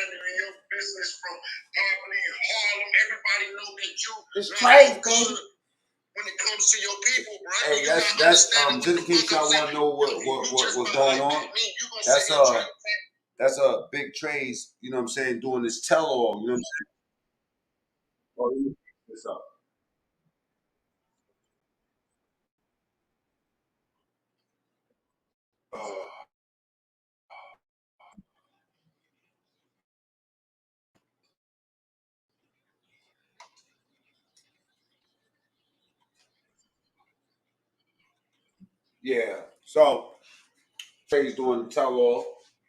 handling your business from Poverty, Harlem. Everybody know that you it's crazy, baby. When it comes to your people, bro. Hey, that's just in case y'all want to know what was going on. That's a big trades, you know what I'm saying, doing this tell-all, you know what I'm saying? Oh, you this up. Yeah. So Trey's doing the tell-all,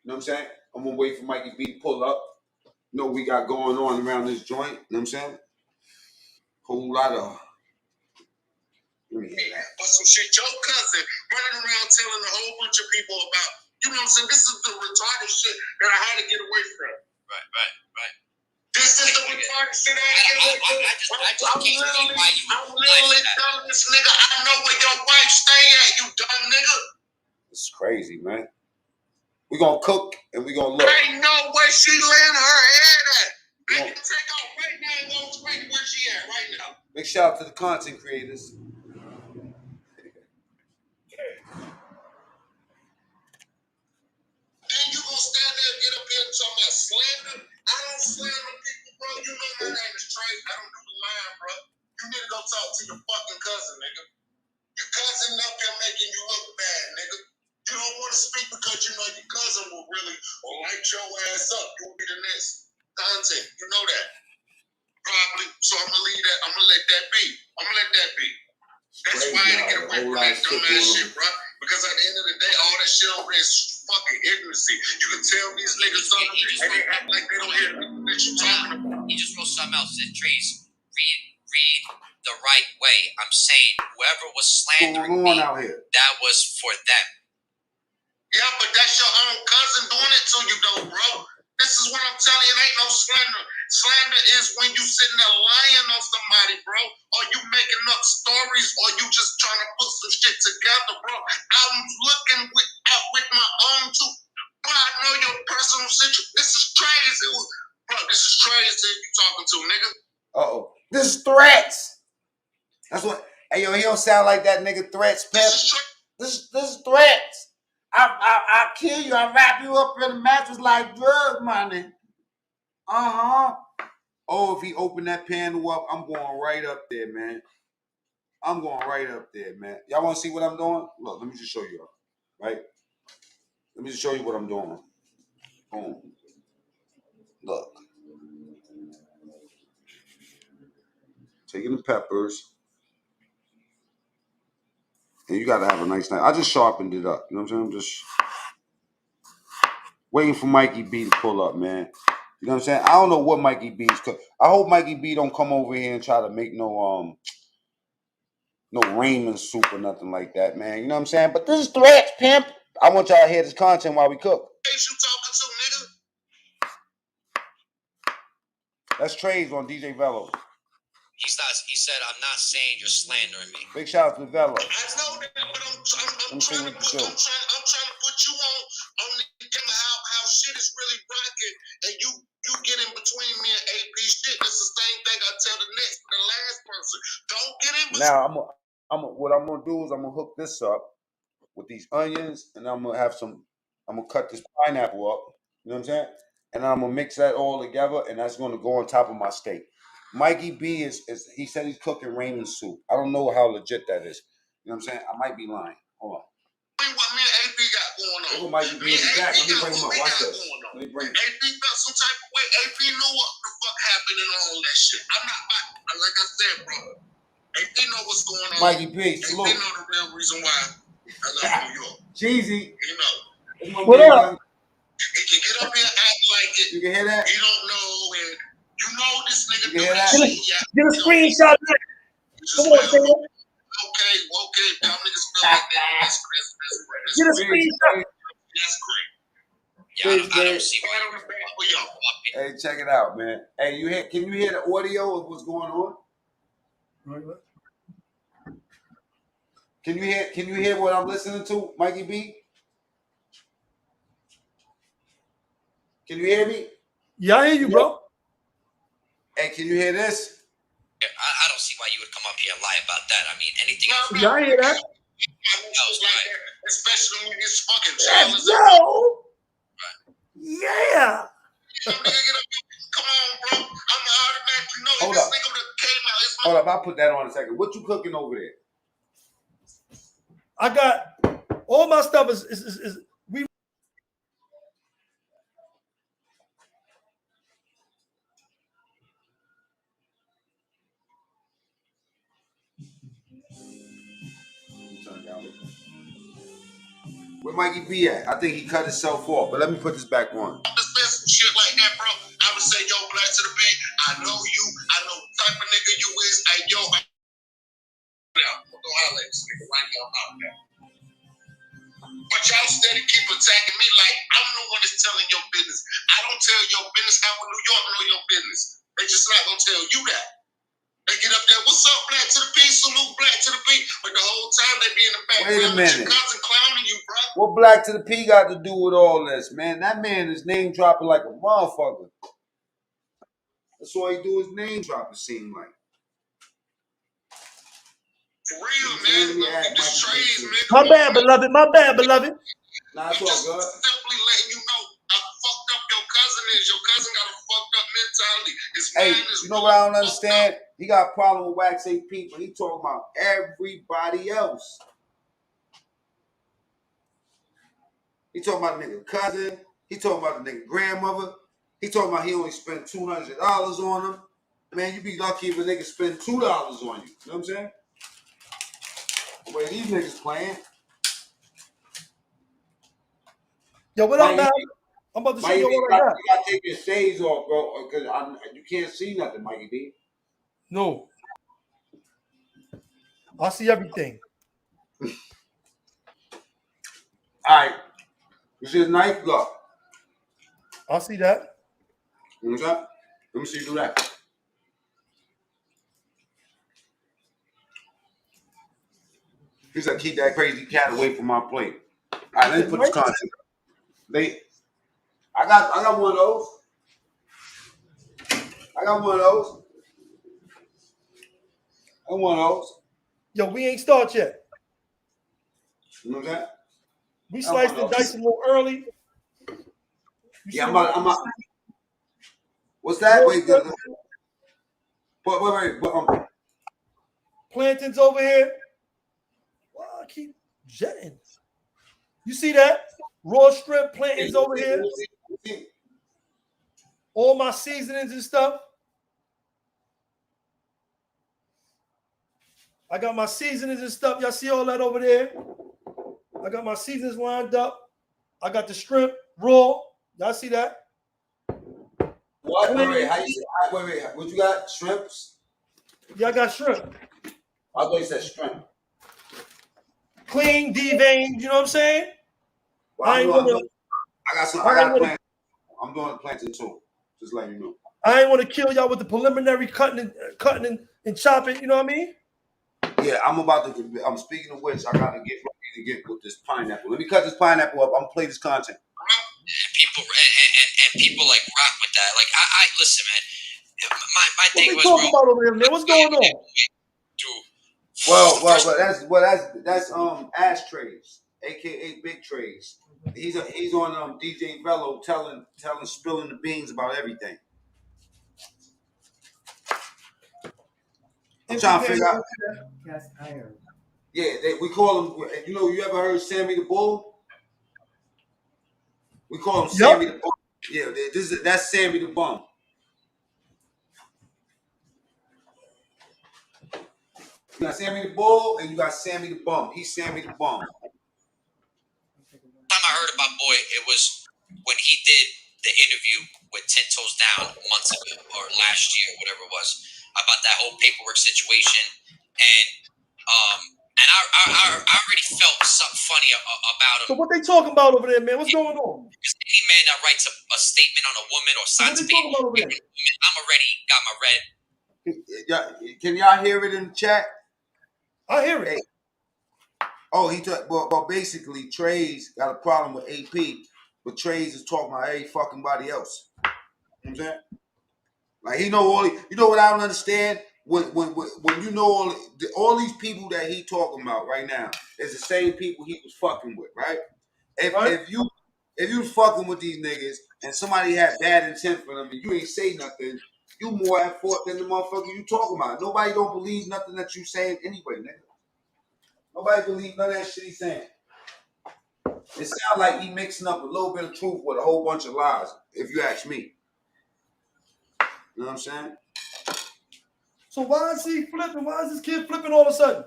you know what I'm saying? I'm gonna wait for Mikey B to pull up. You know what we got going on around this joint, you know what I'm saying? Whole lot of but some shit, your cousin running around telling a whole bunch of people about, you know what I'm saying? This is the retarded shit that I had to get away from. Right. This is the retarded shit I had to get away from. I'm literally telling this nigga, I know where your wife stay at, you dumb nigga. It's crazy, man. We gonna cook and we gonna look. I know where she laying her head at. They can take off right now and go straight where she at right now. Big shout out to the content creators. Then you gonna stand there and get up here and talk about slander? I don't slander people, bro. You know my name is Trey. I don't do the line, bro. You need to go talk to your fucking cousin, nigga. Your cousin up there making you look bad, nigga. You don't want to speak because you know your cousin will really light your ass up. You will be the next content. You know that. Probably. So I'm gonna leave that. I'm gonna let that be. That's why I had to get away from that dumbass shit, bro. Because at the end of the day, all that shit over there is fucking ignorancy. You can tell these niggas something, and they act like they don't hear anything that you're talking about. He just wrote something else. Said, Trees, read the right way. I'm saying whoever was slandering me, that was for them. Yeah, but that's your own cousin doing it to you, though, bro. This is what I'm telling you. It ain't no slander. Slander is when you sitting there lying on somebody, bro, or you making up stories, or you just trying to put some shit together, bro. I'm looking with my own too. But I know your personal situation. This is crazy. Bro, this is crazy you talking to, nigga. Uh-oh. This is Threats. That's what. Hey, yo, he don't sound like that nigga Threats, Pep. This is Threats. I'll kill you. I'll wrap you up in a mattress like drug money. Uh-huh. Oh, if he opened that panel up, I'm going right up there, man. Y'all want to see what I'm doing? Look, let me just show you. Right? Let me just show you what I'm doing. Boom. Look. Taking the peppers. And you got to have a nice night. I just sharpened it up. You know what I'm saying? I'm just waiting for Mikey B to pull up, man. You know what I'm saying? I don't know what Mikey B's cook. I hope Mikey B don't come over here and try to make no ramen soup or nothing like that, man. You know what I'm saying? But this is Threats, pimp. I want y'all to hear this content while we cook. You talking to, nigga? That's Trey's on DJ Velo. He said, I'm not saying you're slandering me. Big shout out to Velo. I know that, but I'm trying to put you on the camera how shit is really rocking, and you get in between me and AP shit. It's the same thing I tell the last person. Don't get in between. Now what I'm gonna do is I'm gonna hook this up with these onions, and I'm gonna cut this pineapple up. You know what I'm saying? And I'm gonna mix that all together, and that's gonna go on top of my steak. Mikey B is he said he's cooking ramen soup. I don't know how legit that is. You know what I'm saying? I might be lying. Hold on. What me and AP got going on? Mikey B is back. Let me bring him up. Watch this. Let me bring him. AP felt some type of way. AP knew what the fuck happened and all that shit. I'm not like I said, bro. AP know what's going on. Mikey B, salute. AP know the real reason why I love New York. Cheesy. You know. What up? He can get up here and act like it. You can hear that? He don't know, and you know this nigga do that shit. Get a screenshot. Come on, man. Okay, y'all niggas feel like that. That's great. Get a screenshot. That's great. Yeah, I don't see why you're for y'all. Hey, check it out, man. Hey, can you hear the audio of what's going on? Can you hear what I'm listening to, Mikey B? Can you hear me? Yeah, I hear you, bro. Hey, can you hear this? I don't see why you would come up here and lie about that. I mean, anything else. Yeah, I hear that. Especially when it's fucking Let's jailers. go. Yeah. Come on, bro. I'm automatically know Hold this up. nigga would have came out. It's Hold up, I'll put that on in a second. What you cooking over there? I got all my stuff is we. Where Mikey B at? I think he cut himself off, but let me put this back on. shit like that, bro. I would say, yo, black to the beat. I know you. I know the type of nigga you is. Hey, yo, now, go holler at this nigga right now. But y'all steady keep attacking me like I'm the one that's telling your business. I don't tell your business how in New York know your business. They just not gonna tell you that. They get up there, what's up, black to the P, salute black to the P. But the whole time they be in the background Wait a minute. with your cousin clowning you, bro. What black to the P got to do with all this, man? That man is name dropping like a motherfucker. That's all he do is name drop, it seem like. For real, man. This trades, man. My bad, beloved. My bad, beloved. Nah, it's all just good. simply letting you know how fucked up your cousin is. Your cousin got a fucked up mentality. His Hey, mind is you know what I don't understand? He got a problem with Wax 8P, but he talking about everybody else. He talking about the nigga cousin. He talking about the nigga grandmother. He talking about he only spent $200 on him. Man, you be lucky if a nigga spend $2 on you. You know what I'm saying? The way these niggas playing. Yo, what up, man? I'm about to show you what I got. You gotta take your shades off, bro, because you can't see nothing, Mikey B. No. I see everything. All right. You see his knife? Look. I see that. You know what I'm saying? Let me see you do that. He said, keep that crazy cat away from my plate. All right, let me put this content. I got one of those. I got one of those. Yo, we ain't started yet. You know what I'm saying? We sliced and diced a little early. Yeah, I'm out. What's that? Wait. Plantains over here. Wow, I keep jetting. You see that? Raw strip plantains over here. All my seasonings and stuff. I got my seasonings and stuff. Y'all see all that over there? I got my seasonings lined up. I got the shrimp raw. Y'all see that? What? Wait. What you got? Shrimps? Yeah, I got shrimp. I thought you said shrimp. Clean, deveined. You know what I'm saying? Well, I got plantain. I'm doing the plantain too. Just letting you know. I ain't want to kill y'all with the preliminary cutting and chopping. You know what I mean? Yeah, I'm speaking of which, I gotta get ready to get with this pineapple. Let me cut this pineapple up. I'm gonna play this content. And people like rock with that. Like I listen, man. My thing was, talking about over there, man? What's going on? Well, that's ashtrays, aka big trays. He's on DJ Velo spilling the beans about everything. I'm trying to figure out. Cast iron. Yeah, we call him. You know, you ever heard Sammy the Bull? We call him Sammy the Bull. Yeah, that's Sammy the Bum. You got Sammy the Bull and you got Sammy the Bum. He's Sammy the Bum. Time I heard about Boy, it was when he did the interview with 10 Toes Down months ago or last year, whatever it was, about that whole paperwork situation, and I already felt something funny about him. So what they talking about over there, man? What's going on? Because any man that writes a statement on a woman or signs a paper, I'm already got my red. Can y'all hear it in the chat? I hear it. Hey. Oh, well, basically, Trey's got a problem with AP, but Trey's is talking about every fucking body else. You know what I'm saying? Like he know all. You know what I don't understand? When you know all these people that he talking about right now is the same people he was fucking with, right? If you was fucking with these niggas and somebody had bad intent for them and you ain't say nothing, you more at fault than the motherfucker you talking about. Nobody don't believe nothing that you saying anyway, nigga. Nobody believe none of that shit he's saying. It sounds like he mixing up a little bit of truth with a whole bunch of lies, if you ask me. You know what I'm saying? So why is he flipping? Why is this kid flipping all of a sudden?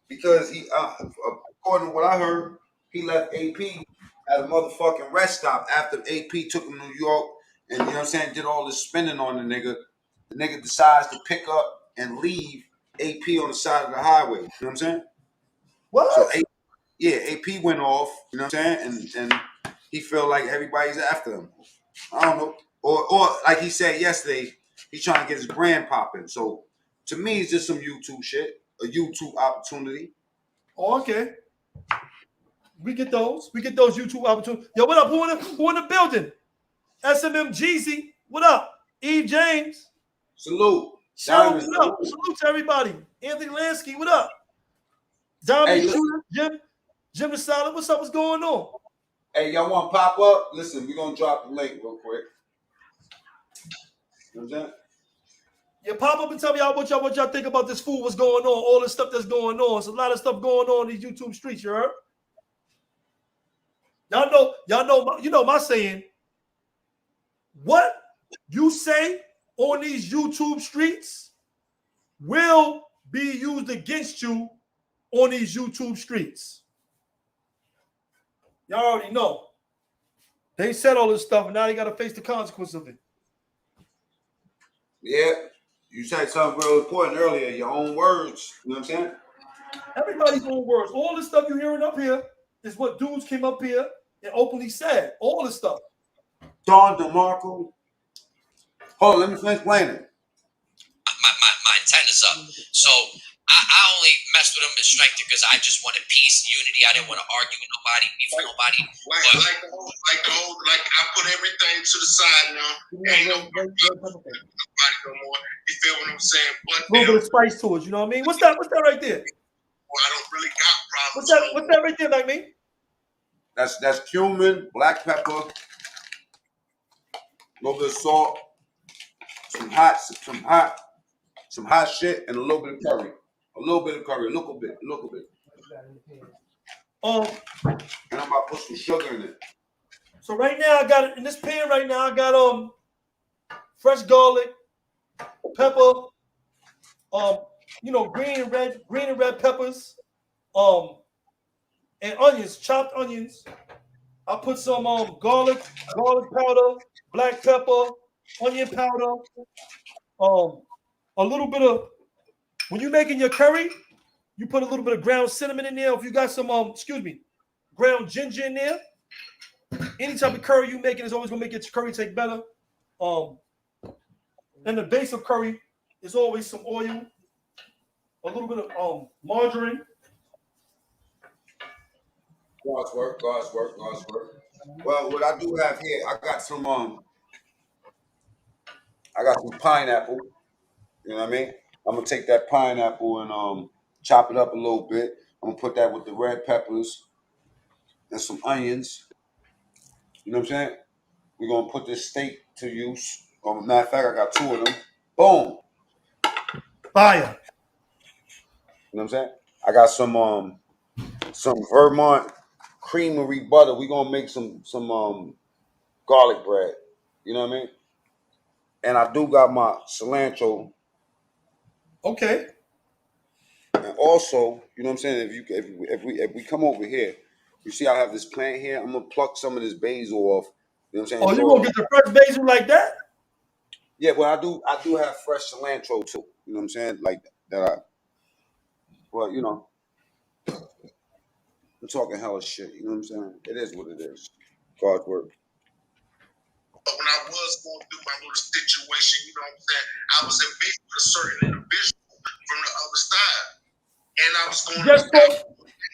Because he, according to what I heard, he left AP at a motherfucking rest stop after AP took him to New York and, you know what I'm saying, did all this spinning on the nigga. The nigga decides to pick up and leave AP on the side of the highway. You know what I'm saying? What? So, AP went off, you know what I'm saying? And he felt like everybody's after him. I don't know. Or like he said yesterday, he's trying to get his brand popping. So, to me, it's just some YouTube shit, a YouTube opportunity. Oh, okay. We get those. We get those YouTube opportunities. Yo, what up? Who in the building? SMM Jeezy. What up? Eve James. Salute. Cheryl, what up? Salute to everybody. Anthony Lansky, what up? Dominic Jim the Solid, what's up? What's going on? Hey, y'all want to pop up? Listen, we're going to drop the link real quick. You know what I'm saying? Yeah, pop up and tell me what y'all think about this fool, what's going on, all this stuff that's going on. There's a lot of stuff going on in these YouTube streets, you heard? You know my saying. What you say on these YouTube streets will be used against you on these YouTube streets. Y'all already know. They said all this stuff, and now they got to face the consequence of it. Yeah. You said something real important earlier, your own words. You know what I'm saying? Everybody's own words. All this stuff you're hearing up here is what dudes came up here and openly said. All this stuff. Don DeMarco. Hold on, let me finish playing it. My antenna's up. So I only messed with him as strength because I just wanted peace, unity. I didn't want to argue with nobody, beef with nobody. Like I put everything to the side now. Ain't nobody no more. You feel what I'm saying? But a little bit of spice to it, you know what I mean? What's that right there? Well, I don't really got problems. What's that right there, like me? That's cumin, black pepper, a little bit of salt, some hot shit, and a little bit of curry. A little bit. And I'm about to put some sugar in it. So right now I got it in this pan right now. I got fresh garlic, pepper, green and red peppers, and onions, chopped onions. I put some garlic powder, black pepper, onion powder, a little bit of, when you're making your curry, you put a little bit of ground cinnamon in there. If you got some ground ginger in there, any type of curry you making is always gonna make your curry taste better. And the base of curry is always some oil, a little bit of margarine. God's work. Well, what I do have here, I got some pineapple. You know what I mean? I'm gonna take that pineapple and chop it up a little bit. I'm gonna put that with the red peppers and some onions. You know what I'm saying? We're gonna put this steak to use. Matter of fact, I got 2 of them. Boom. Fire. You know what I'm saying? I got some Vermont creamery butter. We're gonna make some garlic bread. You know what I mean? And I do got my cilantro. Okay. And also, you know what I'm saying? If we come over here, you see I have this plant here. I'm gonna pluck some of this basil off. You know what I'm saying? Oh, you gonna get the fresh basil like that? Yeah, well, I do have fresh cilantro too. You know what I'm saying? Like that. Well, I'm talking hella shit. You know what I'm saying? It is what it is. God's work. But when I was going through my little situation, you know what I'm saying, I was in with a certain individual from the other side. And I was going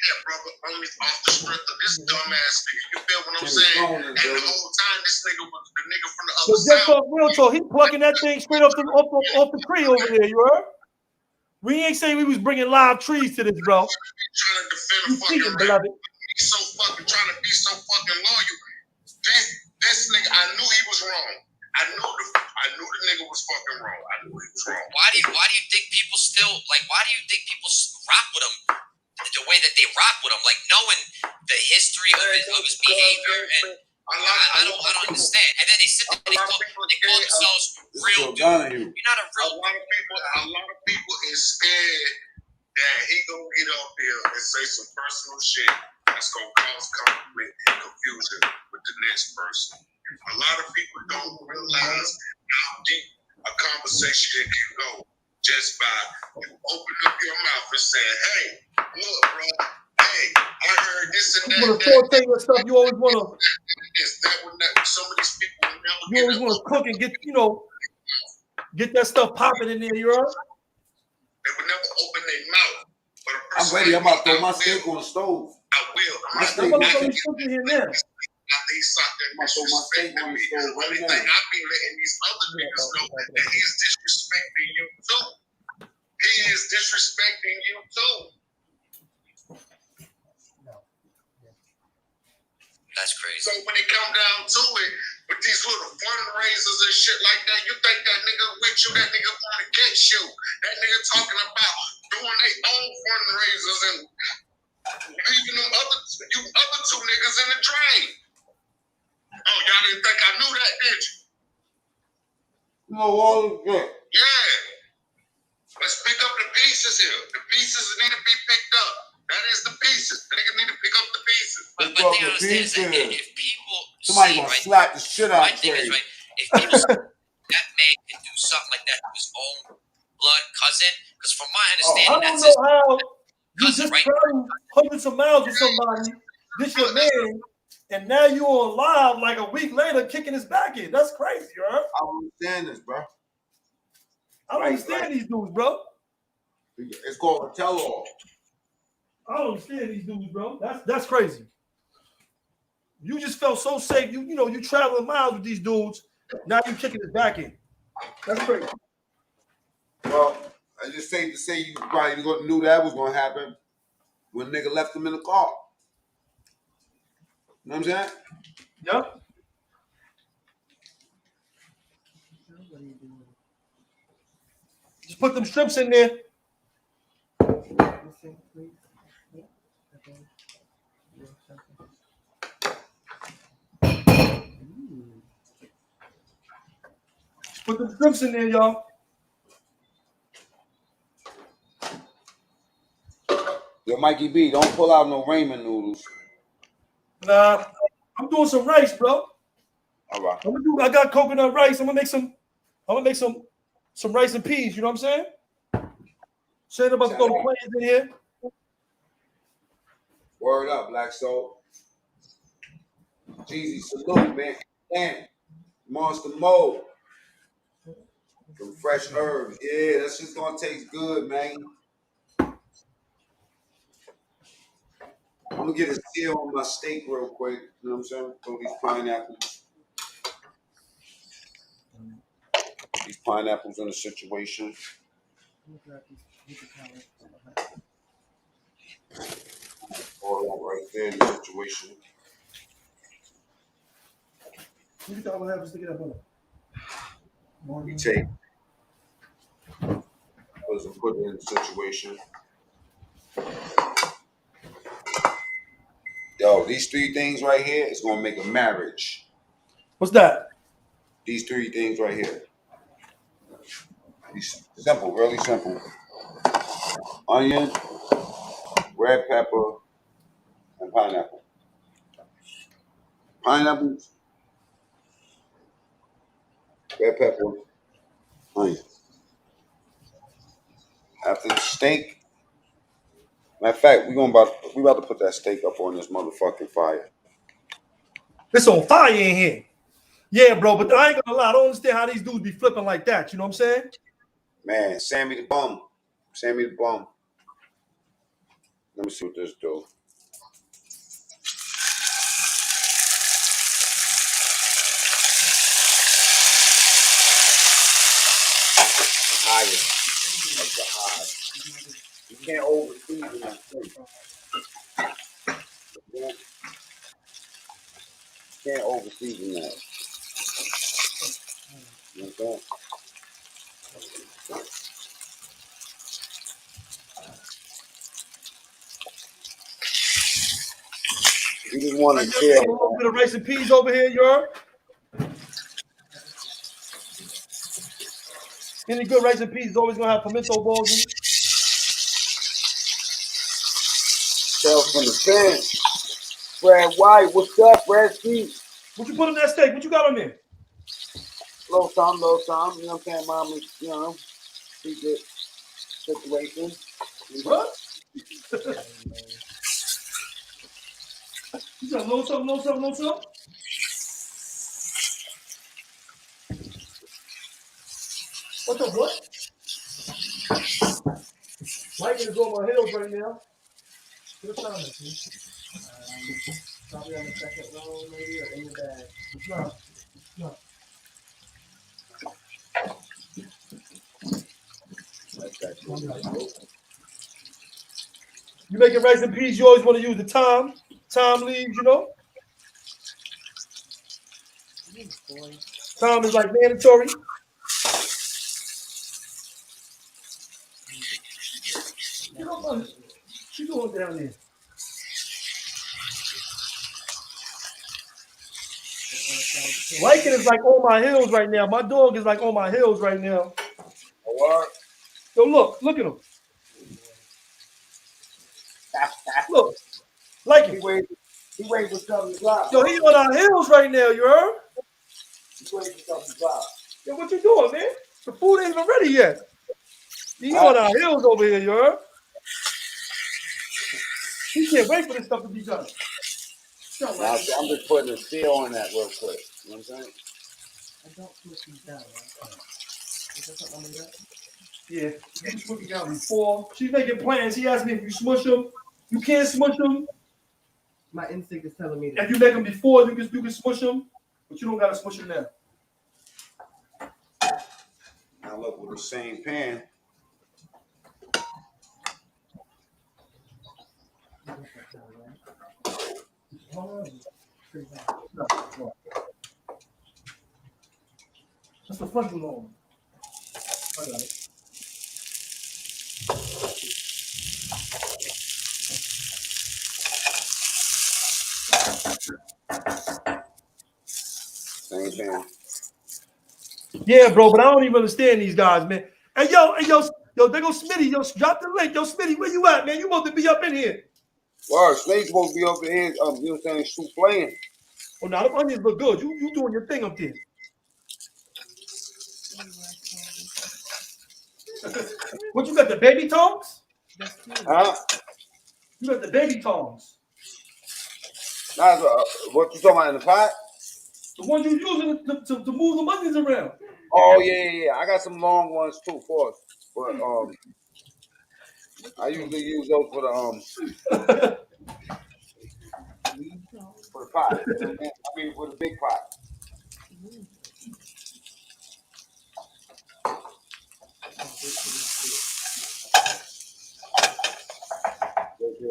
Yeah, brother, only off the strength of this dumbass nigga. You feel what I'm saying? And the whole time, this nigga was the nigga from the So other just side. off real talk, he plucking that thing straight off the tree over there. You heard? We ain't saying we was bringing live trees to this, bro. Trying to defend a You fucking cheating, rap. beloved. He's so fucking trying to be so fucking loyal. This nigga, I knew he was wrong. I knew the nigga was fucking wrong. I knew he was wrong. Why do you think people still like? Why do you think people rock with him the way that they rock with him? Like knowing the history of his behavior, and I don't understand. And then they sit there and they call themselves real dude. You're not a real. A lot of people is scared that he gonna get up here and say some personal shit that's gonna cause conflict and confusion with the next person. A lot of people don't realize how deep a conversation can go just by you open up your mouth and saying, "Hey, look, bro. Hey, I heard this and that." You want to authoritative your stuff. You always want to. Some of these people will never You always want to cook and get that stuff popping in there. You heard? They would never open their mouth. But a person I'm ready. I'm about to throw my will. steak on the stove. I will. My steak. I'm about to throw this stuff in here now. After he sought that disrespecting me, only thing I be letting these other niggas know that he is disrespecting you too. He is disrespecting you too. That's crazy. So when it come down to it, with these little fundraisers and shit like that, you think that nigga with you, that nigga going against you. That nigga talking about doing their own fundraisers and leaving them other two niggas in the drain. Oh, y'all didn't think I knew that, did you? No, all is good. Yeah. Let's pick up the pieces here. The pieces need to be picked up. That is the pieces. The nigga need to pick up the pieces. But the thing I understand is that if people Somebody see, gonna right, slap the shit out my of thing is, Trey. right, if people see that man can do something like that to his own blood cousin, because from my I understanding, don't that's know his how you cousin, just right? traveled hundreds of miles with somebody, this your man, and now you on live like a week later kicking his back in. That's crazy, you heard? I don't understand this, bro. I don't understand these dudes, bro. It's called a tell-all. I don't understand these dudes, bro. That's crazy. You just felt so safe. You traveling miles with these dudes. Now you kicking his back in. That's crazy. Well, I just safe to say you probably knew that was gonna happen when nigga left him in the car. You know what I'm saying? Yep. Just put them strips in there. Just put them strips in there, y'all. Yo, Mikey B, don't pull out no ramen noodles. Nah, I'm doing some rice, bro. All right. I got coconut rice. I'm gonna make some rice and peas. You know what I'm saying? Saying about to throw the planes in here. Word up, Black Soul. Jeezy, salute, man. Damn. Monster Mode. Some fresh herbs. Yeah, that's just gonna taste good, man. I'm gonna get a seal on my steak real quick. You know what I'm saying? Throw these pineapples. These pineapples in the situation. All right there in the situation. We take those and put it in the situation. Yo, these three things right here is gonna make a marriage. What's that? These three things right here. Simple, really simple. Onion, red pepper, and pineapple. Pineapples, red pepper, onion. After the steak, matter of fact, we about to put that steak up on this motherfucking fire. It's on fire in here. Yeah, bro, but I ain't gonna lie. I don't understand how these dudes be flipping like that. You know what I'm saying? Man, Sammy the Bum. You know Let me see what this do. Highest of the high. You can't overseason that thing. You can't overseason that. You know you just want to chill. A little bit of rice and peas over here, you heard? Any good rice and peas is always gonna have pimento balls in it. Tell from the pen. Brad White, what's up, Brad Street? What you put in that steak? What you got on there? Low time, you know what I'm saying, mom, you know, secret situation. What? You got low something? What's up, what? Mikey is on my heels right now. What time is it? Probably on the second row, maybe, or in the bag. No. You making rice and peas, you always want to use the thyme leaves, you know? Thyme is like mandatory. You know what you doing down there? Lycan is like on my heels right now. My dog is like on my heels right now. What? Yo, look at him. Look, Lycan. He waiting for something to drop. Yo, he on our heels right now, you heard? He waiting for something to drop. Yo, what you doing, man? The food ain't even ready yet. He on our heels over here, you heard? He can't wait for this stuff to be done. Now, I'm just putting a seal on that real quick. You know what I'm saying? I don't push these down, right? Is that something I made up? Yeah, you smush them down before. She's making plans. She asked me if you smush them. You can't smush them. My instinct is telling me that. If you make them before, you can smush them, but you don't gotta smush them now. Now look, with the same pan. That's the front one. I got it. Same pan. Yeah, bro, but I don't even understand these guys, man. Hey, yo, there goes Smitty. Yo, drop the link. Yo, Smitty, where you at, man? You supposed to be up in here. Well, Snake's supposed to be over here, you know what I'm saying, shoot playing. Oh, now the onions look good. You doing your thing up there. What, you got the baby tongs? Huh? You got the baby tongs. That's, what you talking about in the pot? The ones you using to move the onions around. Oh, yeah. I got some long ones, too, for us. But, I usually use those for the, for the pot. I mean, for the big pot.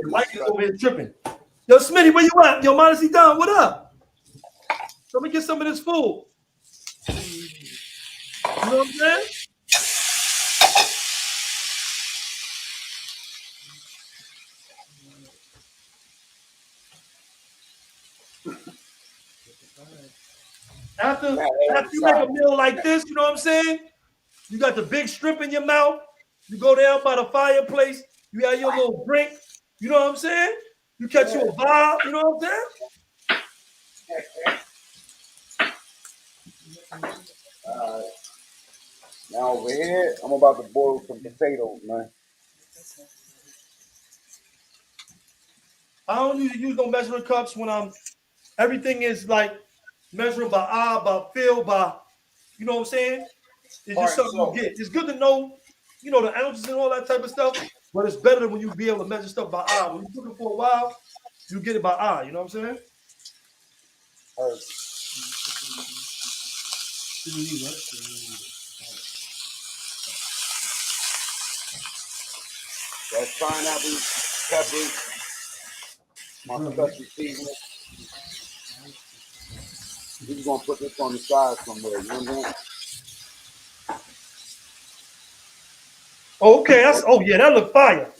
Mike is over here tripping. Yo, Smitty, where you at? Yo, Modesty Don, what up? Let me get some of this food. You know what I'm saying? After you make a meal like this, you know what I'm saying? You got the big strip in your mouth. You go down by the fireplace. You have your little drink. You know what I'm saying? You catch you a vibe. You know what I'm saying? Now over here, I'm about to boil some potatoes, man. I don't usually use no measuring cups when everything is like measured by eye, by feel, by, you know what I'm saying? It's just something you get. It's good to know, you know, the ounces and all that type of stuff. But it's better when you be able to measure stuff by eye. When you cook it for a while, you get it by eye. You know what I'm saying? That's pineapple, peppers, my special seasoning. We're just gonna put this on the side somewhere. You know what I'm saying? Oh, okay. Oh yeah, that look fire.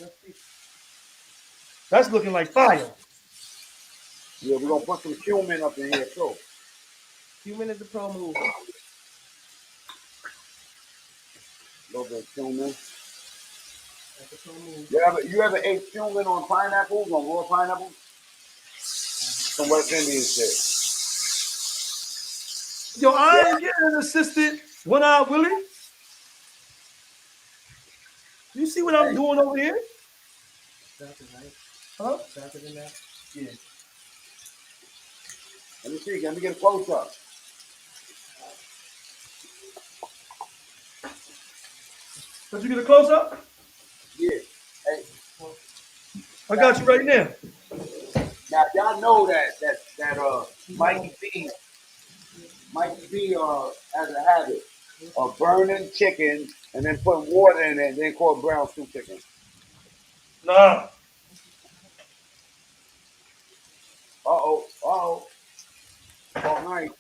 That's looking like fire. Yeah, we're gonna put some cumin up in here too. Human is the pro move. A little bit of cumin. That's the pro move. You ever ate cumin on pineapples, on raw pineapples? Some West Indian shit. Yo, I ain't getting an assistant. One Eye Willie. You see what I'm doing over here? That's it, right? Huh? That's it in that. Yeah. Let me see. Let me get a close up. Did you get a close up? Yeah. Hey, I got you right now. now y'all know that Mikey B has a habit of burning chicken and then putting water in it and then call brown stew chicken. Nah. All night.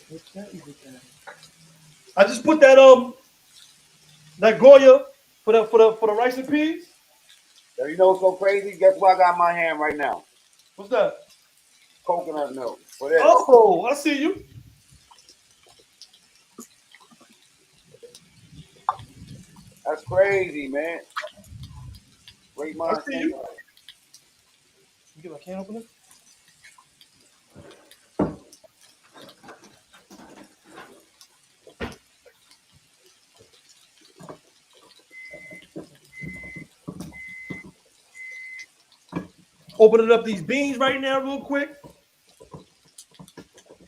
What's that music at? I just put that Goya for the rice and peas. So you know what's so crazy? Guess what I got in my hand right now? What's that? Coconut milk. For this. Oh, I see you. That's crazy, man. Great I minds see think you. alike. You get my can opener? Opening up these beans right now, real quick.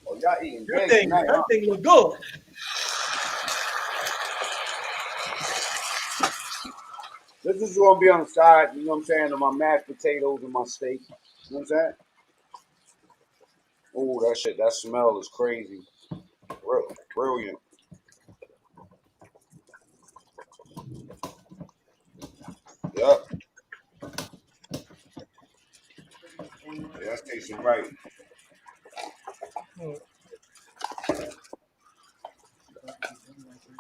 Oh, y'all eating That big thing, tonight, that huh? thing look good. This is gonna be on the side, you know what I'm saying, of my mashed potatoes and my steak. You know what I'm saying? Oh, that shit, that smell is crazy. Brilliant. Yep. Yeah, that's tasting right.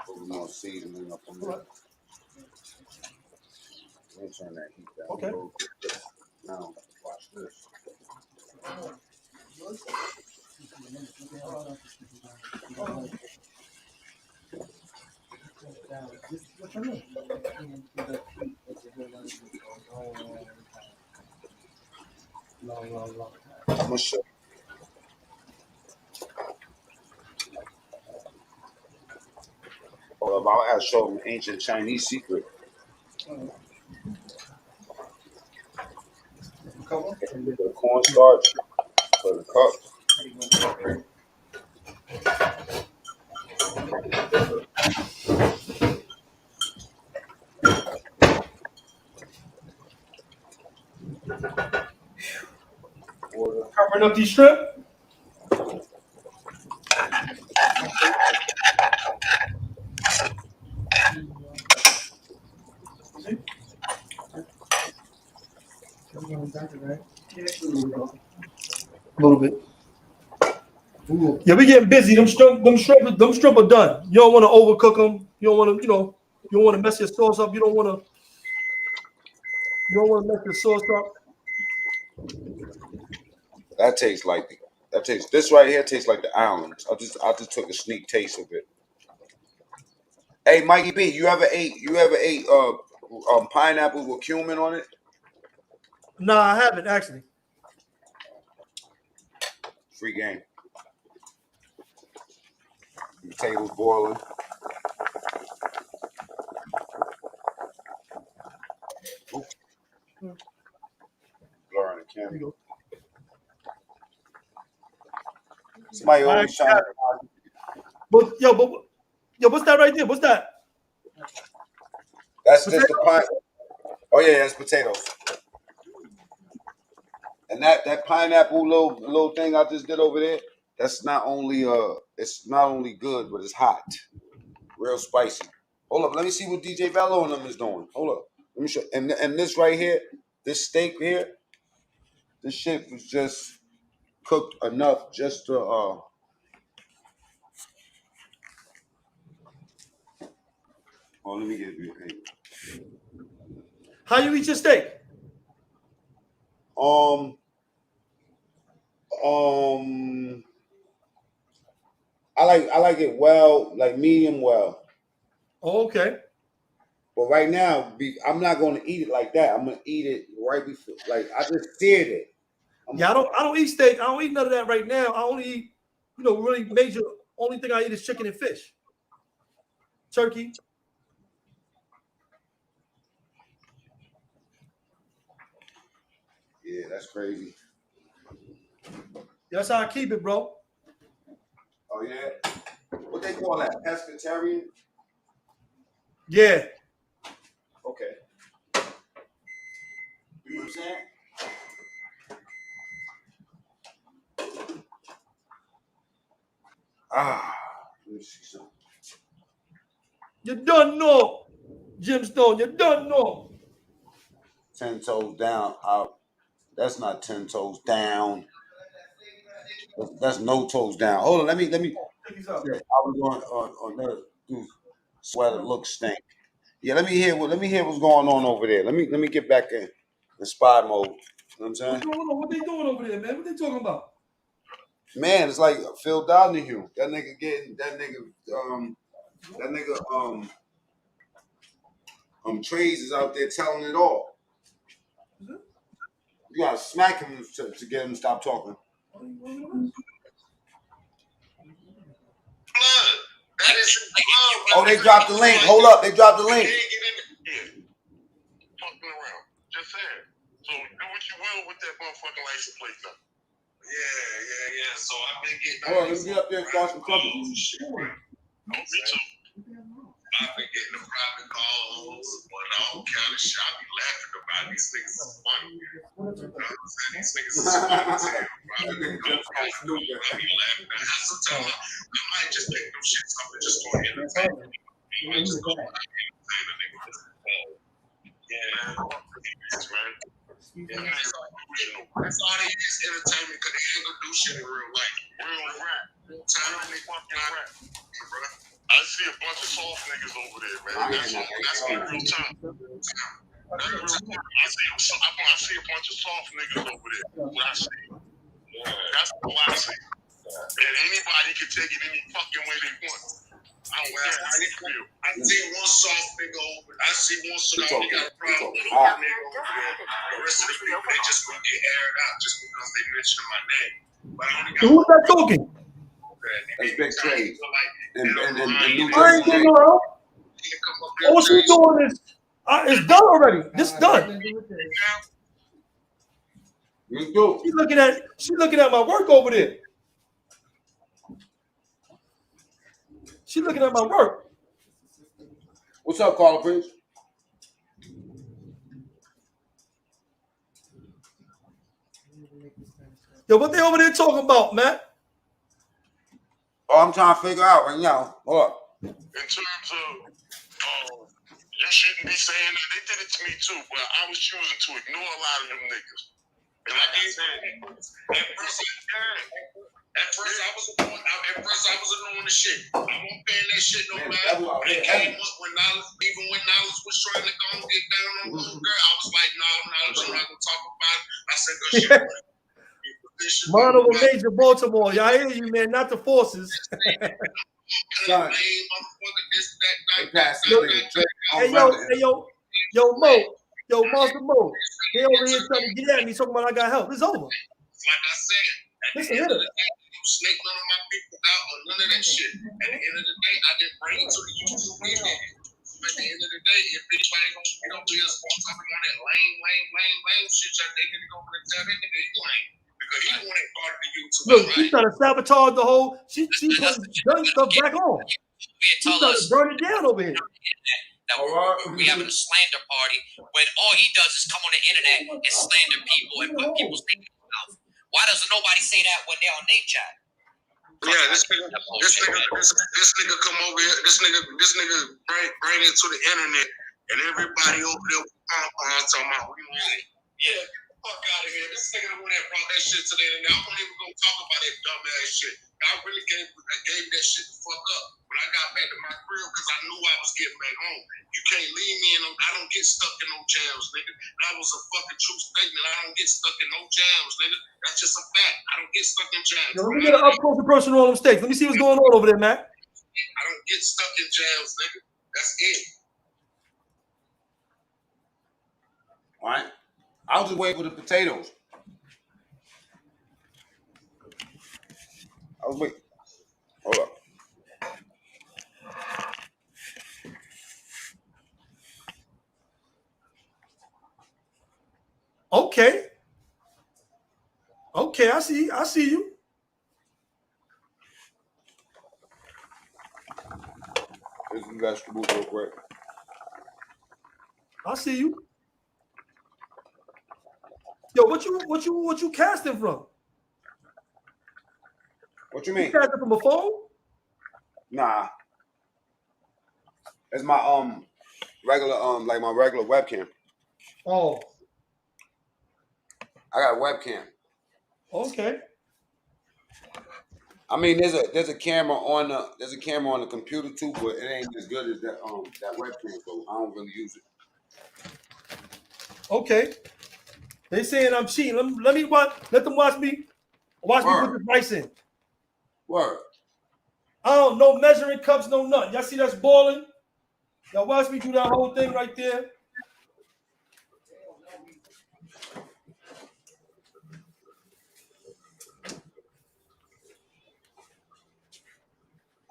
Put more seasoning up on there. Let me turn that heat down a Okay. little bit. Now, watch this. What you mean? The heat of the whole other thing for a long time. Long time. I'm gonna show. Oh, I gotta show them an ancient Chinese secret. Cover. A little bit of cornstarch for the cups. Water. Covering up these shrimp. See? Right? A little bit. Yeah, we getting busy. Them shrimp are done. You don't want to overcook them. You don't want to, you don't want to mess your sauce up. You don't want to mess your sauce up. That tastes like this right here tastes like the islands. I just took a sneak taste of it. Hey, Mikey B, you ever ate pineapples with cumin on it? Nah, I haven't actually. Free game. Potatoes boiling. Oops, blurring the There camera. you go. Somebody always trying. But what's that right there? What's that? That's just the pine. Oh yeah, that's potatoes. And that pineapple little thing I just did over there. That's not only it's not only good, but it's hot, real spicy. Hold up, let me see what DJ Bello and them is doing. Hold up, let me show. And this right here, this steak here, this shit was just cooked enough just to Oh, let me get it. How you eat your steak? I like it well, like medium well. Oh, okay. But right now, I'm not going to eat it like that. I'm going to eat it right before, like I just seared it. Yeah, I don't eat steak. I don't eat none of that right now. I only eat, really major. Only thing I eat is chicken and fish, turkey. Yeah, that's crazy. That's how I keep it, bro. Oh yeah, what they call that? Pescatarian. Yeah. Okay. You know what I'm saying? Let me see something. You done know, Jim Stone. You done know. 10 toes down. That's not 10 toes down. That's no toes down. Hold on, let me. Check these out. Yeah, I was on that dude. Sweater look stink. Yeah, let me hear what's going on over there. Let me get back in the spy mode. You know what I'm saying? What's going on? What they doing over there, man? What they talking about? Man, it's like Phil Donahue. That nigga Trades is out there telling it all. You gotta smack him to get him to stop talking. That is Oh, they dropped the link. Hold up, they dropped the link. Fucking around. Just saying. So do what you will with that motherfucking license plate now. Yeah. So I've been getting. Hold on, let me get up there and start some trouble. Oh, me too. I've been getting the private calls, but I don't count the shit. I be laughing about these niggas is funny. You know what I'm saying? These niggas is funny as hell. I be laughing. Sometimes I might just pick them shits up and just go entertain them. You might just go entertain a nigga. Yeah, man. Yeah, that's all they is, entertainment, because they ain't gonna do shit in real life. Real rap. Time they fucking rap. I see a bunch of soft niggas over there, man. That's real time. I see a bunch of soft niggas over there. That's what I see. That's what I see. And anybody can take it any fucking way they want. I don't care how you feel. I see one soft nigga over. I see one soft nigga got a problem with one nigga over there. The rest of the people, they just gonna get aired out just because they mentioned my name. But I only got Who's that talking? That's Big Trade. And New I ain't getting around. All she's doing is it's done already. This is done. You do. She's looking at my work over there. She's looking at my work. What's up, Carla Prince? Yo, what they over there talking about, man? Oh, I'm trying to figure out right now. Hold up. In terms of, you shouldn't be saying that. They did it to me too, but I was choosing to ignore a lot of them niggas. And like I said, at first I was annoying the shit. I wasn't paying that shit no mind. It came up when Knowledge was trying to go and get down on the little girl. I was like, no, Knowledge, I'm not gonna talk about it. I said, good shit. Mono Major Baltimore. Y'all hear you, man, not the forces. Son. Yo, Monster Mo. They over here trying to get at me, talking about I got help. It's over. Like I said, Listen, hit it. Snake none of my people out or none of that shit. At the end of the day, I didn't bring it to the YouTube video. At the end of the day, if anybody gonna be us talking on that lame shit, y'all they need to go over and tell that nigga he lame. because he the one that started the YouTube. Look, she's trying to sabotage the whole. She That's putting gun stuff back on. She's tell trying us to burn it down over here. that we having a slander party when all he does is come on the internet and slander people and put people's names in his mouth. Why doesn't nobody say that when they're on name chat? Yeah, this nigga come over here. This nigga bring it to the internet, and everybody over there talking about we win. Yeah, get the fuck out of here. This nigga the one that brought that shit to the internet. I won't even go talk about that dumb ass shit. I really gave that shit the fuck up when I got back to my crib because I knew I was getting back home. You can't leave me in them. I don't get stuck in no jams, nigga. That was a fucking true statement. I don't get stuck in no jams, nigga. That's just a fact. I don't get stuck in jams. Yo, let me get an up close and personal on them stakes. Let me see what's going on over there, Mac. I don't get stuck in jams, nigga. That's it. All right. I'll just wait for the potatoes. I was waiting. Hold up. Okay. Okay, I see you. Here's some vegetables real quick. I see you. Yo, what you casting from? What you mean? You casting from a phone? Nah. It's my regular like my regular webcam. Oh. I got a webcam. Okay. I mean, there's a camera on the computer too, but it ain't as good as that webcam, so I don't really use it. Okay. They saying I'm cheating. Let them watch me put this rice in. Word. Oh, no measuring cups, no nothing. Y'all see that's boiling? Y'all watch me do that whole thing right there.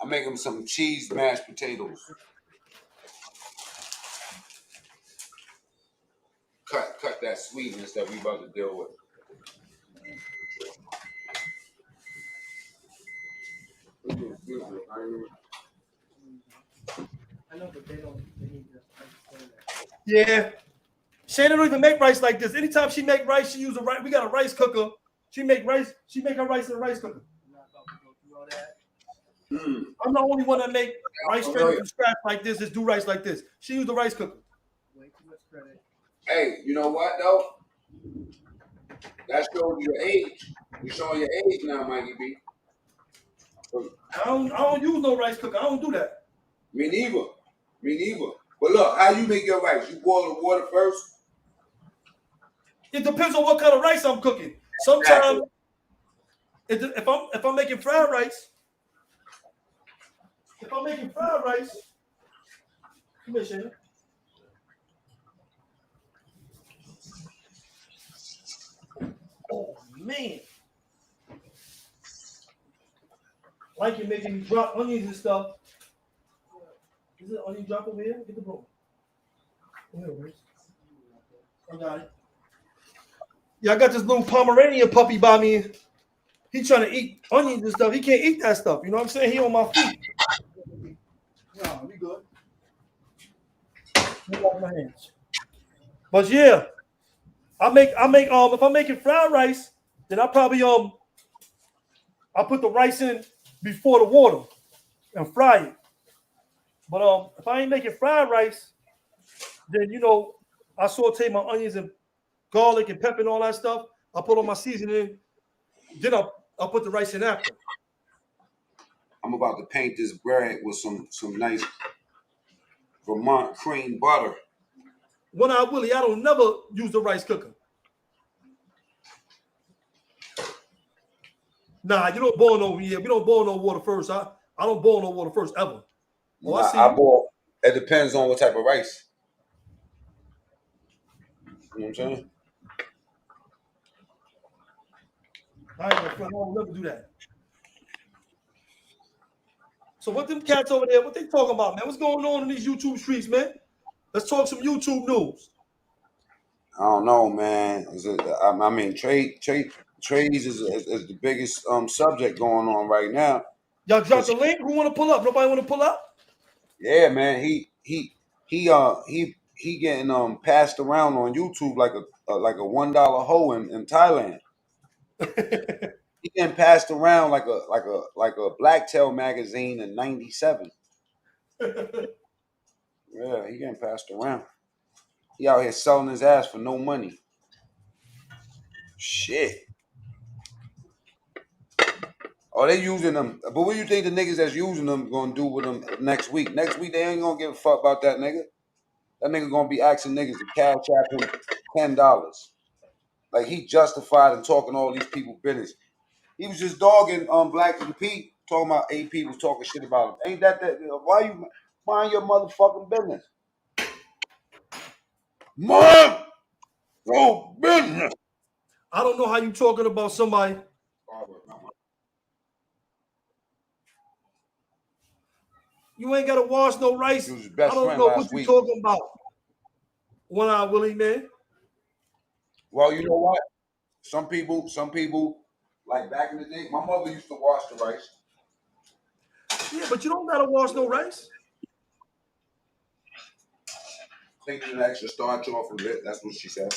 I make them some cheese mashed potatoes. Cut that sweetness that we about to deal with. I know, but they need to understand that. Yeah. Shayna don't even make rice like this. Anytime she make rice, she use a rice. We got a rice cooker. She make rice. She make her rice in a rice cooker. I'm not about to go through all that. I'm the only one that make rice straight from scratch like this. Just do rice like this. She used the rice cooker. Way too much credit. Hey, you know what though? That shows your age. You're showing your age now, Mikey B. I don't use no rice cooker. I don't do that. Me neither. But look, how you make your rice? You boil the water first? It depends on what kind of rice I'm cooking. Sometimes, if I'm making fried rice, come here, Shayna. Oh man, like you're making me drop onions and stuff. Is it onion drop over here? Get the broom. Come here, Reese. I got it. Yeah, I got this little Pomeranian puppy by me. He trying to eat onions and stuff. He can't eat that stuff. You know what I'm saying? He on my feet. No, we good. Let me wash my hands. But yeah, I make if I'm making fried rice, then I probably I put the rice in before the water and fry it. But if I ain't making fried rice, then I saute my onions and garlic and pepper and all that stuff. I put on my seasoning. Then I'll put the rice in after. I'm about to paint this bread with some nice Vermont cream butter. When I don't never use the rice cooker. Nah, you don't boil no. Yeah, we don't boil no water first. I don't boil no water first ever. Oh, I boil. It depends on what type of rice. You know what I'm saying? I don't never do that. So what them cats over there? What they talking about, man? What's going on in these YouTube streets, man? Let's talk some YouTube news. I don't know, man. I mean, Trey Trades is the biggest subject going on right now. Y'all drop the link. Who want to pull up? Nobody want to pull up? Yeah, man. He getting passed around on YouTube like a $1 hoe in Thailand. He getting passed around like a Blacktail magazine in '97. Yeah, he getting passed around. He out here selling his ass for no money. Shit. Oh, they using them. But what do you think the niggas that's using them gonna do with them next week? Next week they ain't gonna give a fuck about that nigga. That nigga gonna be asking niggas to cash app him $10. Like he justified in talking all these people business. He was just dogging Black and Pete, talking about AP was talking shit about him. Ain't that why you mind your motherfucking business? Mind your business. I don't know how you talking about somebody. You ain't gotta wash no rice. He was his best I don't friend know last what you week. talking about. One eye Willie, man. Well, you know what? Some people, like back in the day, my mother used to wash the rice. Yeah, but you don't gotta wash no rice. Taking an extra starch off of it. That's what she said.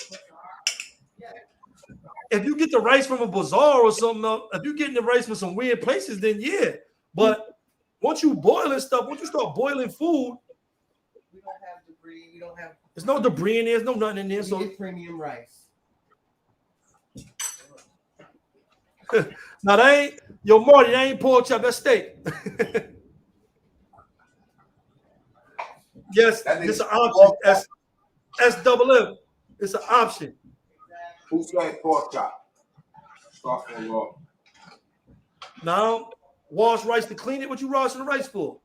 If you get the rice from a bazaar or something, if you're getting the rice from some weird places, then yeah. But once you boiling stuff, once you start boiling food, We don't have debris. We don't have. there's no debris in there. There's no nothing in there. We So get premium rice. now that ain't yo Marty. That ain't pork chop. That's steak. Yes, it's an option. S double M. It's an option. Who said pork chop? Start for law. Now, wash rice to clean it. What you washing the rice for?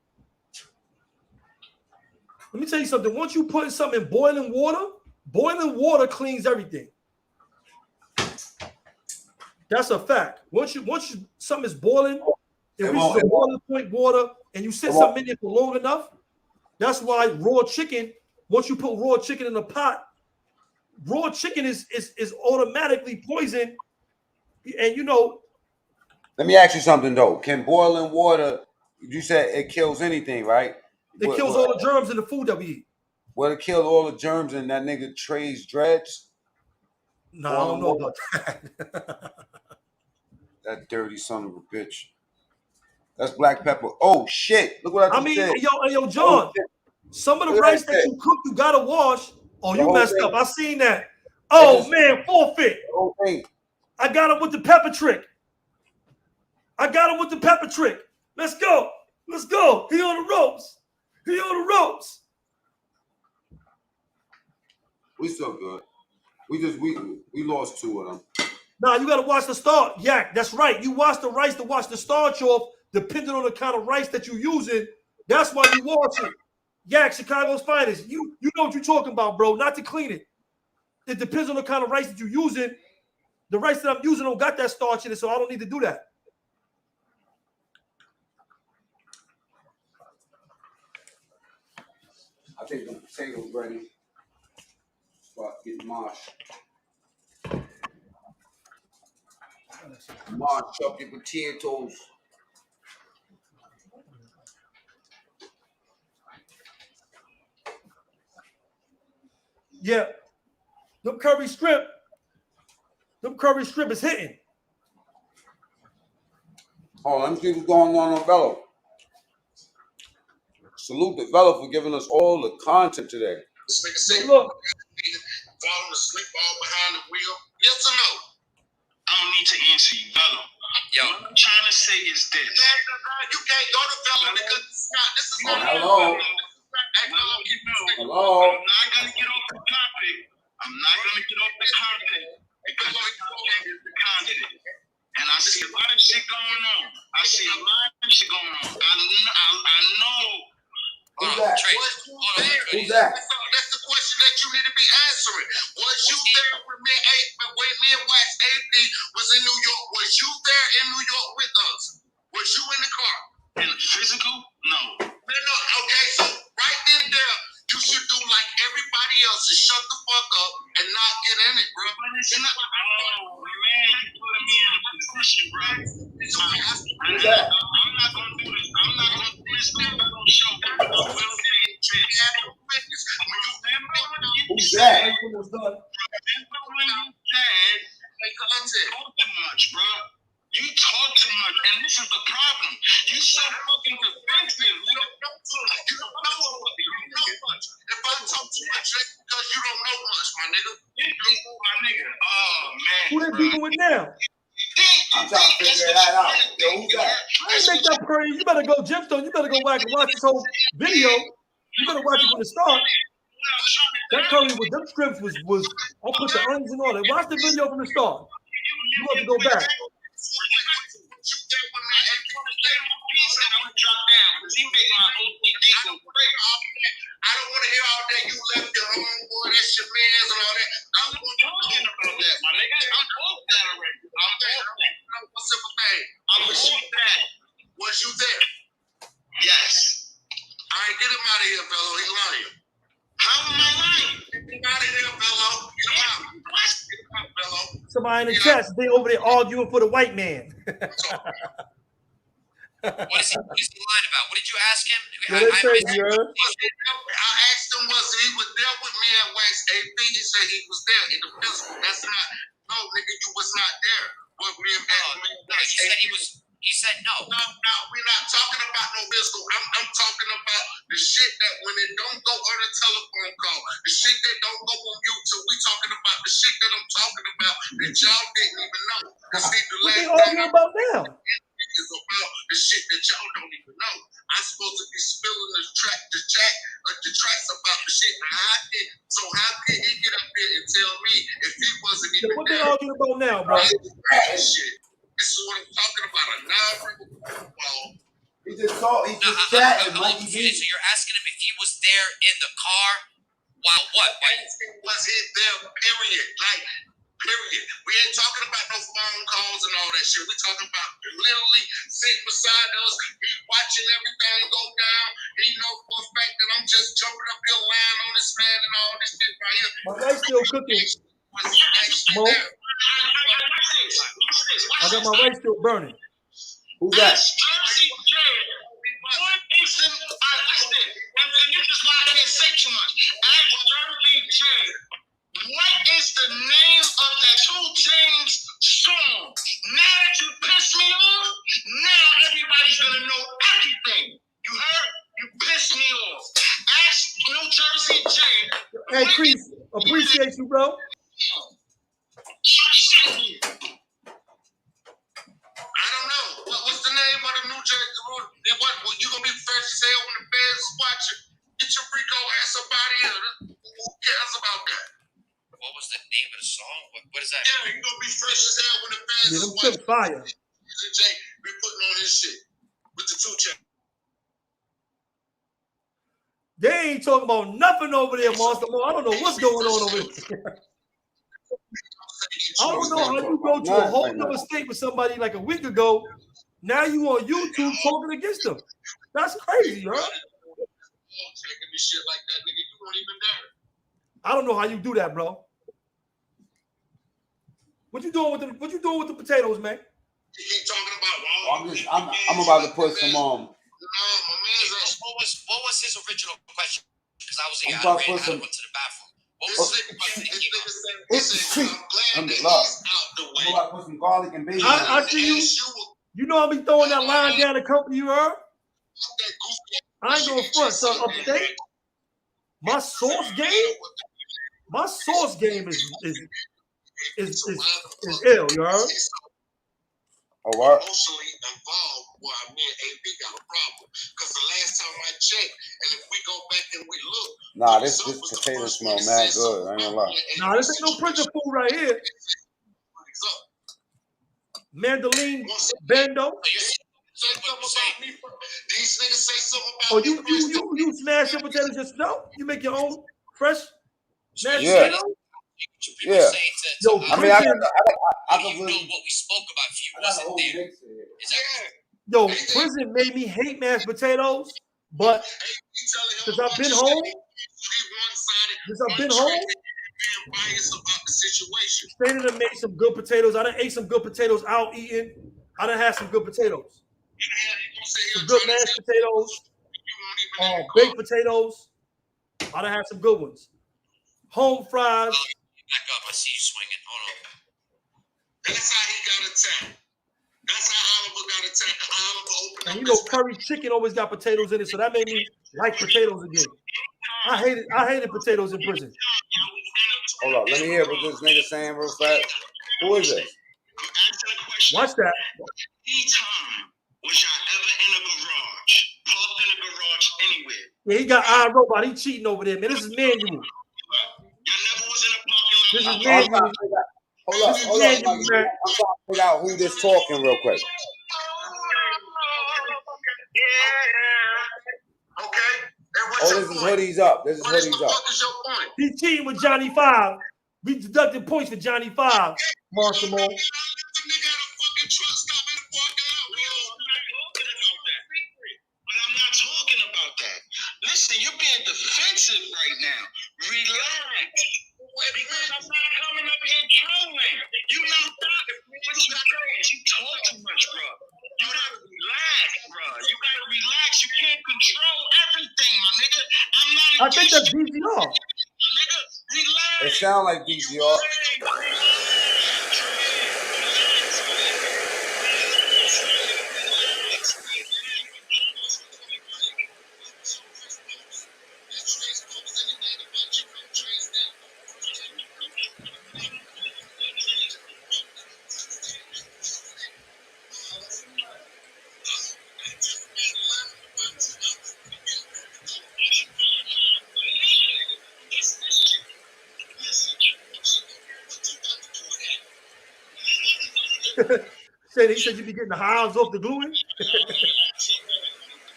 Let me tell you something. Once you put something in boiling water cleans everything. That's a fact. Once something is boiling, it reaches a boiling point water, and you sit something in there for long enough. That's why raw chicken. Once you put raw chicken in a pot, raw chicken is automatically poison. And you know, Let me ask you something though. Can boiling water? You said it kills anything, right? it kills all the germs in the food that we eat. Will it kill all the germs in that nigga Trey's dreads? No, I don't know about that. That dirty son of a bitch. That's black pepper. Oh shit! Look what I just said. Yo, John. Some of the rice that you cook, you gotta wash. Oh, you messed up. I seen that. Oh man, forfeit. I got him with the pepper trick. Let's go. He on the ropes. We still good. We lost 2 of them. Nah, you gotta watch the starch. Yeah, that's right. You wash the rice to wash the starch off, depending on the kind of rice that you're using. That's why you wash it. Yak, Chicago's finest. You know what you're talking about, bro. Not to clean it. It depends on the kind of rice that you're using. The rice that I'm using don't got that starch in it, so I don't need to do that. I think the potatoes ready. Start getting mashed. Mash up your potatoes. Yeah. Them curry strip is hitting. Oh, let me see what's going on Velo. Salute to Velo for giving us all the content today. This nigga say, Look. falling asleep all behind the wheel. Yes or no? I don't need to answer you, Velo. Yo. What I'm trying to say is this. You can't go to Velo because this is not. Hello. Hello. I'm not gonna get off the topic. Because the topic is the content. And I see a lot of shit going on. I know. Who's that? Who's that? That's the question that you need to be answering. Was you there when me and Wax AD was in New York? Was you there in New York with us? Was you in the car? In the physical? No. No. Okay, so right then there, you should do like everybody else and shut the fuck up and not get in it, bro. But it's not. Oh man, you putting me question, bro. I'm not gonna do this. I'm not gonna do this no show. Who's that? Talk too much, bro. You talk too much, and this is the problem. You so fucking defensive. You don't know much. You don't know much. If I talk too much, that's because you don't know much, my nigga. You don't know my nigga. Oh man. Who they beefing with now? I'm trying to figure that out. Yo, who's that? I ain't make that praise. You better go, Gemstone. You better go back and watch this whole video. You better watch it from the start. That curry with them strips was I put the onions and all that. Watch the video from the start. You have to go back. I don't want to hear all that. You left your homeboy, that's your man's and all that. I'm not talking about that, my nigga. I'm off that already. I'm off that. What's up with that? I'm off that. Was you there? Yes. All right, get him out of here, fellow. He's lying. How am I lying? Get him out of here, fellow. Get him out. Get him out, fellow. Somebody in the chat, they over there arguing for the white man. What is he lying about? What did you ask him? What did say, I asked him was he was there with me at Wax AP. He said he was there in the physical. That's not, no, nigga, you was not there. With me and Wax AP. He said no. No, we're not talking about no physical. I'm talking about the shit that when it don't go on a telephone call, the shit that don't go on YouTube. We talking about the shit that I'm talking about that y'all didn't even know. Cause see, the What they last arguing about now? is about the shit that y'all don't even know. I'm supposed to be spilling the tracks about the shit. So how can he get up there and tell me if he wasn't even What they there? arguing about now, bro? Shit. This is what I'm talking about. A non-verbal. He just chatting, Mikey B. So you're asking him if he was there in the car while what? Was he there? Period. Like, period. We ain't talking about no phone calls and all that shit. We talking about literally sitting beside us. He watching everything go down. He know for a fact that I'm just jumping up here lying on this man and all this shit right here. My wife's still cooking. Mo, I got my wife still burning. Who's that? Jersey J. One instant, listen, and this is why I can't say too much. Ask Jersey J. What is the name of that 2 Chainz song? Now that you pissed me off, now everybody's gonna know everything. You heard? You pissed me off. Ask New Jersey J. Hey, Chris, appreciate you, bro. I don't know. What's the name of the New Jersey Road? What you gonna be fresh as hell when the feds is watching? Get your Rico ass up out of here. Who cares about that? What was the name of the song? What is that? Yeah, you gonna be fresh as hell when the feds Yeah, is them watching. shit fire. Jay be putting on his shit with the 2 Chainz. They ain't talking about nothing over there, Monster Mo. I don't know what's going on over there. I don't know how you go to a whole other state with somebody like a week ago. Now you on YouTube talking against them. That's crazy, huh? Taking this shit like that, nigga, you weren't even there. I don't know how you do that, bro. What you doing with the potatoes, man? You keep talking about I'm about to put some on. What was his original question? Because I was I'm I about ran to put out some. and went to the bathroom. What was it? It's the treat. I'm about to put some garlic and bacon. I see you. You know I be throwing that line down the company, you heard? I ain't gonna front, son. Upstate. My sauce game is ill, you heard? Oh, what? Emotionally involved where me and AB got a problem. Because the last time I checked, and if we go back and we look, nah, this potato smell mad good. I ain't gonna lie. Nah, this ain't no prison food right here. Mandoline Bando. These niggas say something about Oh, you smash your potatoes yourself? You make your own fresh smashed Yeah. potatoes? Yeah. Yo, I mean, I you can know really. what we spoke about if you wasn't there. Is that Yo, prison made me hate mashed potatoes, but since I've been home, biased about the situation. Strainer done made some good potatoes. I done ate some good potatoes out eating. I done had some good potatoes. Some good mashed potatoes. Baked potatoes. I done had some good ones. Home fries. Back up. I see you swinging. Hold on. That's how he got attacked. That's how Oliver got attacked. Oliver opened And up you know, his curry chicken always got potatoes in it, so that made me like potatoes again. I hated potatoes in prison. Hold up, let me hear what this nigga saying real fast. Who is this? Watch that. Anytime was y'all ever in a garage, parked in a garage anywhere? Yeah, he got iRobot. He cheating over there, man. This is manual. Y'all never was in a parking lot. This is I'm manual. trying to figure out- Hold up, Mikey. I'm trying to figure out who this talking real quick. Yeah. Okay. And what's Oh, your this is point? hoodies up. This is What is hoodies the up. fuck is your point? He cheating with Johnny Five. We deducted points for Johnny Five. Monster Mo. The nigga had a fucking truck stop in the parking lot. I'm not talking about that. Listen, you're being defensive right now. Relax. Because I'm not coming up here trolling. You know that. You talk too much, bro. You gotta relax, bro. You gotta relax. You can't control everything, my nigga. I'm not I think that's against you, DVR. nigga. Relax. It sound like DCR. He said you be getting the hives off the gluing.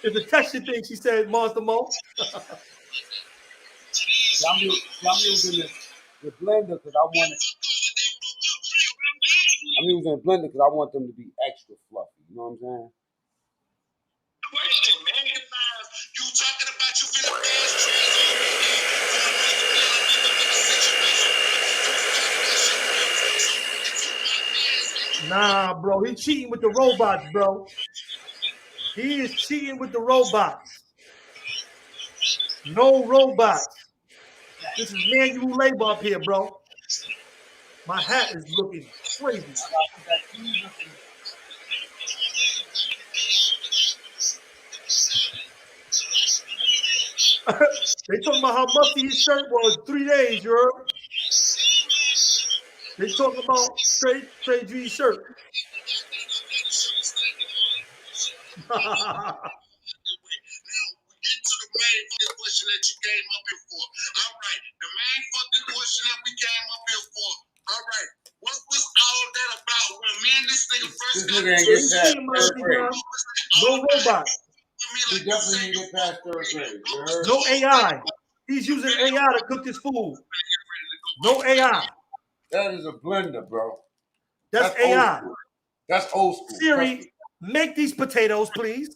It's a texture thing, she said, Monster Mo. I'm using the blender because I want it. I'm using a blender because I want them to be extra fluffy. You know what I'm saying? Question, man. You talking about you finna pass trays over Nah, bro. He cheating with the robots, bro. He is cheating with the robots. No robots. This is manual labor up here, bro. My hat is looking crazy. They talking about how musty his shirt was 3 days, you heard? They talking about straight G shirt. Get to the main fucking question that you came up here for. All right, the main fucking question that we came up here for. All right, what was all that about when me and this nigga first This got nigga ain't get past third grade. No robots. He definitely ain't get past third grade. You heard? No AI. He's using AI to cook his food. No AI. That is a blender, bro. That's old AI. school. That's old school. Siri, make these potatoes, please.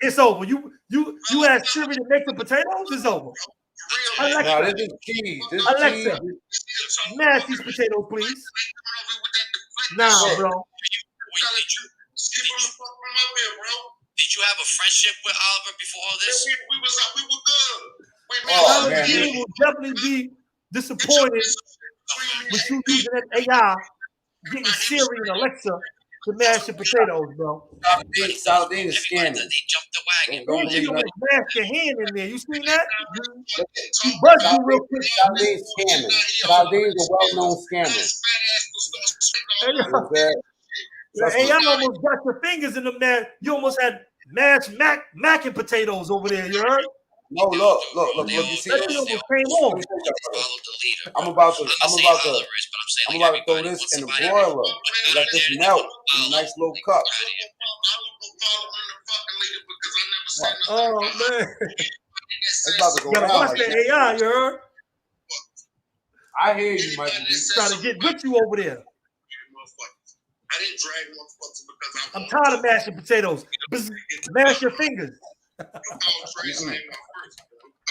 It's over. You ask Siri to make the potatoes, it's over. Alexa, Nah, this is cheese. This is Alexa, cheese. mash these potatoes, please. Nah, bro. Did you have a friendship with Oliver before all this? We were good. Oh, man. He will definitely be disappointed with you using that AI, getting Siri and Alexa to mash your potatoes, bro. Saladin is scamming. They jumped the wagon. Don't She believe almost nothing. mashed your hand in there. You seen that? She buzzed you real quick. Saladin's scamming. Saladin's a well-known scammer. You know what I'm saying? The AI almost got your fingers in the man. You almost had mashed mac and potatoes over there. You heard? No, look. You see That this? thing almost came on. I'm about to I'm throw this in a broiler and let this melt in a nice little cup. Oh man, It's about to go you gotta down watch like that that. AI. You heard? I hear you, Mikey. Trying to get with you over there. I didn't drag motherfuckers because I'm tired of mashing potatoes. Mash your fingers.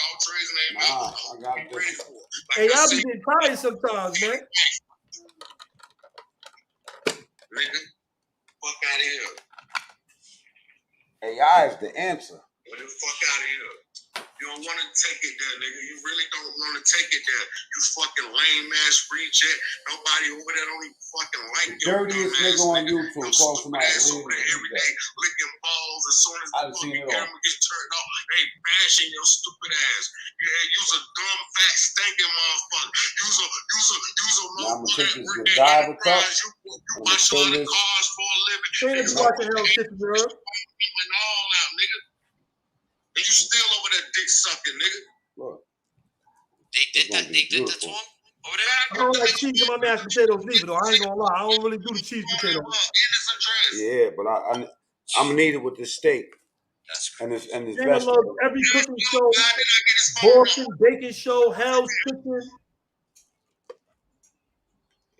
call Trey's name out. I got Be ready this. for it. Like Hey, I y'all said, be getting tired sometimes, man. nigga, fuck out of here. AI is the answer. Get the fuck out of here. You don't want to take it there, nigga. You really don't want to take it there. You fucking lame ass reject. Nobody over there don't even fucking like you. Dirtiest nigga on YouTube. Call Stupid somebody. ass over there every day licking balls. As soon as the fucking camera gets turned off, they bashing your stupid ass. Yeah, you's a dumb, fat, stinking motherfucker. You's a Now I'm gonna take this motherfucker. Godiva cup. You wash a lot of cars for a living. Ain't if you watching Hell's Kitchen, girl. And all out, nigga. And you still over there dick sucking, nigga. Look. They did that to him over there. I don't like cheese in my mashed potatoes neither, though. I ain't gonna lie. I don't really do the cheese potatoes. Yeah, but I'm gonna need it with the steak. That's And this Dana vegetable. loves every cooking show, Boston Baking Show, Hell's Kitchen.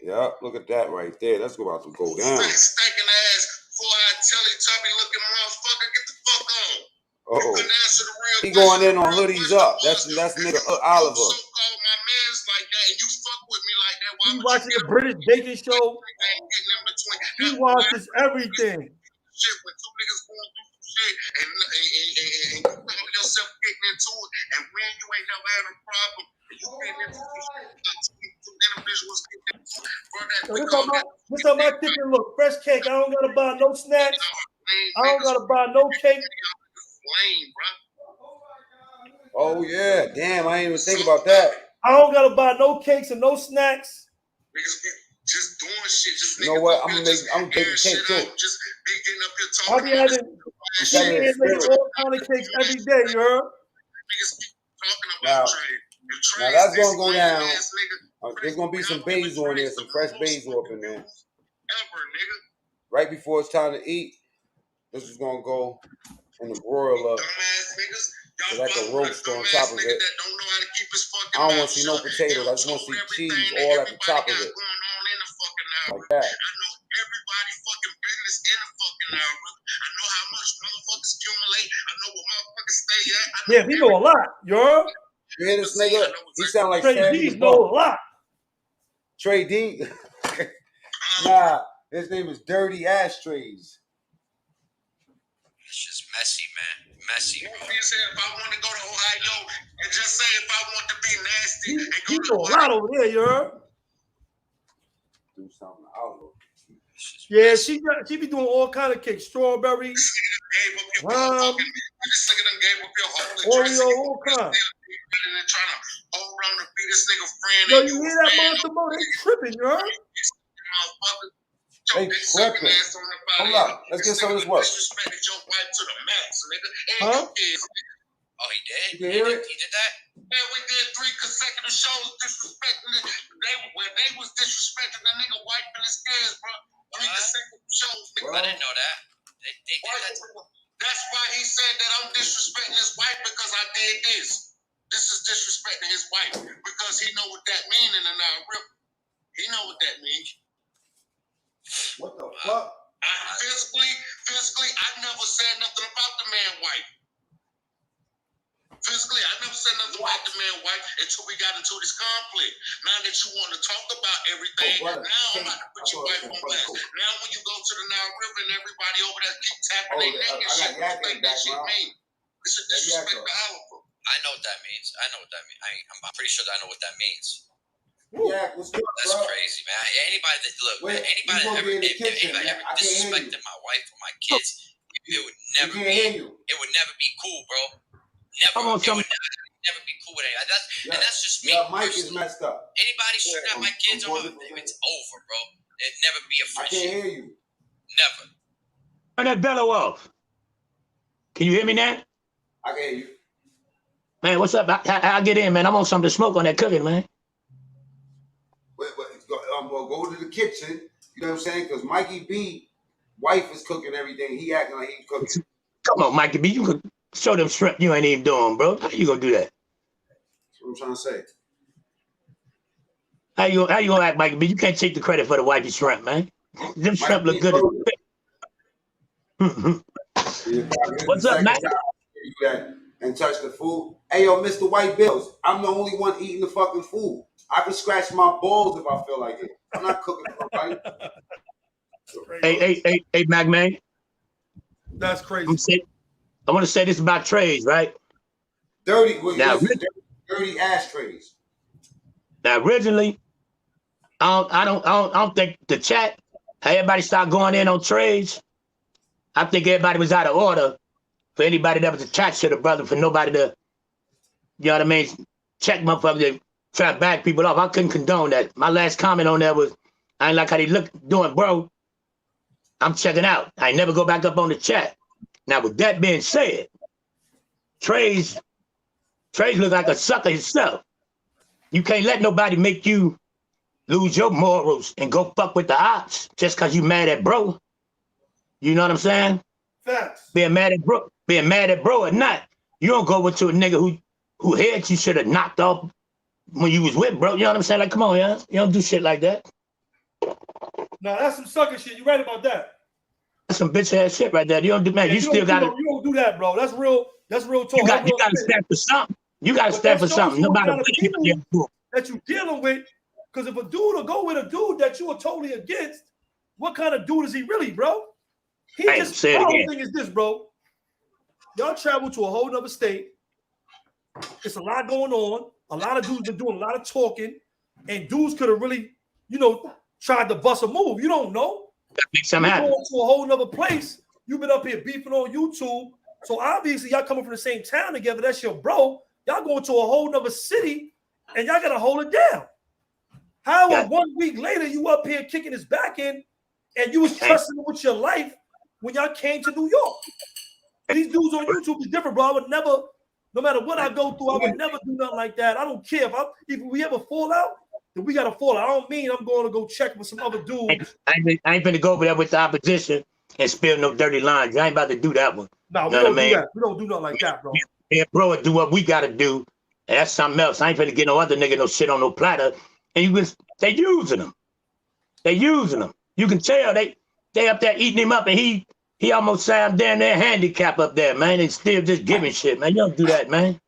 Yeah, look at that right there. That's about to go down. Stinking ass, 4-eyed Teletubby looking motherfucker. Get the fuck on. Oh, he going in on hoodies up. That's nigga Oliver. So-called my man's like that, and you fuck with me like that. Why He would watching you the British Baking Show. He He watches everything. shit when two niggas going through some shit and you call yourself getting into it, and when you ain't never had a problem, you getting into some individuals getting into it. This how my kitchen look. Fresh cake. I don't gotta buy no snacks. I don't gotta buy no cake. Lame, bro. Oh yeah, damn! I ain't even think about that. I don't gotta buy no cakes and no snacks. Niggas be just doing shit. Just You know what? I'm gonna bake a cake too. Just be getting up here I'll talking be about having making all kind of cakes every day, you heard? niggas keep talking Now, about trade. now that's gonna go down. There's gonna be some basil in there, some fresh basil up in there. Ever, nigga. Right before it's time to eat, this is gonna go in the broiler. Dumbass niggas. So that can roast on top of it. That don't know how to keep his fucking I don't want mouth to see no shut. potatoes. I just want to see cheese all at the top of it. Like that. I know everybody fucking business in the fucking algorithm. I know how much motherfuckers accumulate. I know where motherfuckers stay at. Yeah, he know a lot, you heard? You hear this nigga? He sound like Trey Sammy D's know a Buck. lot. Trey D. Nah, his name is Dirty Ashtrays. It's just messy, man. Messy, bro. If I want to go to Ohio and just say if I want to be nasty and He go know to a lot over there, you heard? Do something. I'll look. Yeah, she be doing all kind of cakes. Strawberry, rum, Oreo, all kind. Yo, you hear that monster mo? They tripping, you heard? They tripping. Hold up. Let's get some of this work. Huh? Oh, he did? You can hear it? He did that? Man, we did 3 consecutive shows disrespecting it. They was disrespecting the nigga wife and his kids, bro. 3 consecutive shows. I didn't know that. They did that. That's why he said that I'm disrespecting his wife because I did this. This is disrespecting his wife because he know what that mean in the Nile River. He know what that means. What the fuck? Physically, I never said nothing about the man wife. Physically, I never said nothing about the man wife until we got into this conflict. Now that you want to talk about everything, now I'm about to put your wife on blast. Now when you go to the Nile River and everybody over there keep tapping their neck and shit, what you think that shit mean? It's a disrespect to Oliver. I know what that means. I'm pretty sure that I know what that means. Yeah, what's good, That's bro? crazy, man. Anybody that Anybody ever disrespected my wife or my kids, it would never be cool, bro. Never. It would never be cool with anybody. And that's just me. Yeah, Mike is messed up. Anybody shooting at my kids, it's over, bro. It'd never be a I friendship. can't hear you. Never. Turn that bellow off. Can you hear me now? I can hear you. Man, what's up? I'll get in, man. I'm on something to smoke on that cooking, man. Go to the kitchen. You know what I'm saying? Because Mikey B, wife is cooking everything. He acting like he's cooking. Come on, Mikey B. You can show them shrimp you ain't even doing, bro. How you gonna do that? That's what I'm trying to say. How you gonna act, Mikey B? You can't take the credit for the wifey shrimp, man. Them shrimp look good. What's up, Matt? and touch the food. Hey, yo, Mr. White Bills, I'm the only one eating the fucking food. I can scratch my balls if I feel like it. I'm not cooking for nobody. Hey, Mac man. That's crazy. I want to say this about trays, right? Dirty ashtrays. Now, originally, I don't think the chat. Everybody started going in on trades. I think everybody was out of order for anybody that was attached to the brother, for nobody to, you know what I mean, check motherfuckers to try to back people off. I couldn't condone that. My last comment on that was, I ain't like how they look doing, bro. I'm checking out. I never go back up on the chat. Now, with that being said, Trey's look like a sucker himself. You can't let nobody make you lose your morals and go fuck with the ops just because you mad at bro. You know what I'm saying? Facts. Being mad at bro or not, you don't go with to a nigga who head you should have knocked off when you was with bro. You know what I'm saying? Like, come on, yeah. You don't do shit like that. No, that's some sucker shit. You right about that. That's some bitch ass shit right there. You don't do, man. You still got to. You don't do that, bro. That's real talk. You got to stand for something. You got to stand for something. No matter what that you dealing with. Because if a dude will go with a dude that you are totally against, what kind of dude is he really, bro? He hey, just, say it again. thing is this, bro. Y'all travel to a whole nother state. It's a lot going on. A lot of dudes been doing a lot of talking. And dudes could have really, tried to bust a move. You don't know. Make something happen. Going to a whole nother place. You've been up here beefing on YouTube. So obviously y'all coming from the same town together. That's your bro. Y'all going to a whole nother city and y'all gotta hold it down. How 1 week later you up here kicking his back in and you was trusting him with your life when y'all came to New York? These dudes on YouTube is different, bro. I would never, no matter what I go through, I would never do nothing like that. I don't care if we ever fall out, then we gotta fall out. I don't mean I'm going to go check with some other dudes. I ain't gonna go over there with the opposition and spill no dirty lines. I ain't about to do that one. No, we don't do that. We don't do nothing like that, bro. Yeah, bro, do what we gotta do. And that's something else. I ain't finna get no other nigga no shit on no platter. And they using them. They using them. You can tell they up there eating him up, and he almost sound down there handicap up there, man, and still just giving shit, man. You don't do that, man.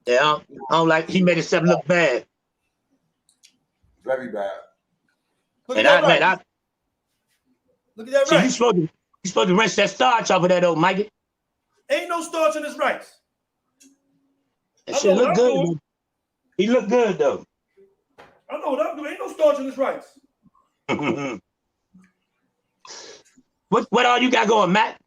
Yeah, I don't like. He made himself look bad. Very bad. Look at that right. See, you supposed to rinse that starch off of that old Mikey. Ain't no starch in his rice. That shit look good. He look good though. I know what I'm doing. Ain't no starch in his rice. What all you got going, Matt?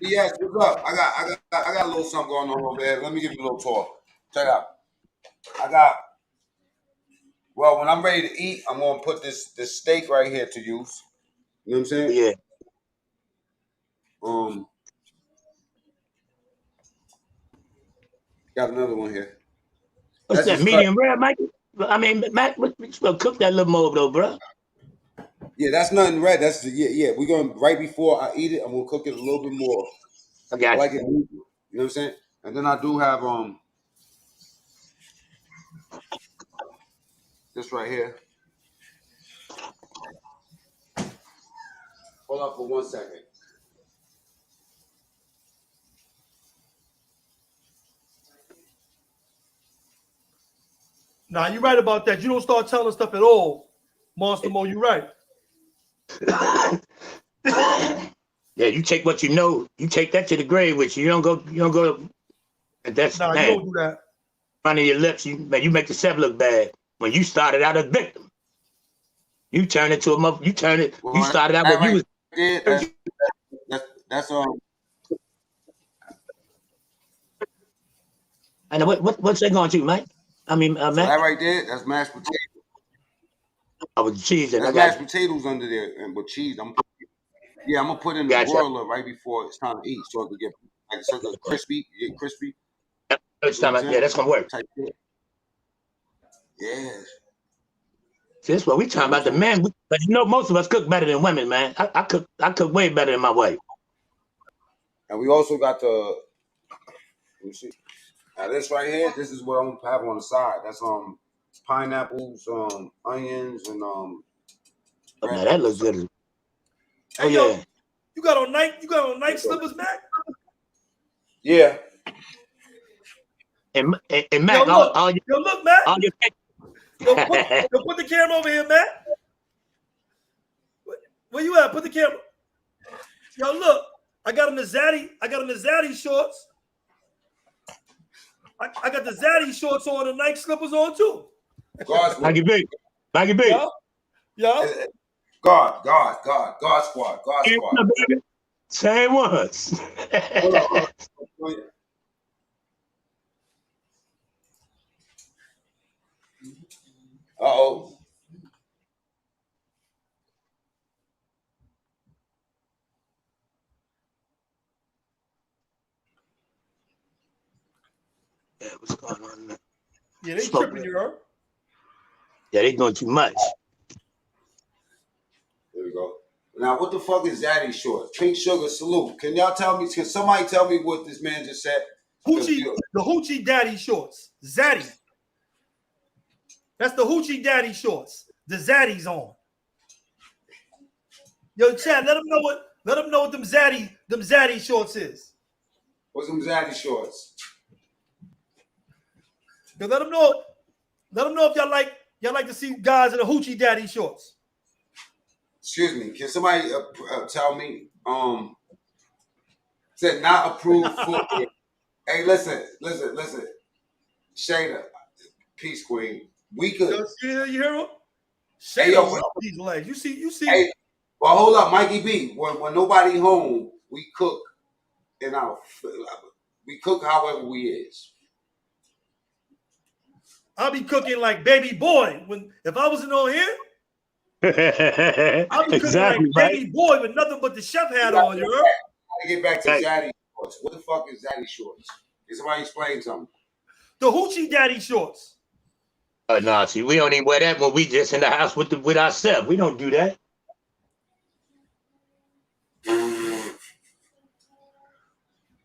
Yes, what's up? I got a little something going on over there. Let me give you a little talk. Check out. Well, when I'm ready to eat, I'm gonna put this steak right here to use. You know what I'm saying? Yeah. Got another one here. What's that, medium rare, Mikey? I mean, Matt, we supposed to cook that little more though, bro. Yeah, that's nothing red. That's yeah. We're gonna right before I eat it, I'm gonna cook it a little bit more. I like it. You know what I'm saying? And then I do have this right here. Hold on for 1 second. Nah, you're right about that. You don't start telling stuff at all, Monster Mo. You're right. Yeah, you take what you know. You take that to the grave with you. You don't go. That's nah, you don't do that. Front of your lips, you make yourself look bad. When you started out a victim, you turn into a mother. You started out when you was. That's I know what's that going to, Mike? I mean, Matt. That right there, that's mashed potatoes. Oh, with cheese. That's mashed potatoes under there, and with cheese. I'm gonna put in the broiler right before it's time to eat, so it can get crispy. Get crispy. Yeah, that's gonna work. Yes. See, that's what we talking about. The man, but most of us cook better than women, man. I cook way better than my wife. And we also got the. Let me see. Now this right here, this is what I'm gonna have on the side. That's pineapples, onions, and Oh, now that looks good. Hey, yo, You got on Nike slippers, Mac? Yeah. And Yo, Mac, look, all your, look, Mac. all your Yo, put the camera over here, Mac. Where you at? Put the camera. Yo, look. I got on the Zaddy shorts. I got the Zaddy shorts on and Nike slippers on too. Mikey B. Mikey B. Yo. God squad. Same ones. Hold on. Uh-oh. Yeah, what's going on there? Yeah, they tripping, you heard? Yeah, they doing too much. There we go. Now, what the fuck is Zaddy shorts? Pink Sugar Salute. Can y'all tell me? Can somebody tell me what this man just said? The Hoochie Daddy shorts. Zaddy. That's the Hoochie Daddy shorts. The Zaddy's on. Yo, Chad, let them know what them Zaddy shorts is. What's them Zaddy shorts? Yo, let them know if y'all like to see guys in the Hoochie Daddy shorts. Excuse me. Can somebody tell me? Said not approved footwear. Hey, listen. Shayna, peace queen. We could. You hear him? Hey, yo, these legs. You see. Hey, well, hold up, Mikey B. When nobody home, we cook we cook however we is. I'll be cooking like baby boy. If I wasn't on here, I'll be cooking like baby boy with nothing but the chef hat on. You heard? I get back to Zaddy shorts. What the fuck is Zaddy shorts? Can somebody explain something? The Hoochie Daddy shorts. No, see, we don't even wear that when we just in the house with ourselves. We don't do that.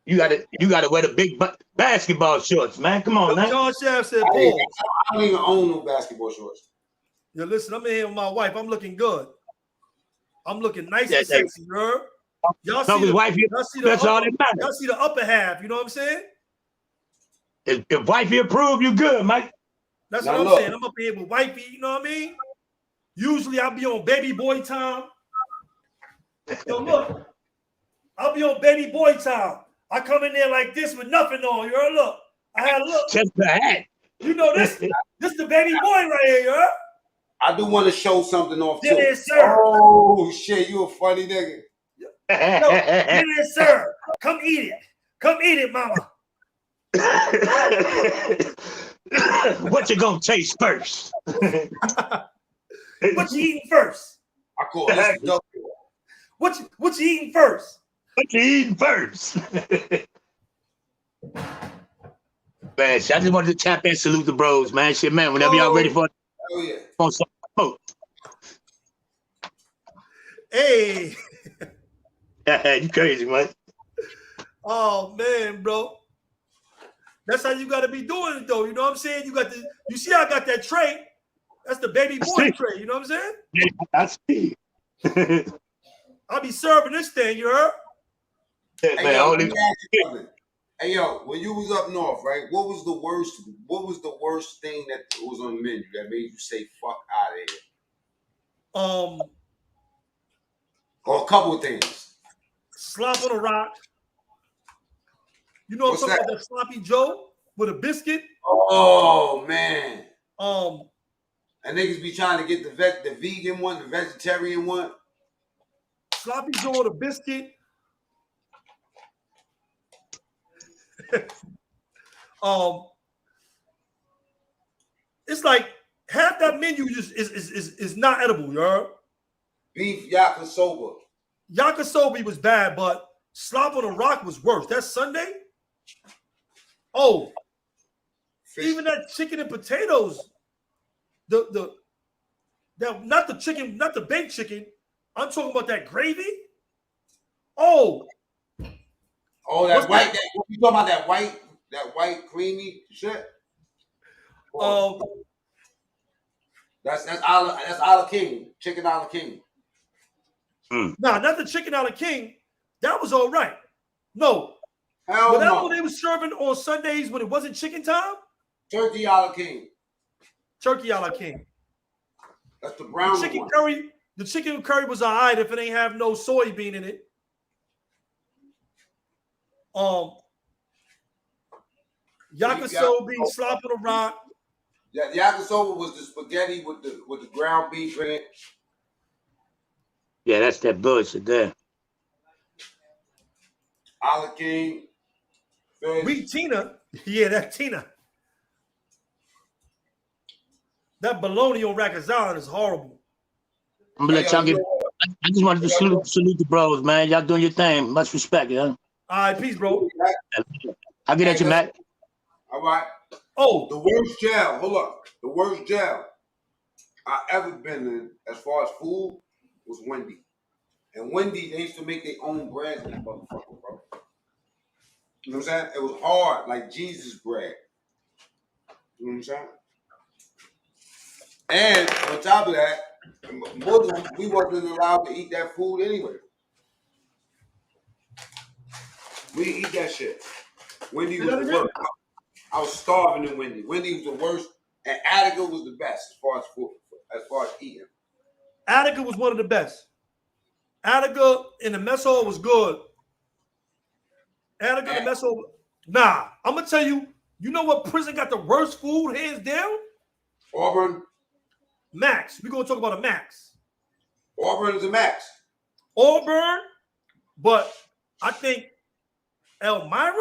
You gotta wear the big basketball shorts, man. Come on, man. John Shaft said, Paul. I don't even own no basketball shorts. Yo, listen, I'm in here with my wife. I'm looking good. I'm looking nice and sexy, you heard? Y'all see the upper half, you know what I'm saying? If wifey approve, you good, Mike. That's what I'm saying. I'm up here with wifey, you know what I mean? Usually I'll be on baby boy time. Yo, look. I'll be on baby boy time. I come in there like this with nothing on. You heard? Look. I had a look. Just the hat. You know this. This the baby boy right here, you heard? I do want to show something off too. Yes, sir. Oh shit, you a funny nigga. No, yes, sir. Come eat it. Come eat it, mama. What you gonna taste first? What you eating first? I call this duck. What you eating first? What you eating first? Man, I just wanted to tap in, salute the bros, man. Shit, man. Whenever y'all ready for it, oh yeah. Hey. You crazy, man. Oh man, bro. That's how you gotta be doing it though. You know what I'm saying? You see I got that tray. That's the baby boy tray, you know what I'm saying? Yeah, I see. I'll be serving this thing, you heard? Yeah, hey, man, hey yo, when you was up north, right? What was the worst thing that was on the menu that made you say fuck out of here? Or a couple of things. Slop on a rock. You know what I'm talking about? That sloppy Joe with a biscuit. Oh man. And niggas be trying to get the vegan one, the vegetarian one. Sloppy Joe with a biscuit. It's like half that menu just is not edible, you heard? Beef yakisoba. Yakisoba was bad, but slop on a rock was worse. That's Sunday. Oh, even that chicken and potatoes. Not the baked chicken. I'm talking about that gravy. Oh, that white. You talking about that white creamy shit? That's a la king, chicken a la king. Nah, not the chicken a la king. That was all right. No. Hell But that's no. what they were serving on Sundays when it wasn't chicken time? Turkey a la king. Turkey a la king. That's the brown chicken one. curry. The chicken curry was all right if it ain't have no soybean in it. Yakisoba being slopped on a rock. Yeah, the yakisoba was the spaghetti with the ground beef in it. Yeah, that's that bullshit there. A la king. Fish. We Tina. Yeah, that Tina. That bologna on Rikers Island is horrible. I'm gonna let y'all get. I just wanted to salute the bros, man. Y'all doing your thing. Much respect, yeah. All right, peace, bro. I'll get at you, Matt. All right. Oh, the worst jail. Hold up. The worst jail I ever been in, as far as food, was Wendy. And Wendy, they used to make their own bread in that motherfucker, bro. You know what I'm saying? It was hard, like Jesus bread. You know what I'm saying? And on top of that, Muslims, we wasn't allowed to eat that food anyway. We didn't eat that shit. Wendy was the worst. I was starving in Wendy. Wendy was the worst, and Attica was the best as far as food, as far as eating. Attica was one of the best. Attica in the mess hall was good. Attica in the mess hall. Nah, I'm gonna tell you. You know what prison got the worst food, hands down? Auburn. Max. We're gonna talk about a Max. Auburn is a Max. Auburn, but I think Elmira.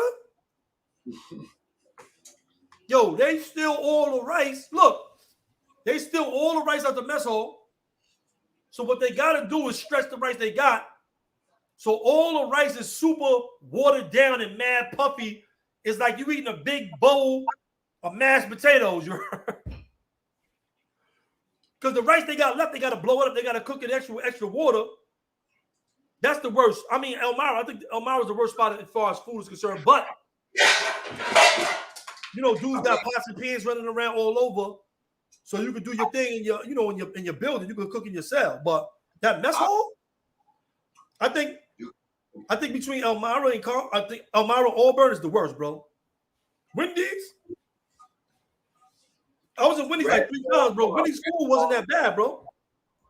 Yo, they steal all the rice. Look, they steal all the rice out the mess hall. So what they got to do is stretch the rice they got. So all the rice is super watered down and mad puffy. It's like you eating a big bowl of mashed potatoes. Because the rice they got left, they got to blow it up. They got to cook it extra water. That's the worst. I mean, Elmira, I think Elmira is the worst spot as far as food is concerned. But, you know, dudes got pots and pans running around all over. So you can do your thing in your, you know, in your building. You can cook in your cell. But that mess hall, I think between Elmira and Elmira Auburn is the worst, bro. Wendy's. I was in Wendy's like 3 times, bro. Wendy's food wasn't that bad, bro.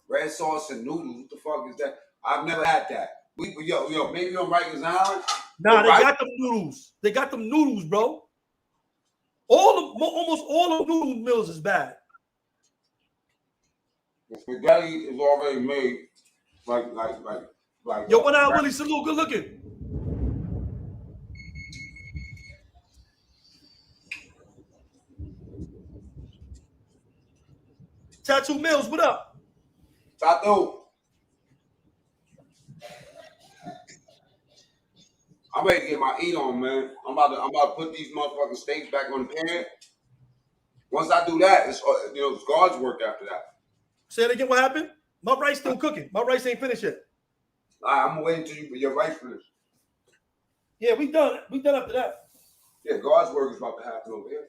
Red sauce and noodles. What the fuck is that? I've never had that. Yo, maybe on Rikers Island. Nah, they got them noodles. They got them noodles, bro. Almost all of noodle meals is bad. The spaghetti is already made, like. Yo, when I Willie, salute, good looking. Tattoo Mills, what up? Tattoo. I'm ready to get my eat on, man. I'm about to put these motherfucking steaks back on the pan. Once I do that, it's God's work after that. Say it again. What happened? My rice still cooking. My rice ain't finished yet. I'm gonna wait until your rice finished. Yeah, we done. We done after that. Yeah, God's work is about to happen over here.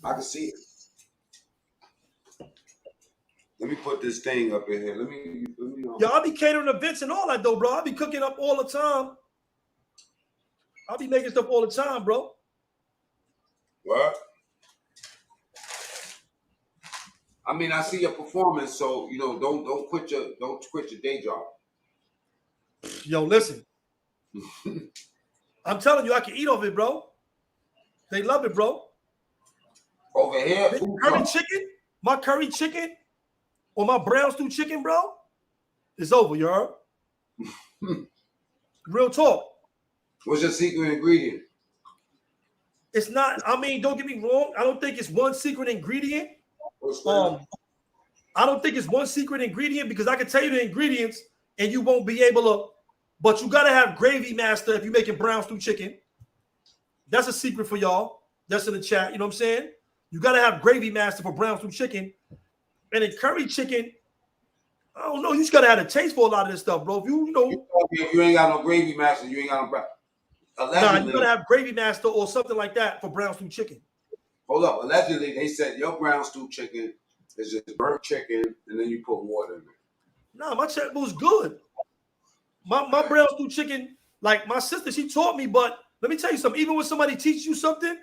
I can see it. Let me put this thing up in here. Let me. Yo, I'll be catering events and all that though, bro. I'll be cooking up all the time. I'll be making stuff all the time, bro. What? I mean, I see your performance, so don't quit your day job. Yo, listen. I'm telling you, I can eat off it, bro. They love it, bro. Over here, curry chicken, my curry chicken, or my brown stew chicken, bro, it's over, you heard? Real talk. What's your secret ingredient? It's not. I mean, don't get me wrong. I don't think it's one secret ingredient. I don't think it's one secret ingredient because I can tell you the ingredients and you won't be able to. But you gotta have gravy master if you're making brown stew chicken. That's a secret for y'all. That's in the chat. You know what I'm saying? You gotta have gravy master for brown stew chicken. And in curry chicken, I don't know. You just gotta have a taste for a lot of this stuff, bro. If if you ain't got no gravy master, you ain't got no brown. Nah, you gotta have gravy master or something like that for brown stew chicken. Hold up. Allegedly, they said your brown stew chicken is just burnt chicken, and then you put water in it. Nah, my chicken was good. My brown stew chicken, like my sister, she taught me, but let me tell you something. Even when somebody teaches you something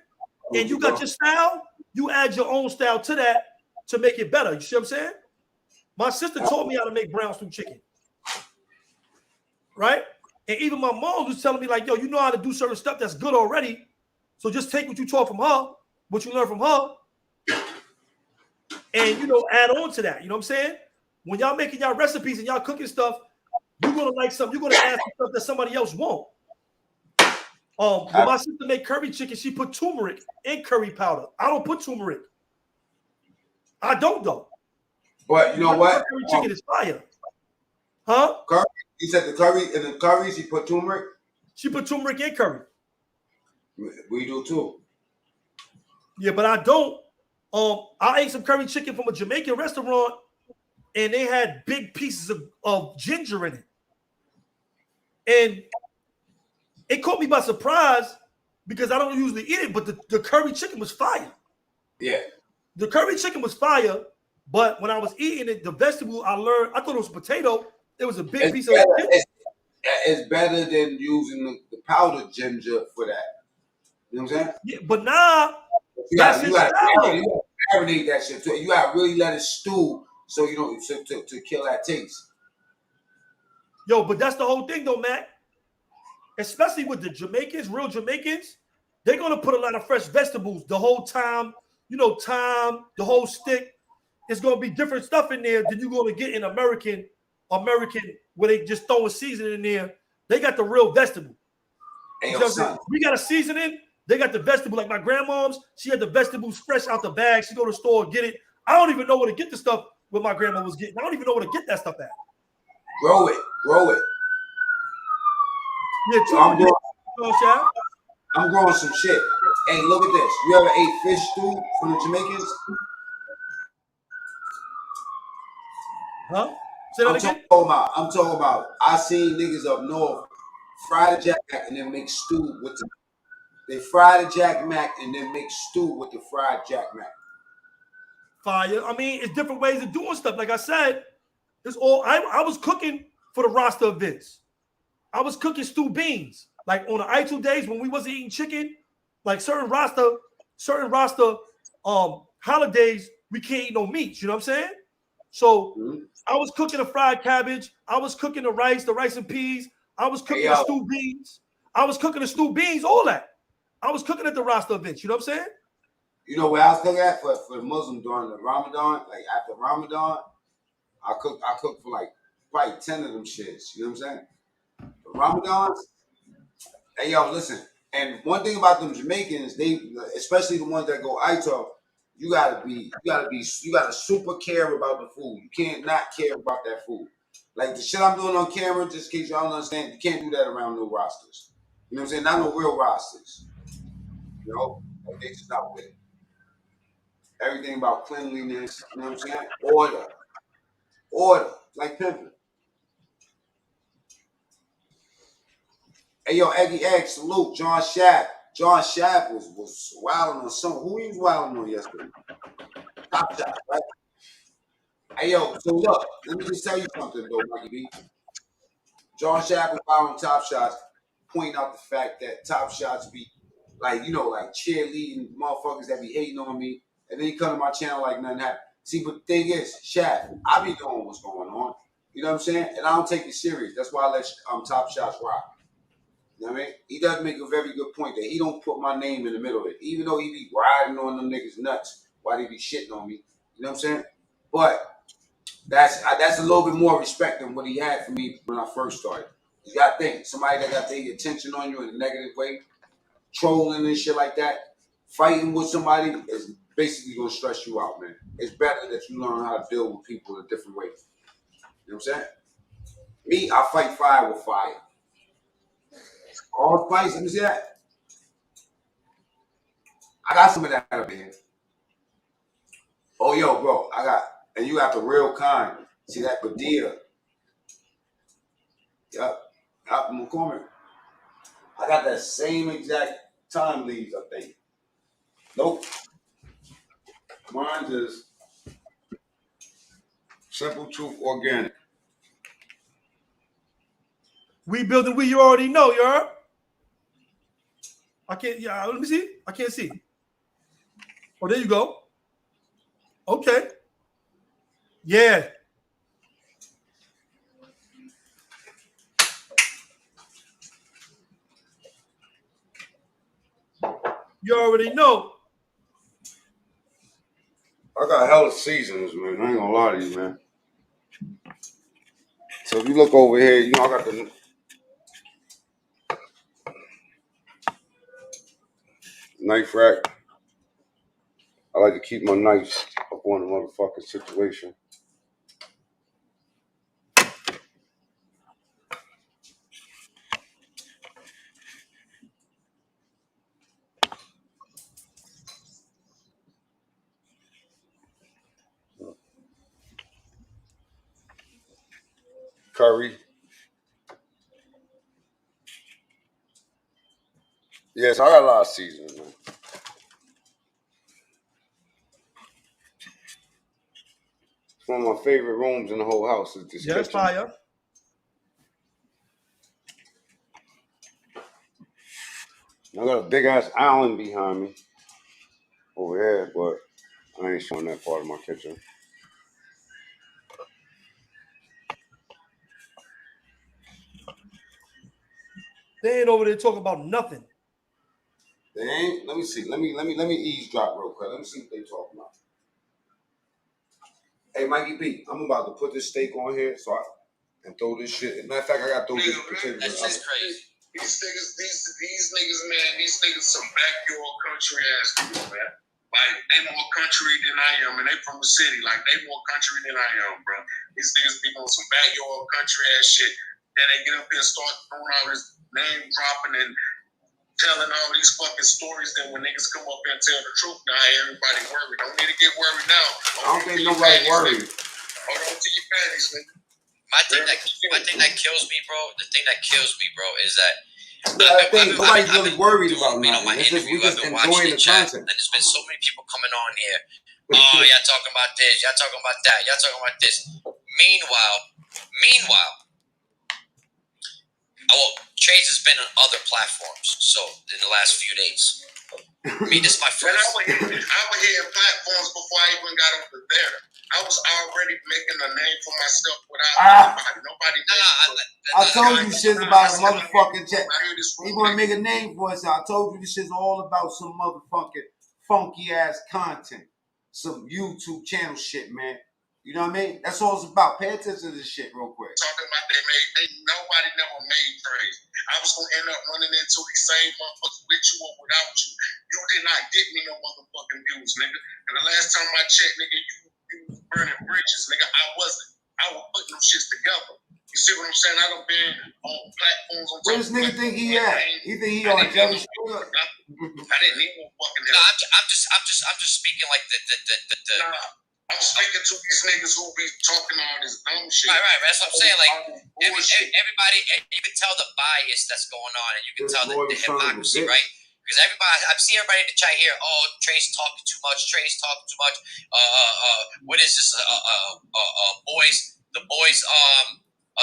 and you got your style, you add your own style to that to make it better. You see what I'm saying? My sister taught me how to make brown stew chicken. Right? And even my mom was telling me, like, yo, you know how to do certain stuff that's good already. So just take what you taught from her, what you learned from her, and add on to that. You know what I'm saying? When y'all making y'all recipes and y'all cooking stuff, you're gonna like something, you're gonna add some stuff that somebody else won't. When my sister made curry chicken, she put turmeric and curry powder. I don't put turmeric. I don't though. But you know what? Curry chicken is fire. Huh? Curry? You said the curry in the curries she put turmeric? She put turmeric and curry. We do too. Yeah, but I don't. I ate some curry chicken from a Jamaican restaurant, and they had big pieces of ginger in it. And it caught me by surprise because I don't usually eat it, but the curry chicken was fire. Yeah. The curry chicken was fire, but when I was eating it, the vegetable I thought it was potato. It was a big piece of ginger. It's better than using the powdered ginger for that. You know what I'm saying? Yeah, but now you gotta marinate that shit too. You gotta really let it stew so you don't to kill that taste. Yo, but that's the whole thing though, Matt. Especially with the Jamaicans, real Jamaicans, they're gonna put a lot of fresh vegetables the whole time. Thyme, the whole stick. It's gonna be different stuff in there than you're gonna get in American where they just throw a seasoning in there. They got the real vegetable. Hey, we got a seasoning. They got the vegetable. Like my grandmom's, she had the vegetables fresh out the bag. She go to the store and get it. I don't even know where to get the stuff what my grandma was getting. I don't even know where to get that stuff at. Grow it. Yeah, so I'm growing some shit. Hey, look at this. You ever ate fish stew from the Jamaicans? Huh? Say that again? I'm talking about. I seen niggas up north fry the Jack Mac and then make stew with the. They fry the Jack Mac and then make stew with the fried Jack Mac. Fire. I mean, it's different ways of doing stuff. Like I said, it's all. I was cooking for the roster events. I was cooking stew beans. Like on the I2 days when we wasn't eating chicken, like certain roster holidays, we can't eat no meats. You know what I'm saying? So I was cooking the fried cabbage. I was cooking the rice and peas. I was cooking the stew beans. I was cooking the stew beans, all that. I was cooking at the roster events. You know what I'm saying? You know where I was cooking at for the Muslim during the Ramadan? Like after Ramadan, I cooked for like probably 10 of them shits. You know what I'm saying? The Ramadans. Hey yo, listen. And one thing about them Jamaicans, they especially the ones that go ITO, you gotta super care about the food. You can't not care about that food. Like the shit I'm doing on camera, just in case y'all don't understand, you can't do that around no rosters. You know what I'm saying? Not no real rosters. You know? Like they just not with it. Everything about cleanliness, you know what I'm saying? Order. Like pimping. Hey yo, Eggy Egg, salute, John Shapp. John Shapp was wilding on something. Who he was wilding on yesterday? Top Shot, right? Hey yo, so look, let me just tell you something though, Mikey B. John Shapp was wilding on Top Shots, pointing out the fact that Top Shots be like, like cheerleading motherfuckers that be hating on me, and then he come to my channel like nothing happened. See, but the thing is, Shapp, I be knowing what's going on. You know what I'm saying? And I don't take it serious. That's why I let Top Shots rock. You know what I mean? He does make a very good point that he don't put my name in the middle of it. Even though he be riding on them niggas nuts while they be shitting on me. You know what I'm saying? But that's a little bit more respect than what he had for me when I first started. You got to think, somebody that got their attention on you in a negative way, trolling and shit like that, fighting with somebody is basically going to stress you out, man. It's better that you learn how to deal with people in a different way. You know what I'm saying? Me, I fight fire with fire. All fights, let me see that. I got some of that up here. Oh, yo, bro, and you got the real kind. See that Padilla? Yup, McCormick. I got that same exact time leaves, I think. Nope. Mine's is Simple Truth Organic. We building we, you already know, you heard? I can't, yeah, let me see. I can't see. Oh, there you go. Okay. Yeah. You already know. I got hella seasons, man. I ain't gonna lie to you, man. So if you look over here, you know I got the knife rack. I like to keep my knives up on the motherfucking situation. Curry. Yes, I got a lot of seasons, man. It's one of my favorite rooms in the whole house is this Yes, kitchen. fire. I got a big ass island behind me over here, but I ain't showing that part of my kitchen. They ain't over there talking about nothing. They ain't. Let me see. Let me eavesdrop real quick. Let me see what they talking about. Hey, Mikey B, I'm about to put this steak on here and throw this shit. Matter of fact, I got to throw this potato. That's just crazy. These niggas, man, these niggas some backyard country ass people, man. Like, they more country than I am, and they from the city. Like, they more country than I am, bro. These niggas be on some backyard country ass shit. Then they get up here and start throwing all this name dropping and telling all these fucking stories. Then when niggas come up here and tell the truth, now everybody worried. Don't need to get worried now. I don't think nobody worried. Hold on to your panties, nigga. My thing that kills me, bro. The thing that kills me, bro, is that Nobody's really worried about you know, my nothing. interview. We just I've been watching enjoying the the chat, content. and there's been so many people coming on here. Oh, y'all talking about this? Y'all talking about that? Y'all talking about this? Meanwhile, Trades has been on other platforms. So in the last few days, this is my first. I was hitting platforms before I even got over there. I was already making a name for myself without nobody. I told you shit's about a motherfucking chat. He gonna make a name for himself. I told you this shit's all about some motherfucking funky ass content. Some YouTube channel shit, man. You know what I mean? That's all it's about. Pay attention to this shit real quick. Talking about nobody never made trades. I was gonna end up running into these same motherfuckers with you or without you. You did not get me no motherfucking views, nigga. And the last time I checked, nigga, you was burning bridges, nigga. I wasn't. I was putting them shits together. You see what I'm saying? I done been on platforms on. Where this nigga think he at? He think he on Jerry Springer? I didn't need no fucking help. No, I'm just speaking like the. Nah. I'm speaking to these niggas who be talking all this dumb shit. Right. That's what I'm saying. Like, everybody, you can tell the bias that's going on, and you can tell the hypocrisy, right? Because I see everybody in the chat here. Oh, Trey's talking too much. What is this? The boys,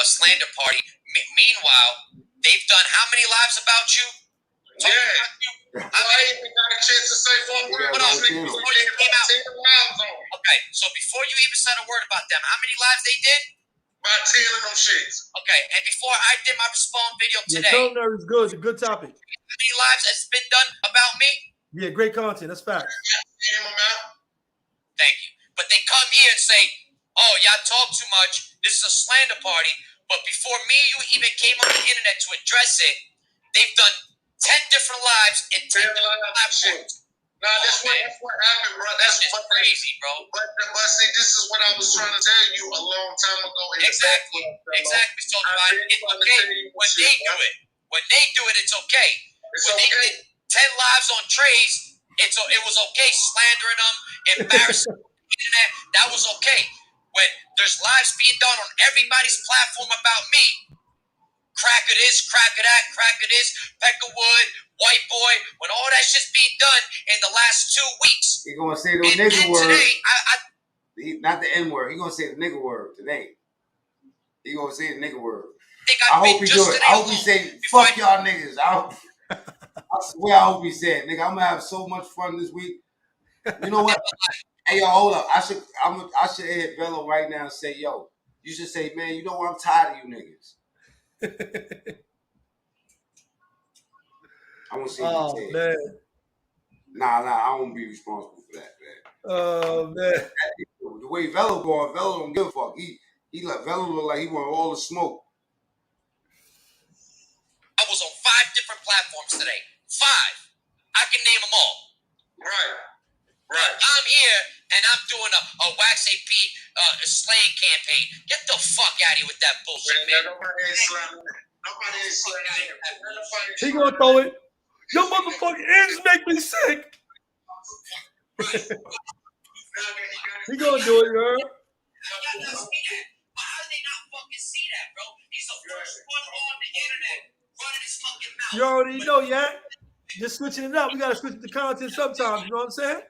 slander party. Meanwhile, they've done how many lives about you? I ain't even got a chance to say one word about them. Before you came out. Okay, so before you even said a word about them, how many lives they did? About 10 of them shits. Okay, and before I did my respawn video today. Yeah, culinary is good. It's a good topic. How many lives has been done about me? Yeah, great content. That's facts. Thank you. But they come here and say, oh, y'all talk too much. This is a slander party. But before me, you even came on the internet to address it, they've done 10 different lives in 10 different platforms. Nah, that's what happened, bro. That's crazy, bro. But see, this is what I was trying to tell you a long time ago. Exactly. So it's okay when they do it. It's okay. When they did 10 lives on Trays, it was okay slandering them, embarrassing them on the internet. That was okay. When there's lives being done on everybody's platform about me. Cracker this, cracker that, cracker this, Peckerwood, White Boy, when all that shit's being done in the last 2 weeks. He gonna say the nigga word. Today, not the N word. He gonna say the nigga word today. He gonna say the nigga word. think I I've hope been he just do it. today I hope he alone. say, before fuck y'all niggas. I swear I hope he said, nigga, I'm gonna have so much fun this week. You know what? Hey, yo, hold up. I should hit Velo right now and say, yo, you should say, man, you know what? I'm tired of you niggas. I want to see what he said. Man. Nah, I won't be responsible for that, man. Oh, man. The way Velo going, Velo don't give a fuck. He let Velo look like he want all the smoke. I was on 5 different platforms today. 5. I can name them all. Right. I'm here and I'm doing a Wax AP slaying campaign. Get the fuck out of here with that bullshit, man. Nobody ain't slamming. He gonna throw it. Your motherfucking ends make me sick. He gonna do it, girl. How do they not fucking see that, bro? He's the first one on the internet running his fucking mouth. You already know, yeah. Just switching it up. We gotta switch the content sometimes. You know what I'm saying?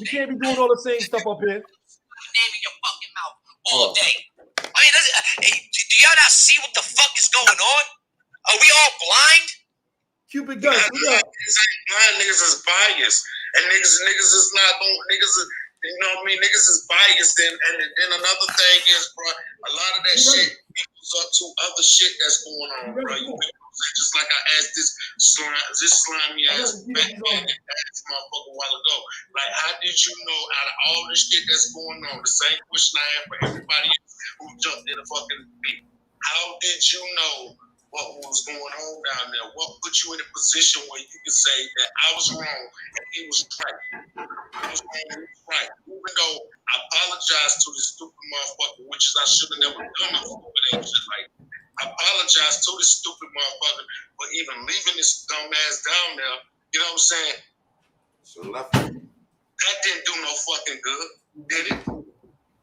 We can't be doing all the same stuff up here. Naming your fucking mouth all day. I mean, do y'all not see what the fuck is going on? Are we all blind? Cupid Gus, what up? Blind niggas is biased, and niggas is not going. You know what I mean? Niggas is biased, and then another thing is, bro, a lot of that shit equals up to other shit that's going on, bro. You know, just like I asked this slimy ass Batman ass motherfucker a while ago. Like, how did you know out of all the shit that's going on? The same question I have for everybody else who jumped in the fucking beat. How did you know what was going on down there? What put you in a position where you could say that I was wrong and he was right? I was wrong and he was right. Even though I apologize to the stupid motherfucker, which is I should have never done no stupid shit like. I apologize to this stupid motherfucker for even leaving this dumb ass down there. You know what I'm saying? So left. That didn't do no fucking good, did it?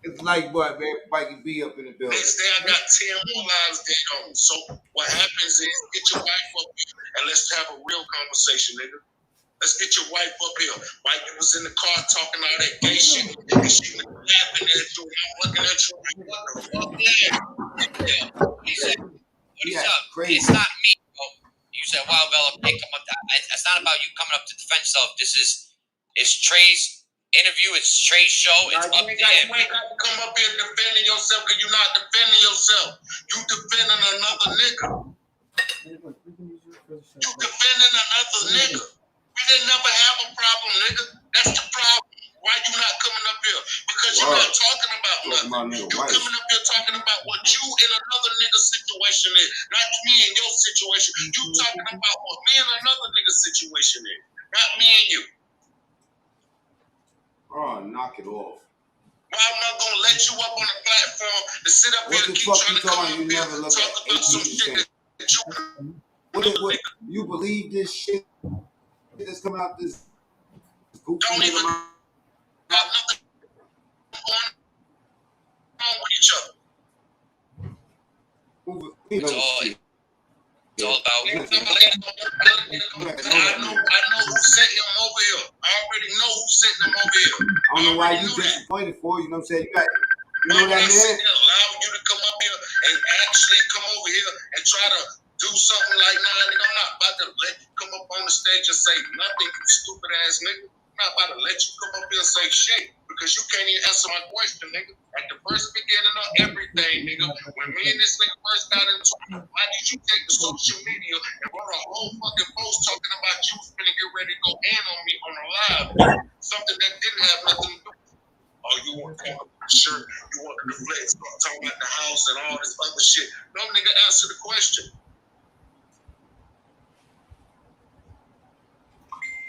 It's like what, man? Mikey B up in the building. Next day I got 10 more lives dead on me. So what happens is get your wife up here and let's have a real conversation, nigga. Let's get your wife up here. Mikey was in the car talking all that gay shit, and she was laughing at you, and I'm looking at you like, what the fuck, yeah. He said, Yeah, up? crazy. It's not me, bro. You said, wow, Velo, hey, come up. It's not about you coming up to defend yourself. It's Trey's interview. It's Trey's show. It's up to him. You ain't got to come up here defending yourself because you're not defending yourself. You defending another nigga. You defending another nigga. We didn't never have a problem, nigga. That's the problem. Why you not coming up here? Because you're not talking about nothing. You coming up here talking about what you in another nigga's situation is. Not me and your situation. You talking about what me and another nigga's situation is. Not me and you. Oh, knock it off. Why am I gonna let you up on the platform to sit up here and keep trying to come up here and talk about some shit that you... What, you believe this shit that's coming out this goofy don't even nigga? got nothing going on with each other. It's all about I know who sent him over here. I already know who sent him over here. I don't know why you disappointed for, you know what I'm saying? You know that man? Allow you to come up here and actually come over here and try to do something like, nah, nigga, I'm not about to let you come up on the stage and say nothing, you stupid ass nigga. I'm not about to let you come up here and say shit because you can't even answer my question, nigga. At the first beginning of everything, nigga, when me and this nigga first got into it, why did you take the social media and wrote a whole fucking post talking about you was finna get ready to go in on me on a live? Something that didn't have nothing to do with it. Oh, you want to talk about the shirt, you want to deflect, start talking about the house and all this other shit. No, nigga, answer the question.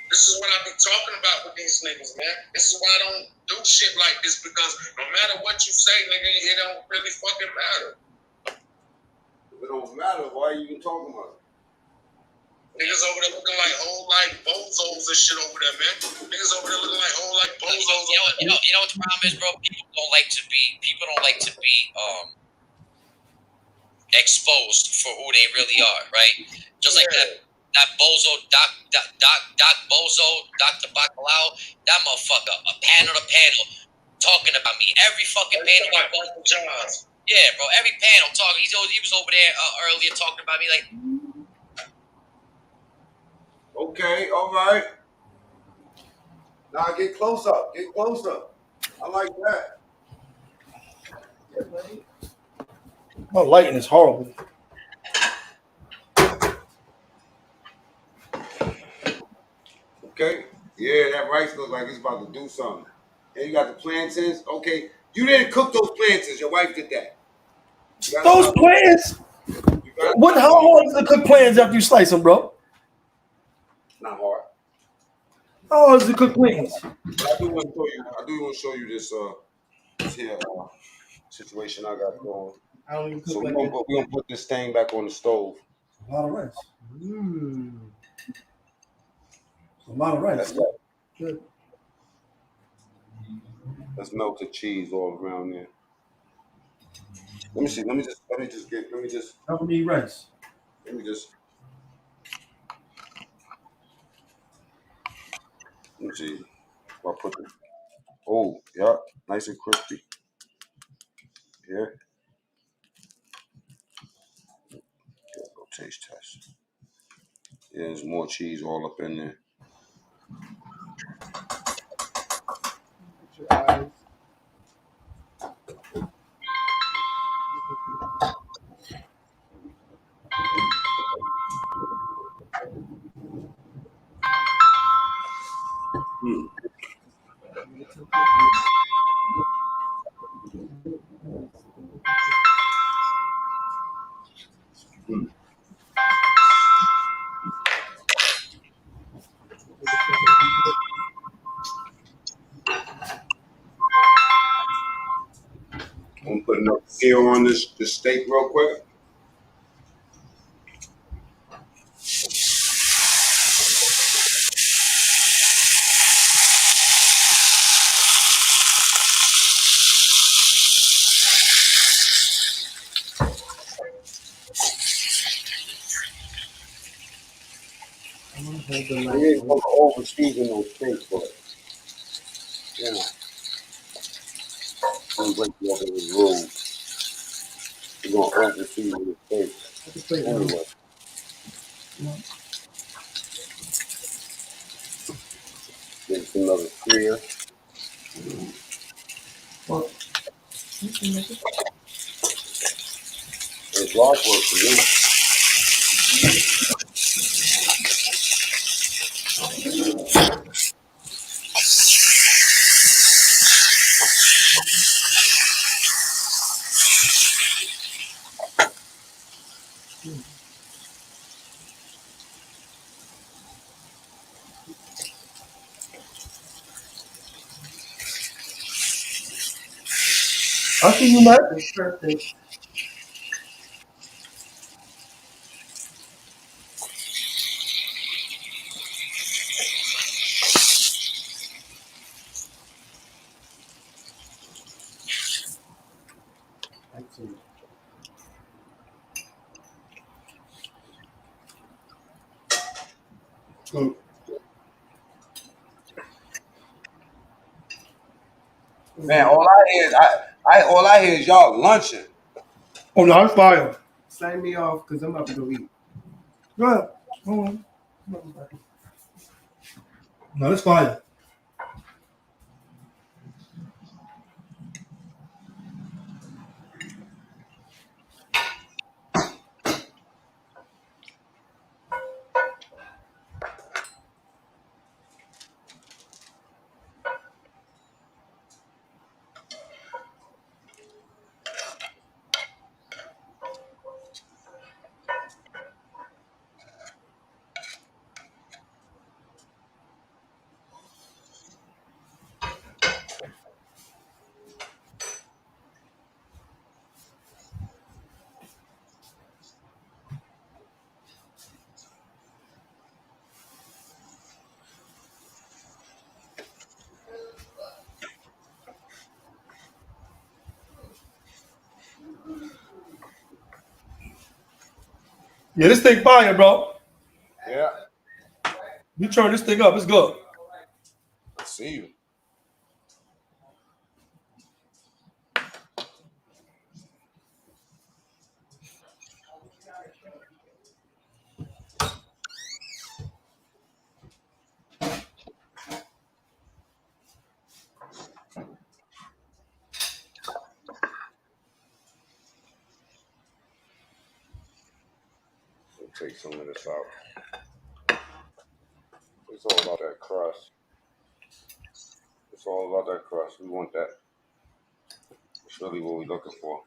This is what I be talking about with these niggas, man. This is why I don't do shit like this because no matter what you say, nigga, it don't really fucking matter. If it don't matter, why are you even talking about it? Niggas over there looking like whole like bozos and shit over there, man. Niggas over there looking like whole like bozos. You know what the problem is, bro? People don't like to be exposed for who they really are, right? Just like that bozo, Doc Bozo, Dr. Bacalao, that motherfucker, a panel to panel, talking about me. Every fucking panel I go to. Yeah, bro. Every panel talking. He was over there earlier talking about me like. Okay, all right. Now get close up. Get close up. I like that. My lighting is horrible. Okay. Yeah, that rice looks like it's about to do something. And you got the plantains. Okay. You didn't cook those plantains. Your wife did that. Those plans. What? How hard is it to cook plans after you slice them, bro? Not hard. How hard is it to cook plans? I do want to show you. I do want to show you this here situation I got going. I don't even cook So like we're that. gonna put this thing back on the stove. A lot of rice. A lot of rice. Good. Let's melt the cheese all around there. Let me see. Let me just. How many rice? Let me see. I'll put the. Oh, yeah, nice and crispy. Yeah. Go taste test. Yeah, there's more cheese all up in there. Your eyes. I'm putting up sear on this steak real quick. I'm gonna hold the We light. ain't gonna over season those steaks, but you know, I'm breaking over the rules. We're gonna over season the steak anyway. Get another sear. It's large work for me. I see you, Matt. It's perfect. Excellent. Good. Man, all I hear is y'all lunching. Oh no, it's fire. Sign me off because I'm about to go eat. Go ahead. No, it's fire. Yeah, this thing fire, bro. Yeah, You turn this thing up, it's good. I see you. Take some of this out. It's all about that crust. It's all about that crust. We want that. It's really what we're looking for.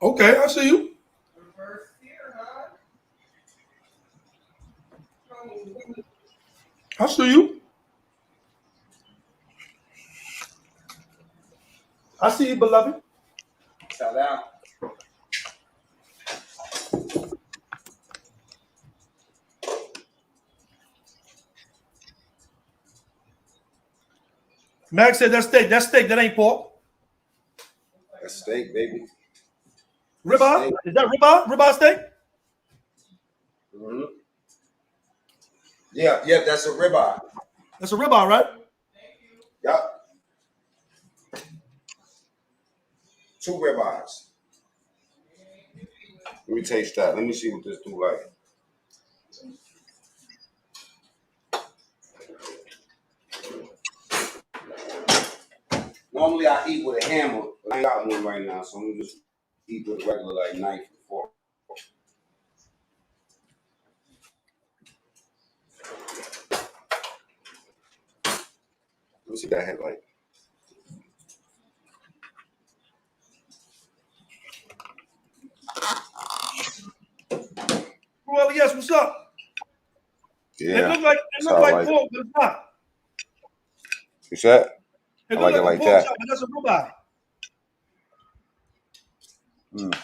Okay, I see you. I see you. I see you, beloved. Shout out. Max said that's steak. That's steak. That ain't pork. That's steak, baby. Ribeye? Steak. Is that ribeye? Ribeye steak? Mm-hmm. Yeah, that's a ribeye. That's a ribeye, right? Yup. 2 ribeyes. Let me taste that. Let me see what this do like. Normally I eat with a hammer, but I ain't got one right now, so I'm gonna just eat with a regular like knife and fork. Let me see what that head like. Well, yes. What's up? Yeah. It look like like pork, but it's not. You said? It I look like it a like pork that. chop, but that's a ribeye. Mm.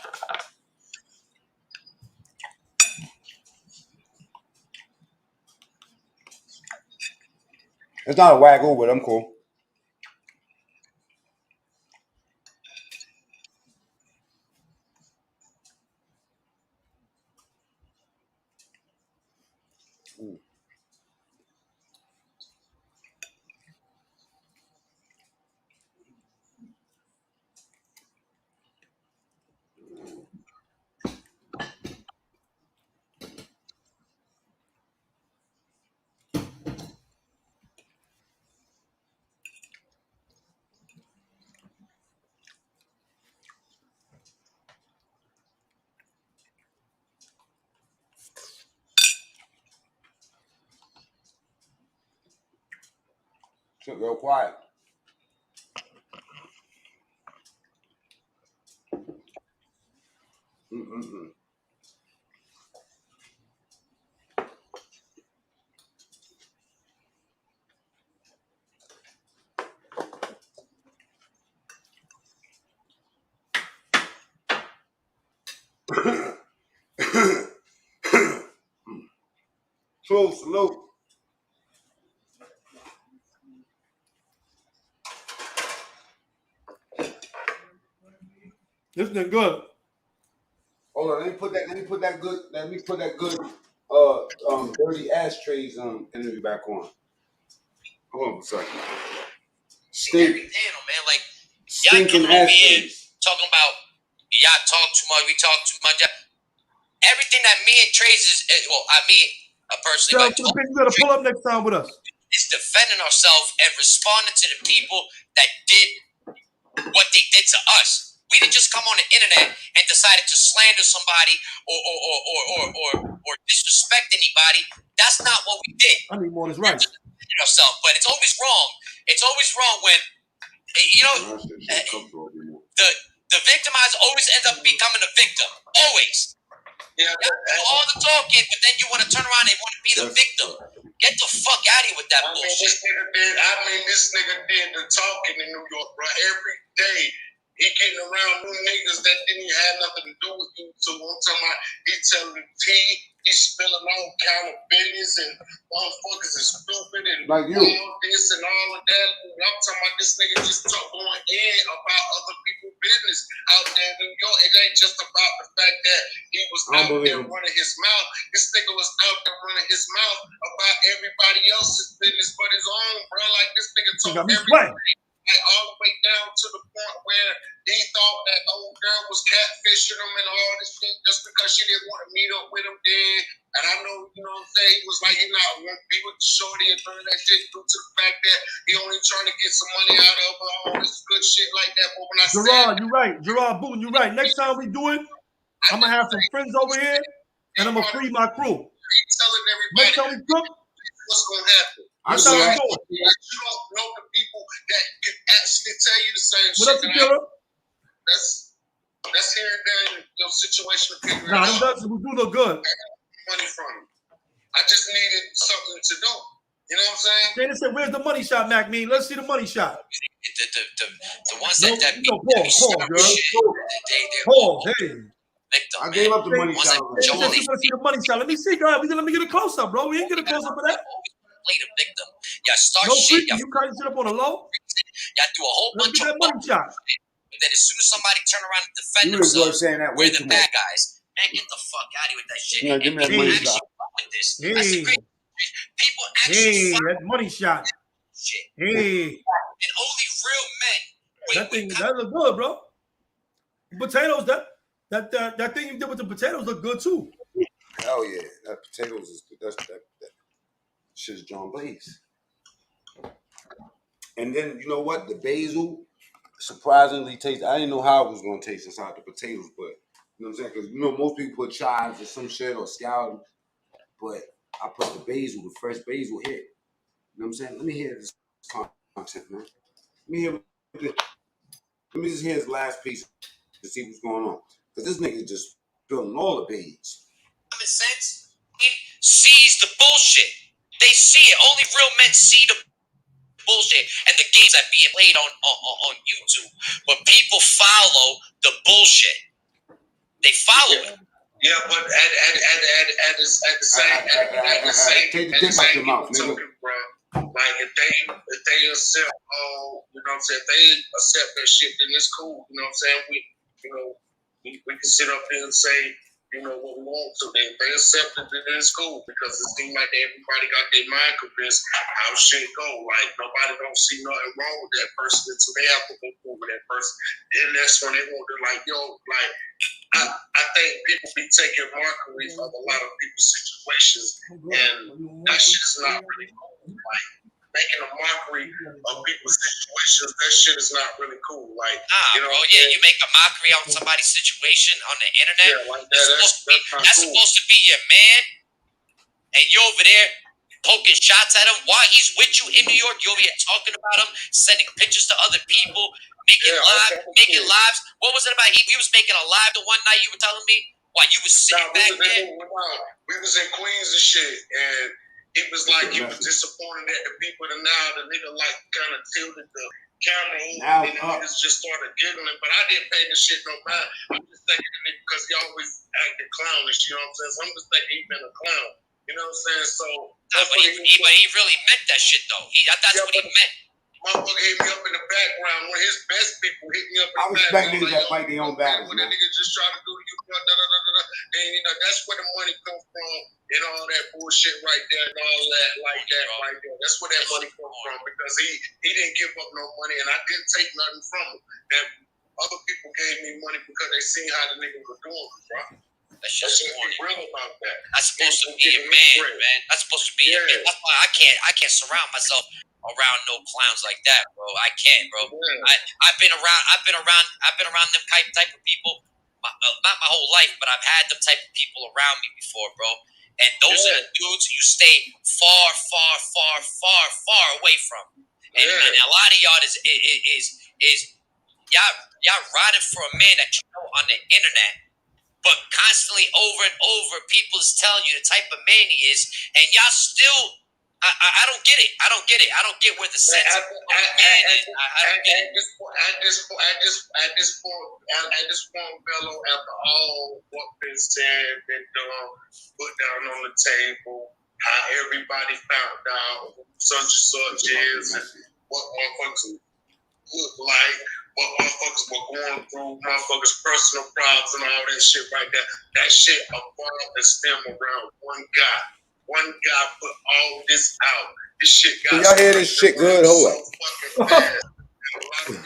It's not a wagyu, but I'm cool. Mm. Sit real quiet. Mm-mm-mm. Salute. This thing good. Hold on, let me put that good dirty ashtrays interview back on. Hold on a second. Every panel, man. Like, y'all Stinking coming over here ashtrays. talking about y'all talk too much, we talk too much. Everything that me and Trace personally, Tell but the bitch you gotta pull up next time with us. is defending ourselves and responding to the people that did what they did to us. We didn't just come on the internet and decided to slander somebody or disrespect anybody. That's not what we did. I need more of this rice. Ourselves, but it's always wrong. It's always wrong when the victimizer always ends up becoming a victim. Always. Yeah, all the talking, but then you want to turn around and want to be the victim. Get the fuck out of here with that bullshit. This nigga did the talking in New York, bro. Every day he getting around new niggas that didn't have nothing to do with you, to him. I'm talking about he telling the he's spilling all kind of business and motherfuckers is stupid and like you. all this and all of that. And I'm talking about this nigga just going in about other people's business out there in New York. It ain't just about the fact that he was out there running his mouth. This nigga was out there running his mouth about everybody else's business but his own, bro. Like this nigga told everybody. Like all the way down to the point where he thought that old girl was catfishing him and all this shit just because she didn't want to meet up with him then. And I know, you know what I'm saying, he was like, he not want to be with the shorty and none of that shit due to the fact that he only trying to get some money out of her, all this good shit like that. But when I Gerard, you're right. Gerard Boone, you're right. Next time we do it, I'm going to have some friends over here and I'm going to free my crew. Telling everybody next time we cook, what's going to happen. That's how we do it. You don't know the people that can actually tell you the same what shit. Up, Shakira? That's here and there in your situation to figure nah, it out. We do look good. Money from him. I just needed something to do. You know what I'm saying? Dana said, "Where's the money shot, Mac? Me, let's see the money shot." The ones that Paul, hey. Victim, I gave up the money shot. You want to see the money shot? Let me see, guys. Let me get a close up, bro. We ain't get a close up of that. Play the victim. Yeah, start no shit. You kind of shit up on the low. Y'all do a whole bunch of money shot. And then as soon as somebody turn around and defend themselves, we're the bad guys. Man, get the fuck out of here with that shit. Yeah, give me that money shot. With this. Hey. That's the great. People actually that money shot. Shit. Hey. And only real men. That look good, bro. Potatoes, that thing you did with the potatoes look good too. Hell yeah, that potatoes is that shit's John Blaze. And then you know what? The basil surprisingly tastes. I didn't know how it was gonna taste inside the potatoes, but you know what I'm saying? Because you know most people put chives or some shit or scallion, but I put the basil, the fresh basil hit. You know what I'm saying? Let me hear this content, man. Let me just hear his last piece to see what's going on. Because this nigga just spilling all the beans. Common sense sees the bullshit. They see it. Only real men see the bullshit and the games that being played on YouTube. But people follow the bullshit. They follow it. Yeah, but at the same token, bro. Like if they accept you know what I'm saying, if they accept that shit, then it's cool. You know what I'm saying? We can sit up here and say, you know, what we want to. They accept it, then it's cool because it seems like everybody got their mind convinced how shit go. Like nobody don't see nothing wrong with that person until they have to go through with that person. Then that's when they want to like, yo, like I think people be taking mockery of a lot of people's situations, and that shit is not really cool. Like making a mockery of people's situations, that shit is not really cool. Like, you know, bro, yeah, you make a mockery on somebody's situation on the internet. Yeah, like that's supposed to be your man, and you're over there poking shots at him while he's with you in New York. You're over here talking about him, sending pictures to other people, making lives. What was it about? He was making a live the one night you were telling me while you was sitting back there. We was in Queens and shit, and he was like, he was disappointed at the people, and now the nigga like kind of tilted the camera over, and the niggas just started giggling. But I didn't pay the shit no mind. I'm just thinking the nigga because he always acted clownish. You know what I'm saying? So I'm just thinking he been a clown. You know what I'm saying? So, but he really meant that shit though. That's what he meant. Motherfucker hit me up in the background. One of his best people hit me up in the background. I respect niggas that fight their own battles. When the nigga just try to do you, and you know that's where the money comes from, and all that bullshit right there, and all that like that right there. That's where that money comes from because he didn't give up no money, and I didn't take nothing from him. That other people gave me money because they seen how the nigga was doing, bro. That's just real about that. That's supposed to be a man. That's supposed to be a man. That's why I can't surround myself around no clowns like that, bro. I can't, bro. Yeah. I've been around them type of people. Not my whole life, but I've had them type of people around me before, bro. And those are the dudes you stay far away from. And a lot of y'all is y'all riding for a man that you know on the internet. But constantly over and over, people is telling you the type of man he is, and y'all still I don't get it. I don't get it. I don't get where the sense of man is. I don't get it. At this point, Bello, after all what been said, been done, put down on the table, how everybody found out who such and such is, and what motherfuckers look like, what motherfuckers were going through, motherfuckers' personal problems and all that shit right there. That shit evolved and stemmed around one guy. One guy put all this out. This shit got. Can y'all hear this shit good? Hold up. Fucking fast.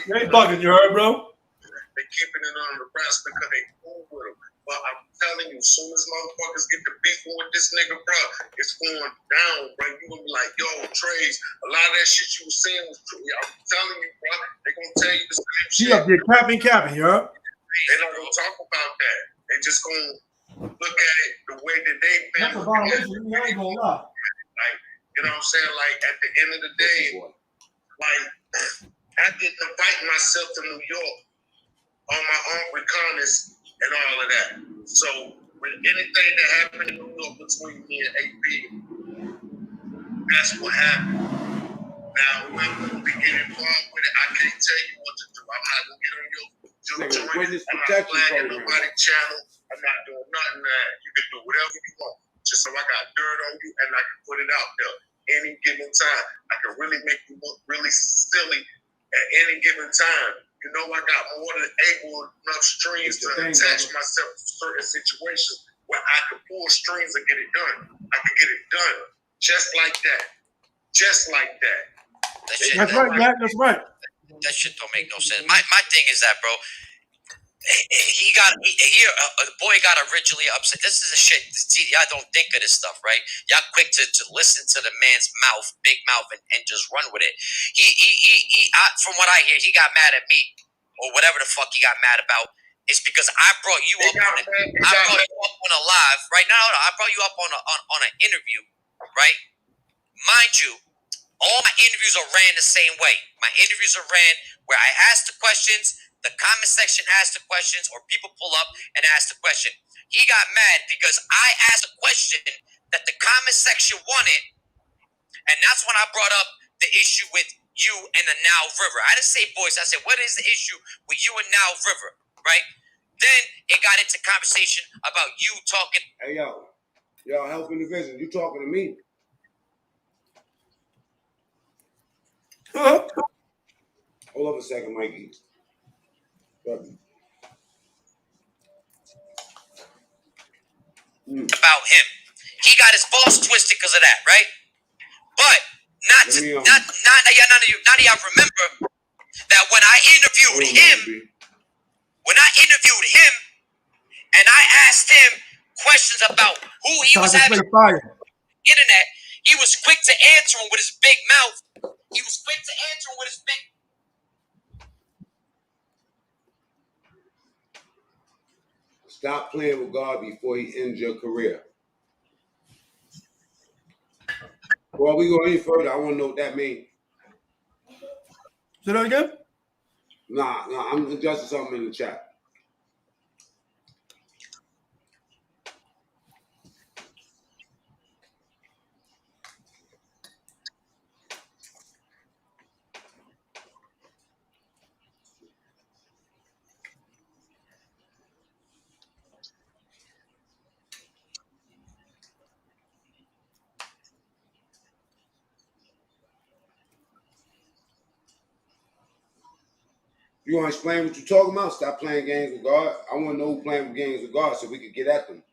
You ain't bugging, you heard, bro? They keeping it under wraps because they cool with him. But I'm telling you, as soon as motherfuckers get to beefing with this nigga, bro, it's going down, bro. You gonna be like, yo, Trace, a lot of that shit you was saying was true. I'm telling you, bro, they gonna tell you the same She shit. up there capping, you heard? They not gonna talk about that. They just gonna look at it the way that they've been. That's a violation. I ain't gonna lie. Like, you know what I'm saying? Like, at the end of the day, like, I didn't invite myself to New York on my own reconnaissance and all of that. So, with anything that happened in New York between me and AP, that's what happened. Now, whoever will be getting involved with it, I can't tell you what to do. I'm not gonna get on your joint. I'm not flagging nobody's channel. I'm not doing nothing that you can do whatever you want. Just so I got dirt on you and I can put it out there. Any given time, I can really make you look really silly at any given time. You know, I got more than enough strings to attach myself to certain situations where I can pull strings and get it done. I can get it done just like that. Just like that. That's right, Matt. That's right. That shit don't make no sense. My thing is that, bro, the boy got originally upset. This is a shit. See, y'all don't think of this stuff, right? Y'all quick to listen to the man's mouth, big mouth, and just run with it. From what I hear, he got mad at me or whatever the fuck he got mad about. It's because I brought you up on a live right now. I brought you up on an interview, right? Mind you, all my interviews are ran the same way. My interviews are ran where I ask the questions, the comment section asks the questions, or people pull up and ask the question. He got mad because I asked a question that the comment section wanted, and that's when I brought up the issue with you and the Nile River. I didn't say boys. I said, what is the issue with you and Nile River, right? Then it got into conversation about you talking. Hey, y'all helping the vision. You talking to me? Huh? Hold up a second, Mikey. About him. He got his balls twisted because of that, right? But none of y'all remember that when I interviewed him, and I asked him questions about who he was having on the internet, he was quick to answer him with his big mouth. Stop playing with God before he ends your career. Well, we go any further, I want to know what that means. Say that again? Nah, I'm adjusting something in the chat. You want to explain what you're talking about? Stop playing games with God. I want to know who playing games with God so we can get at them.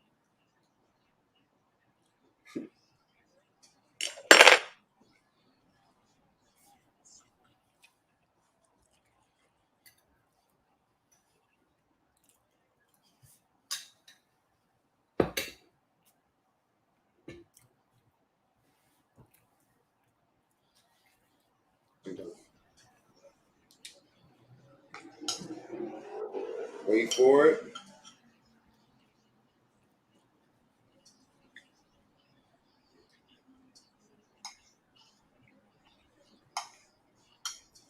Wait for it.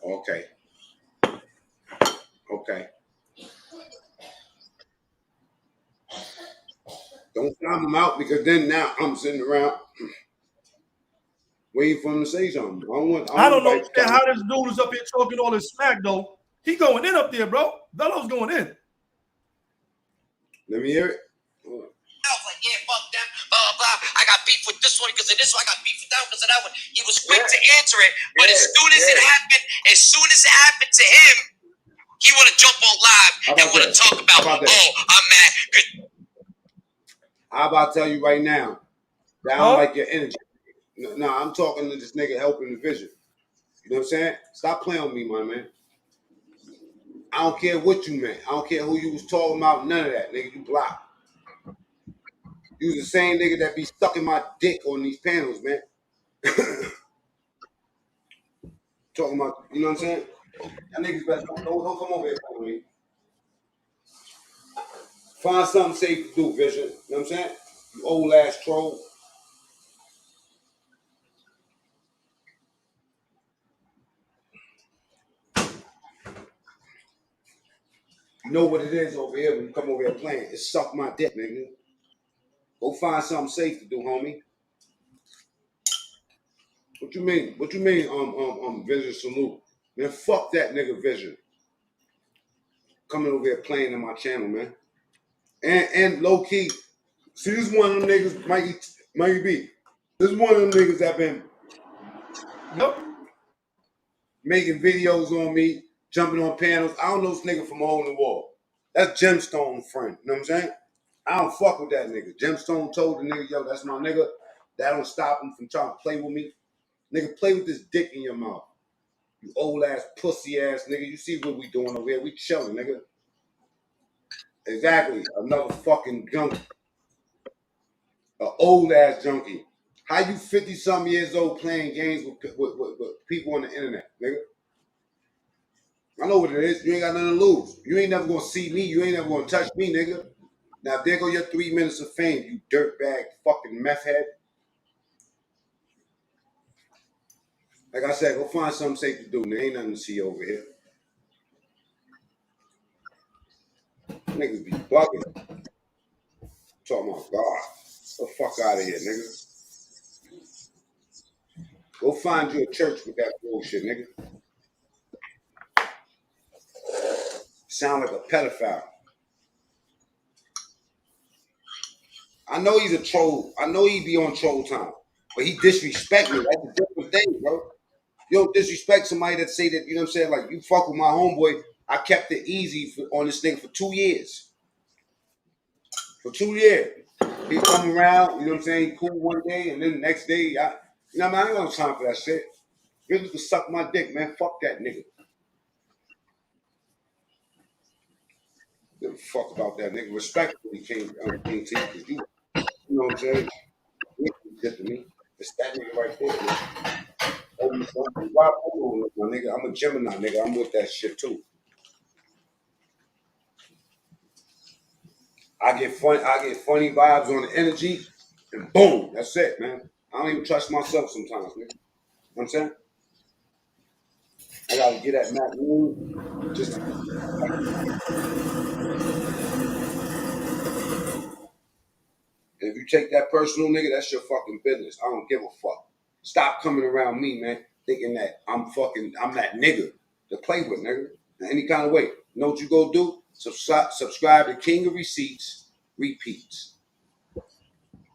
Okay. Don't time them out because then now I'm sitting around. waiting for him to say something. I don't understand how this dude is up here talking all this smack though. He going in up there, bro. Velo's going in. Let me hear it. I was like, yeah, fuck them, blah, blah. I got beef with this one because of this one. I got beef with that one because of that one. He was quick to answer it, but as soon as it happened to him, he want to jump on live and want to talk about, I'm mad. How about tell you right now, that I don't like your energy. No, I'm talking to this nigga helping the vision. You know what I'm saying? Stop playing with me, my man. I don't care what you meant. I don't care who you was talking about. None of that, nigga. You blocked. You was the same nigga that be sucking my dick on these panels, man. Talking about, you know what I'm saying? That niggas better don't come over here for me. Find something safe to do, Vision. You know what I'm saying? You old ass troll. You know what it is over here when you come over here playing. It's suck my dick, nigga. Go find something safe to do, homie. What you mean? What you mean, Vision Salute? Man, fuck that nigga Vision. Coming over here playing in my channel, man. And low key, see, this is one of them niggas, Mikey B. This is one of them niggas that been making videos on me, jumping on panels. I don't know this nigga from a hole in the wall. That's Gemstone friend. You know what I'm saying? I don't fuck with that nigga. Gemstone told the nigga, yo, that's my nigga. That don't stop him from trying to play with me. Nigga, play with this dick in your mouth. You old ass, pussy ass nigga. You see what we doing over here? We chilling, nigga. Exactly. Another fucking junkie. An old ass junkie. How you 50-something years old playing games with people on the internet, nigga? I know what it is. You ain't got nothing to lose. You ain't never gonna see me. You ain't never gonna touch me, nigga. Now, there go your 3 minutes of fame, you dirtbag fucking meth head. Like I said, go find something safe to do. There ain't nothing to see over here. Niggas be bugging. Talking about God. Get the fuck out of here, nigga. Go find you a church with that bullshit, nigga. Sound like a pedophile. I know he's a troll. I know he be on troll time. But he disrespect me. That's a different thing, bro. You don't disrespect somebody that say that, you know what I'm saying? Like, you fuck with my homeboy. I kept it easy on this thing for 2 years. For 2 years. He come around, you know what I'm saying? He cool one day, and then the next day, you know what I mean? I ain't got time for that shit. Niggas can suck my dick, man. Fuck that nigga. Give a fuck about that nigga. Respectfully, King T, because you know what I'm saying? You good to me. It's that nigga right there, man. Why, my nigga? I'm a Gemini, nigga. I'm with that shit, too. I get funny vibes on the energy, and boom, that's it, man. I don't even trust myself sometimes, nigga. You know what I'm saying? I gotta get at Matt Moon. Just if you take that personal, nigga, that's your fucking business. I don't give a fuck. Stop coming around me, man, thinking that I'm that nigga to play with, nigga, in any kind of way. You know what you go do? Subscribe to King of Receipts, Repeats.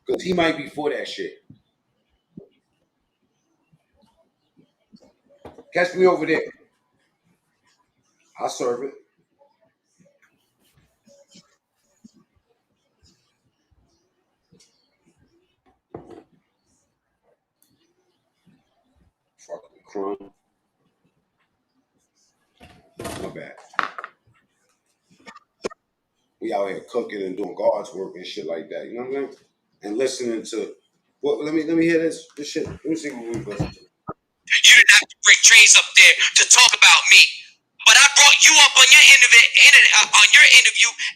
Because he might be for that shit. Catch me over there. I'll serve it. Fucking crumb. My bad. We out here cooking and doing God's work and shit like that. You know what I'm saying? And listening to. Well, let me hear this shit. Let me see what we listen to. You didn't have to bring Trays up there to talk about me, but I brought you up on your interview,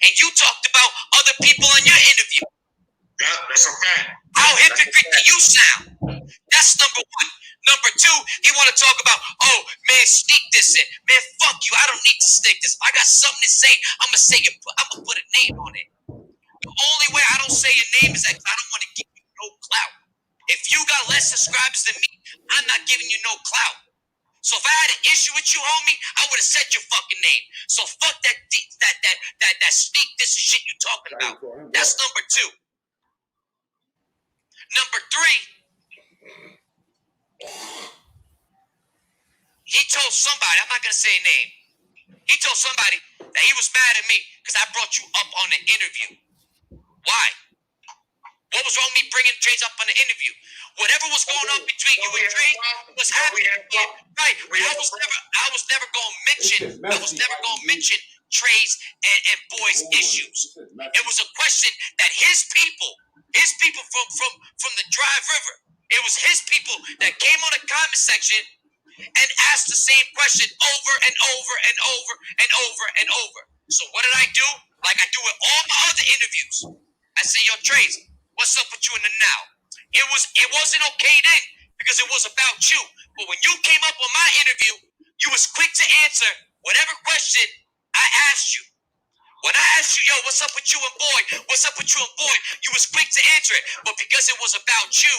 and you talked about other people on your interview. Yeah, that's okay. How hypocrite do you sound? That's number one. Number two, he want to talk about, oh, man, sneak this in. Man, fuck you. I don't need to sneak this. If I got something to say, I'm going to say it. I'm going to put a name on it. The only way I don't say your name is that I don't want to give you no clout. If you got less subscribers than me, I'm not giving you no clout. So if I had an issue with you, homie, I would have said your fucking name. So fuck that sneak this shit you talking about. That's number 2. Number 3, he told somebody, I'm not gonna say a name. He told somebody that he was mad at me because I brought you up on the interview. Why? What was wrong with me bringing Trades up on the interview? Whatever was going on between you and Trades was happening. Right. I was never gonna mention Trades and Boy's issues. It was a question that his people from the Dry River, it was his people that came on the comment section and asked the same question over and over and over and over and over. So what did I do? Like I do with all my other interviews. I say, yo, Trades, what's up with you in the now? It wasn't okay then because it was about you. But when you came up on my interview, you was quick to answer whatever question I asked you. When I asked you, yo, what's up with you and Boy? What's up with you and Boy? You was quick to answer it. But because it was about you,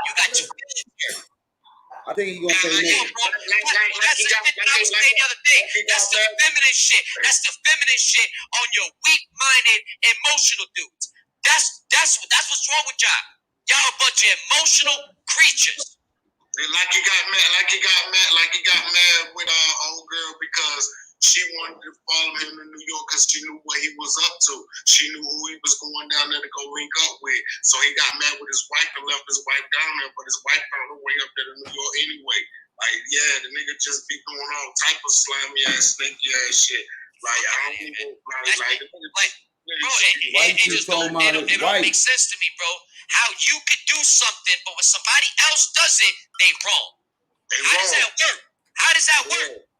you got your feelings hurt. I think he's gonna say That's the other thing. That's the feminine shit. That's the feminine shit on your weak-minded, emotional dudes. That's what's wrong with y'all. Y'all a bunch of emotional creatures. Like he got mad with our old girl because she wanted to follow him in New York because she knew what he was up to. She knew who he was going down there to go link up with. So he got mad with his wife and left his wife down there, but his wife found her way up there to New York anyway. Like, yeah, the nigga just be doing all type of slimy ass, stinky ass shit. Like, I don't even, bro, it just don't make sense to me, bro. How you could do something, but when somebody else does it, they wrong. Does that work? How does that work?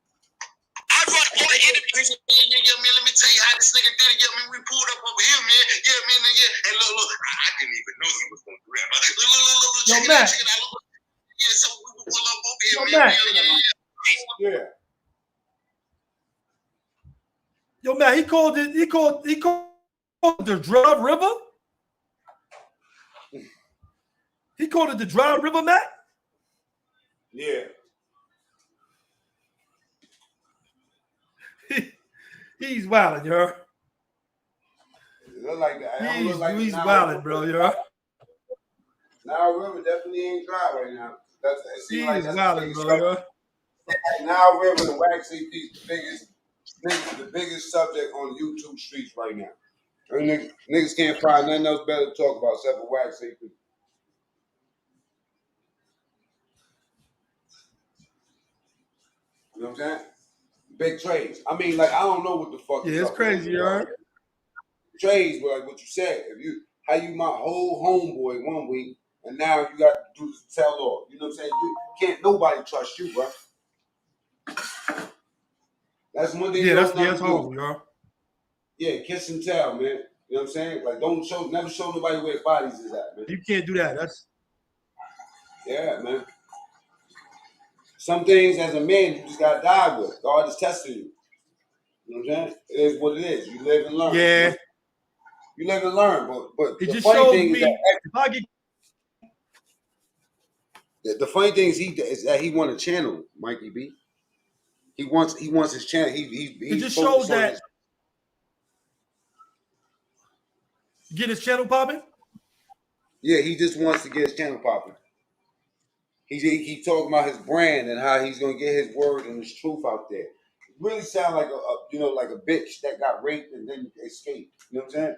I run all the interviews. Let me tell you how this nigga did it. We pulled up over here, man. And look, I didn't even know he was going to do that. Look, Yo, Matt. Yeah, so we were pull up over here, Yo, man. Matt. Yeah. Yo, man, he called the Dry River. He called it the Dry River, Matt. Yeah. He's wilding, yo. It look like that. He's wilding, bro, yo. Nile River definitely ain't dry right now. He's wilding, bro, yo. Nile River, the Wax AP, the biggest subject on YouTube streets right now. Niggas can't find nothing else better to talk about except for Wax AP. You know what I'm saying? Big trades. I mean, like, I don't know what the fuck. Yeah, it's crazy, yo. Trades, but like what you said, how you my whole homeboy one week, and now you got to do the tell all. You know what I'm saying? You can't nobody trust you, bro. That's one thing. Yeah, that's home, yo. Yeah, kiss and tell, man. You know what I'm saying? Like, never show nobody where their bodies is at, man. You can't do that. Yeah, man. Some things as a man you just gotta die with. God is testing you. You know what I'm saying? It is what it is. You live and learn. Yeah. You live and learn, but it the just funny shows thing me the funny thing is that he want a channel, Mikey B. He wants his channel. It just shows that get his channel popping. Yeah, he just wants to get his channel popping. He talking about his brand and how he's gonna get his word and his truth out there. It really sound like like a bitch that got raped and then escaped. You know what I'm saying?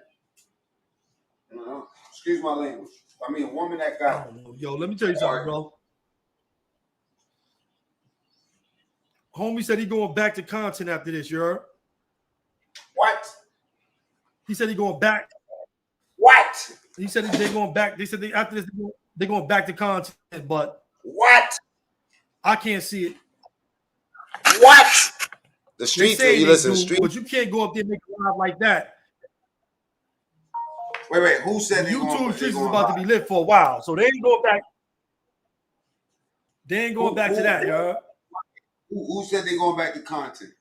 Excuse my language. I mean, a woman that got. Yo, let me tell you something, bro. Homie said he going back to content after this, you heard? What? He said he going back. What? He said they going back. They said after this they're going back to content, but what? I can't see it. What? The streets. You listen, do, street. But you can't go up there and make a live like that. Wait. Who said YouTube streets is about to be lit for a while, so they ain't going back. They ain't going back to that, yo. Who said they going back to content?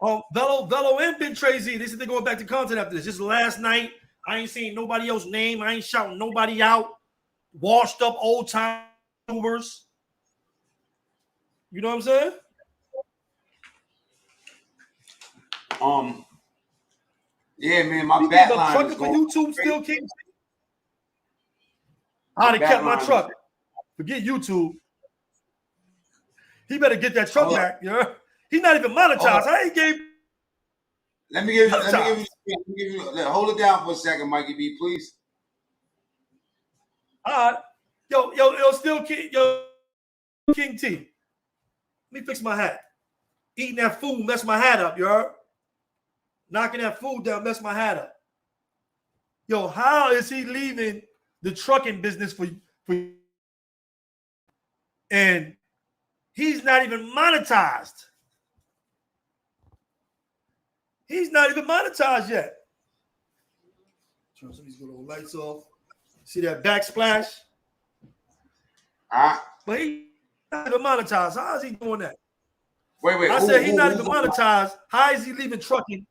Velo and Ben Tracy. They said they're going back to content after this. Just last night, I ain't seen nobody else's name. I ain't shouting nobody out. washed up old time YouTubers. You know what I'm saying? Yeah, man, my He back gave up line is trucking for going YouTube crazy. still, King. My I'd have back kept my line truck. is- Forget YouTube. He better get that truck Hold up. back. Yeah, he's not even monetized. Hold I ain't gave. Let me give Monetized. you, hold it down for a second, Mikey B, please. All right, yo, still King, King T. Let me fix my hat. Eating that food mess my hat up, you heard? Knocking that food down mess my hat up. Yo, how is he leaving the trucking business for and he's not even monetized? He's not even monetized yet. Turn some of these little lights off. See that backsplash? But he's not even monetized. How is he doing that? Wait. I said he's not even monetized. How is he leaving trucking?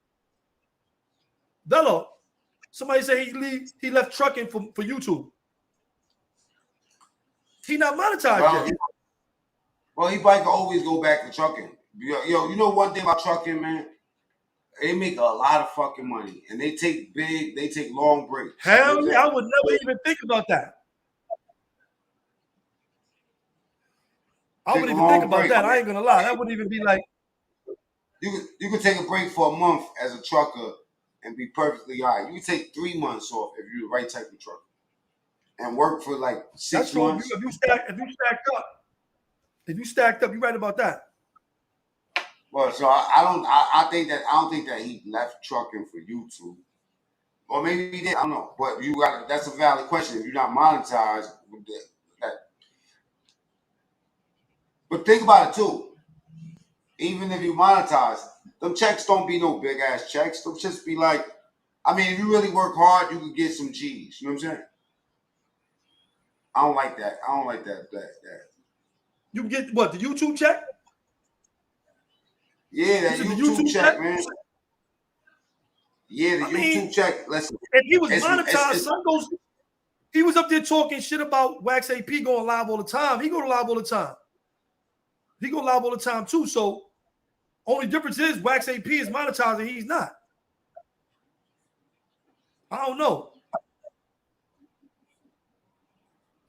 Bello, somebody said he left trucking for YouTube. He not monetized yet. Well, he probably can always go back to trucking. Yo, you know one thing about trucking, man? They make a lot of fucking money, and they take long breaks. Hell yeah, I would never even think about that. I wouldn't even think about that. I ain't gonna lie. That wouldn't even be like you could take a break for a month as a trucker and be perfectly all right. You can take 3 months off if you're the right type of trucker, and work for like 6 months. If you stacked up, you're right about that. Well, so I don't think that he left trucking for YouTube. Or maybe he did. I don't know. But that's a valid question. If you're not monetized, but think about it too. Even if you monetize, them checks don't be no big ass checks. They'll just be like, I mean, if you really work hard, you can get some G's. You know what I'm saying? I don't like that. You can get what, the YouTube check? Yeah, that YouTube check, man. Yeah, the YouTube check. Listen, if he was monetized, son goes. He was up there talking shit about Wax AP going live all the time. He go live all the time. He go live all the time too. So only difference is Wax AP is monetized and he's not. I don't know.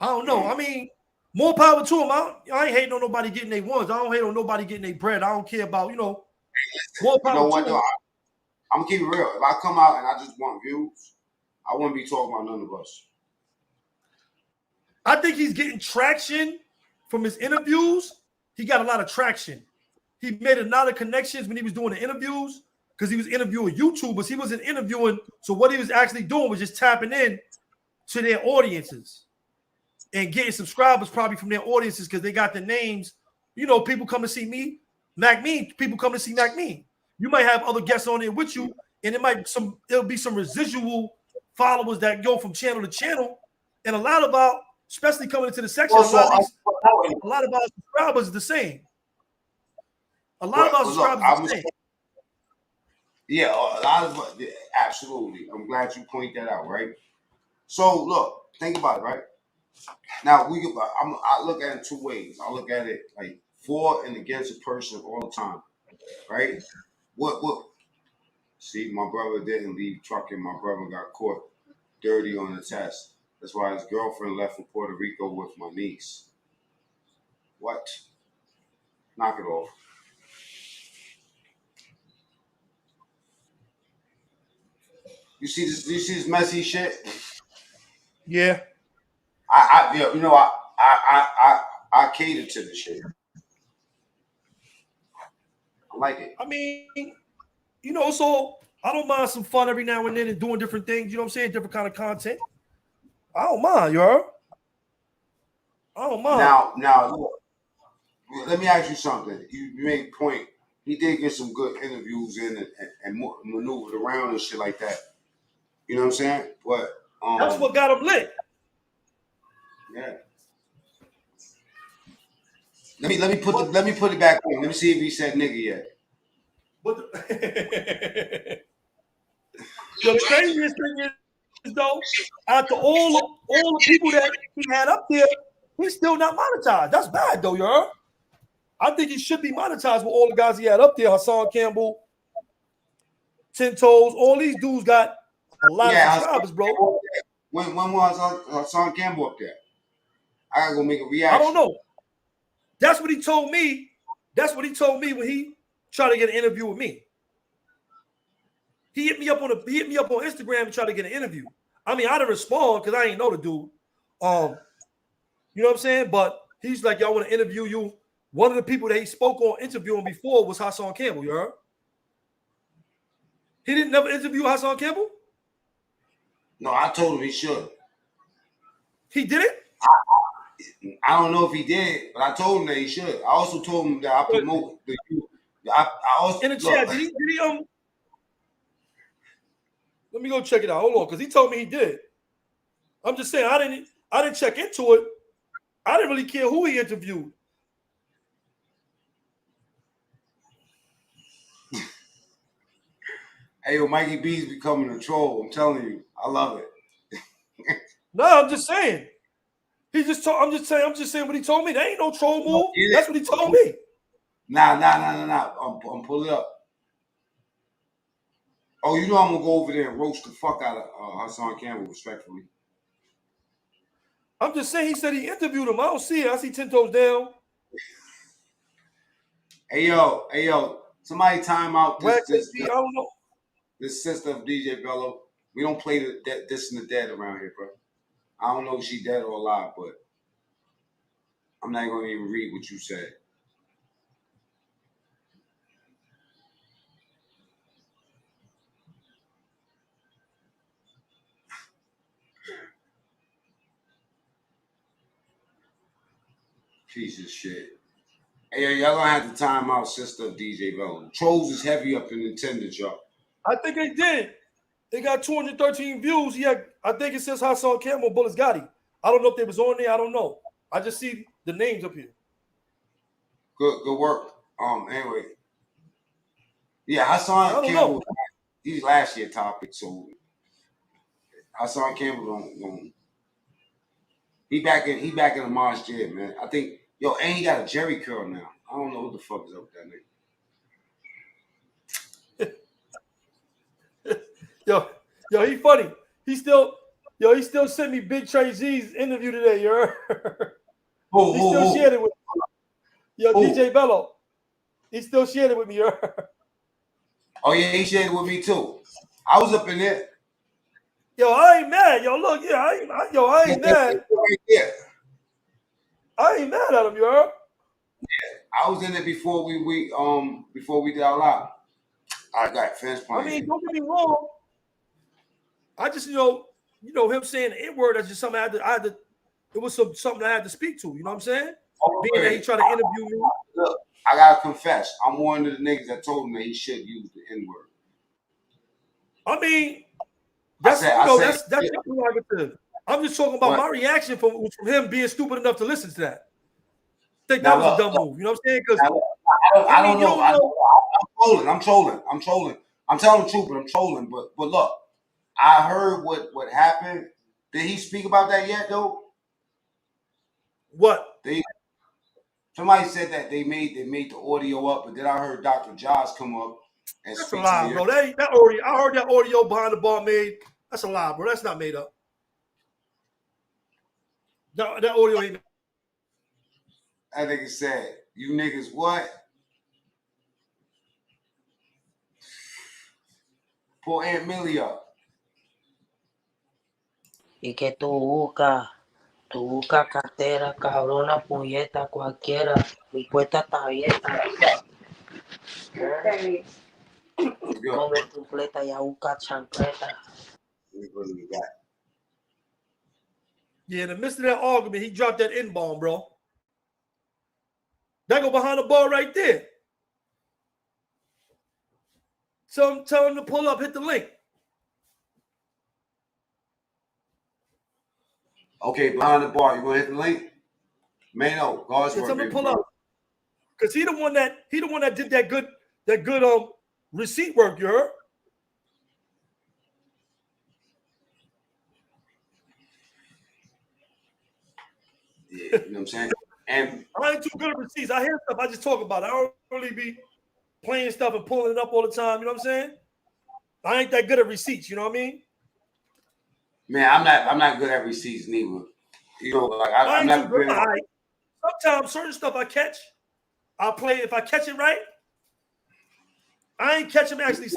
I mean, more power to him. I ain't hating on nobody getting their ones. I don't hate on nobody getting their bread. I don't care about, more power to him. I'm gonna keep it real. If I come out and I just want views, I wouldn't be talking about none of us. I think he's getting traction from his interviews. He got a lot of traction. He made a lot of connections when he was doing the interviews because he was interviewing YouTubers. He wasn't interviewing. So what he was actually doing was just tapping in to their audiences and getting subscribers probably from their audiences because they got the names. People come to see me, Mac Mean. People come to see Mac Mean. You might have other guests on there with you, and it'll be some residual followers that go from channel to channel, and a lot about, especially coming into the section, a lot of our subscribers are the same. A lot of our subscribers are the same. Yeah, a lot of absolutely. I'm glad you point that out, right? So look, think about it, right? Now I look at it 2 ways. I look at it like for and against a person all the time, right? What? See, my brother didn't leave trucking. My brother got caught dirty on the test. That's why his girlfriend left for Puerto Rico with my niece. What? Knock it off. You see this messy shit? Yeah. I cater to this shit. I like it. I mean, so I don't mind some fun every now and then and doing different things. You know what I'm saying? Different kind of content. I don't mind, you heard? I don't mind. Now, look, let me ask you something. You made a point. He did get some good interviews in and maneuvered around and shit like that. You know what I'm saying? But that's what got him lit. Yeah. Let me put it back on. Let me see if he said nigga yet. But the craziest thing is though, after all the people that he had up there, he's still not monetized. That's bad though, you heard? I think he should be monetized with all the guys he had up there. Hassan Campbell, 10 Toes, all these dudes got a lot of subscribers, bro. When was Hassan Campbell up there? I gotta go make a reaction. I don't know. That's what he told me. That's what he told me when he tried to get an interview with me. He hit me up on Instagram and tried to get an interview. I mean, I didn't respond because I ain't know the dude. You know what I'm saying? But he's like, y'all want to interview you. One of the people that he spoke on interviewing before was Hassan Campbell, you heard? He didn't never interview Hassan Campbell? No, I told him he should. He did it? I don't know if he did, but I told him that he should. I also told him that I promote the youth. I also in the chat. Did he let me go check it out. Hold on, because he told me he did. I'm just saying I didn't check into it. I didn't really care who he interviewed. Hey, yo, Mikey B's becoming a troll. I'm telling you, I love it. No, I'm just saying. I'm just saying what he told me. That ain't no troll move. That's what he told me. Nah. I'm pulling up. Oh, you know I'm gonna go over there and roast the fuck out of Hassan Campbell, respectfully. I'm just saying he said he interviewed him. I don't see it. I see 10 Toes down. Hey yo, somebody time out I don't know. This sister of DJ Bello. We don't play this and the dead around here, bro. I don't know if she dead or alive, but I'm not gonna even read what you said. Piece of shit. Hey, y'all gonna have to time out sister of DJ Bello. Trolls is heavy up in attendance, y'all. I think they did. They got 213 views. I think it says Hassan Campbell, Bullets Gotti. I don't know if they was on there. I don't know. I just see the names up here. Good work. Anyway. Yeah, Hassan Campbell, he's last year topic, so Hassan Campbell don't he back in the March jam, man. I think and he got a Jerry curl now. I don't know what the fuck is up with that nigga. yo, he funny. He still sent me Big Trey Z's interview today, you heard? He still shared it with me. Yo, DJ Bello. He still shared it with me, you heard? Oh yeah, he shared it with me too. I was up in there. Yo, I ain't mad. Yo, look, yeah, I ain't mad. Yeah. I ain't mad at him, you heard? Yeah, I was in there before we did our live. I got fans playing. I mean, don't get me wrong. I just him saying the N-word. That's just something I had to. It was something I had to speak to. You know what I'm saying? Being that he tried to interview me. Look, I gotta confess, I'm one of the niggas that told him that he should use the N-word. I mean, that's your prerogative. I'm just talking about my reaction from him being stupid enough to listen to that. I think that was a dumb move. You know what I'm saying? Because I don't know. I'm trolling. I'm telling the truth, but I'm trolling. But look, I heard what happened. Did he speak about that yet, though? What? Somebody said that they made the audio up, but then I heard Dr. Josh come up and that's speak. A lie, bro. I heard that audio behind the bar made. That's a lie, bro. That's not made up. That audio ain't. That nigga said, "You niggas what?" Pull Aunt Millie up. Y que tú buscas cartera, cabrona, puñeta, cualquiera. Mi cuenta está abierta. Come tu fleta y a buscar chancleta. Yeah, in the midst of that argument, he dropped that N-bomb, bro. That go behind the bar right there. So tell him to pull up, hit the link. Okay, behind the bar, you gonna hit the link? Mano, God's work. Tell him to pull up. Cause he the one that did that good receipt work, you heard? Yeah, you know what I'm saying? And I ain't too good at receipts. I hear stuff. I just talk about it. I don't really be playing stuff and pulling it up all the time. You know what I'm saying? I ain't that good at receipts. You know what I mean? man, I'm not good at receipts neither. You know, like I I'm ain't too never good. been. Right. Sometimes certain stuff I catch, I'll play. If I catch it right, I ain't catch him actually.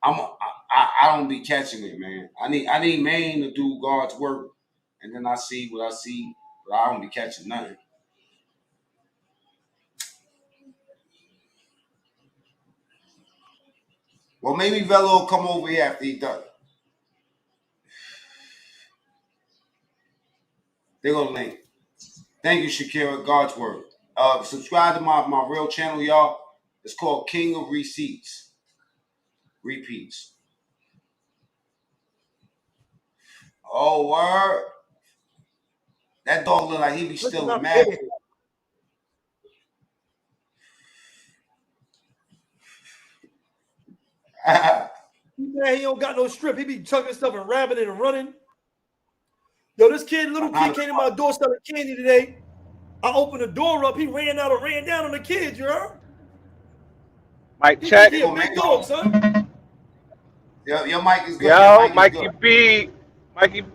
I don't be catching it, man. I need Maine to do God's work, and then I see what I see, but I don't be catching nothing. Well, maybe Velo will come over here after he does. They gonna link. Thank you, Shakira. God's work. Subscribe to my real channel, y'all. It's called King of Receipts. Repeats. Oh, word. That dog look like he be Listen stealing up, mad. Man, he don't got no strip. He be chucking stuff and rabbing it and running. Yo, this little kid came to my door selling candy today. I opened the door up. He ran out and ran down on the kids, you heard? Mic He check. think he a big dog, son. Your mic is good. Your Yo, mic is Mikey good. B.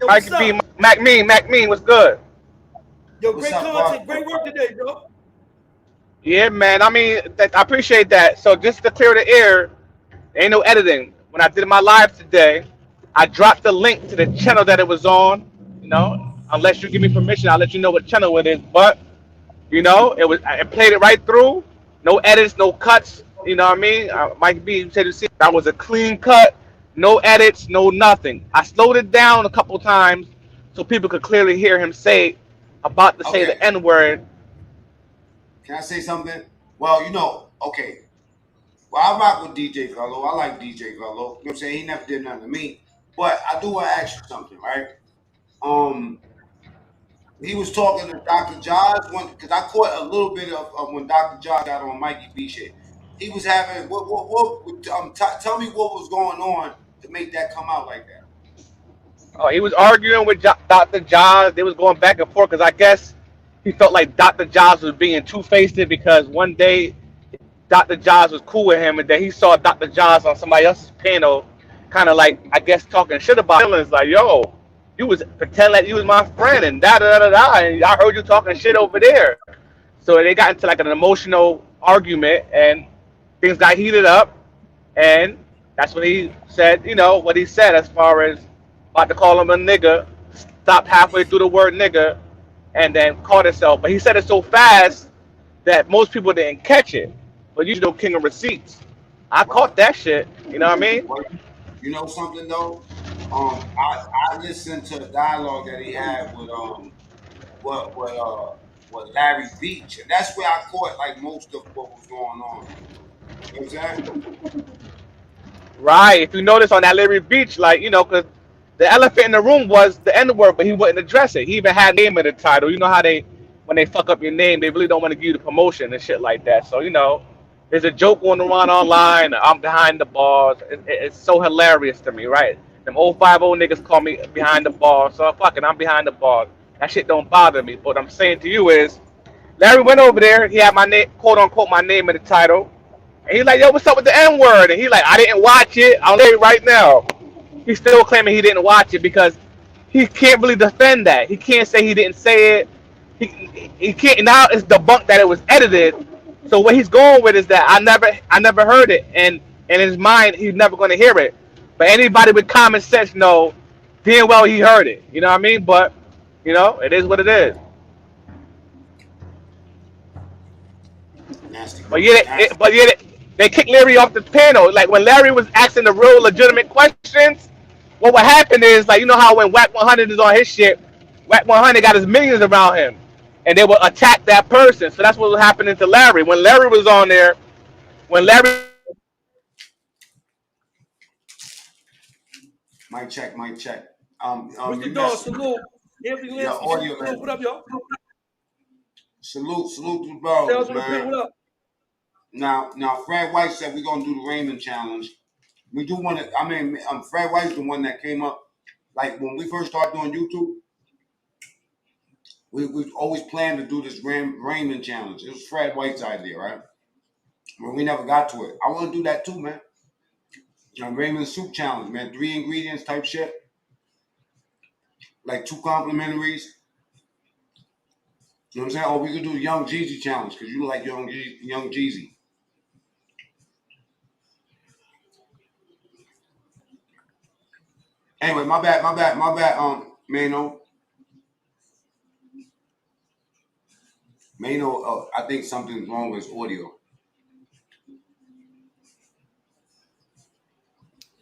Yo, Mikey what's B. up? Mac Mean, what's good? Yo, What's great up, boss? content, great work today, bro. Yeah, man. I mean, I appreciate that. So just to clear the air, ain't no editing. When I did my live today, I dropped the link to the channel that it was on. You know, unless you give me permission, I'll let you know what channel it is. But you know, I played it right through. No edits, no cuts. You know what I mean? Mike B said you see that was a clean cut, no edits, no nothing. I slowed it down a couple times so people could clearly hear him say about to say Okay. the N word. Can I say something? Well, okay. Well, I rock with DJ Velo. I like DJ Velo. You know what I'm saying? He never did nothing to me. But I do want to ask you something, right? He was talking to Dr. Josh because I caught a little bit of when Dr. Josh got on Mikey B shit. He was having tell me what was going on to make that come out like that. He was arguing with Dr. Johns. They was going back and forth because I guess he felt like Dr. Johns was being two-faced because one day Dr. Johns was cool with him, and then he saw Dr. Johns on somebody else's panel, kind of like I guess talking shit about him. And it's like, yo, you was pretend like you was my friend, and da da da da, and I heard you talking shit over there. So they got into like an emotional argument, and things got heated up, and that's when he said, you know, what he said as far as about to call him a nigga, stopped halfway through the word nigga, and then caught himself. But he said it so fast that most people didn't catch it. But you know, king of receipts. I caught Well, that shit. You know what I mean? well, you know something though? I listened to the dialogue that he had what what uh with Larry Beach, and that's where I caught like most of what was going on. You know what I'm saying? Right. If you notice on that Larry Beach, like, you know, because the elephant in the room was the N word, but he wouldn't address it. He even had name in the title. You know how when they fuck up your name, they really don't want to give you the promotion and shit like that. So, you know, there's a joke going around online. I'm behind the bars. It's so hilarious to me, right? Them old 50 niggas call me behind the bars. So, fucking, I'm behind the bars. That shit don't bother me. But what I'm saying to you is, Larry went over there. He had my name, quote unquote, my name in the title. And he's like, yo, what's up with the N word? And he like, I didn't watch it. I'll tell you right now. He's still claiming he didn't watch it because he can't really defend that. He can't say he didn't say it. He can't. Now it's debunked that it was edited. So what he's going with is that I never heard it, and in his mind he's never going to hear it. But anybody with common sense know damn well he heard it. You know what I mean? But you know, it is what it is. Nasty, But bro. yet, Nasty. they kicked Larry off the panel. Like when Larry was asking the real legitimate questions, what would happen is like you know how when Whack 100 is on his shit, Whack 100 got his minions around him, and they would attack that person. So that's what was happening to Larry when Larry was on there. When Larry Mic check, mic check. Mr. You Dawn, mess salute. Anthony your Lansky, audio salute. What man. up, y'all? Salute to the bros, Sales on the pen, man. what up? Now, Fred White said we're gonna do the Raymond challenge. We do want to. I mean, Fred White's the one that came up. Like when we first started doing YouTube, we always planned to do this ramen challenge. It was Fred White's idea, right? But we never got to it. I want to do that too, man. Ramen soup challenge, man. 3 ingredients type shit. Like 2 complimentaries. You know what I'm saying? Or we could do Young Jeezy challenge because you like Young Jeezy. Anyway, my bad. Mano, I think something's wrong with his audio.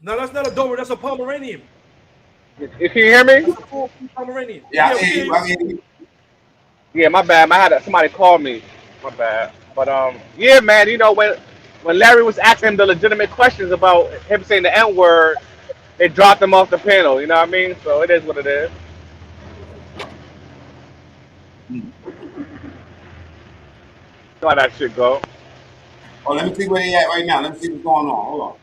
No, that's not a Doberman. That's a Pomeranian. Can you hear me? That's a full Pomeranian. Yeah, Yeah, my bad. I had somebody call me. My bad. But yeah, man. You know when Larry was asking him the legitimate questions about him saying the N word, they dropped him off the panel. You know what I mean? So it is what it is. You know how that shit go. Oh, let me see where they at right now. Let me see what's going on. Hold on.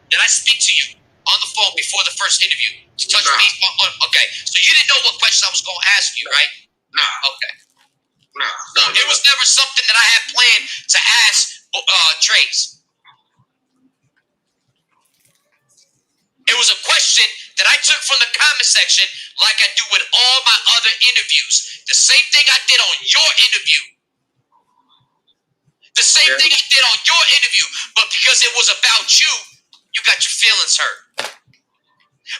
Did I speak to you on the phone before the first interview to touch base on? Okay, so you didn't know what questions I was going to ask you, right? No. Okay. No. It was never something that I had planned to ask Trace. It was a question that I took from the comment section like I do with all my other interviews. The same thing I did on your interview. The same thing I did on your interview. But because it was about you, you got your feelings hurt.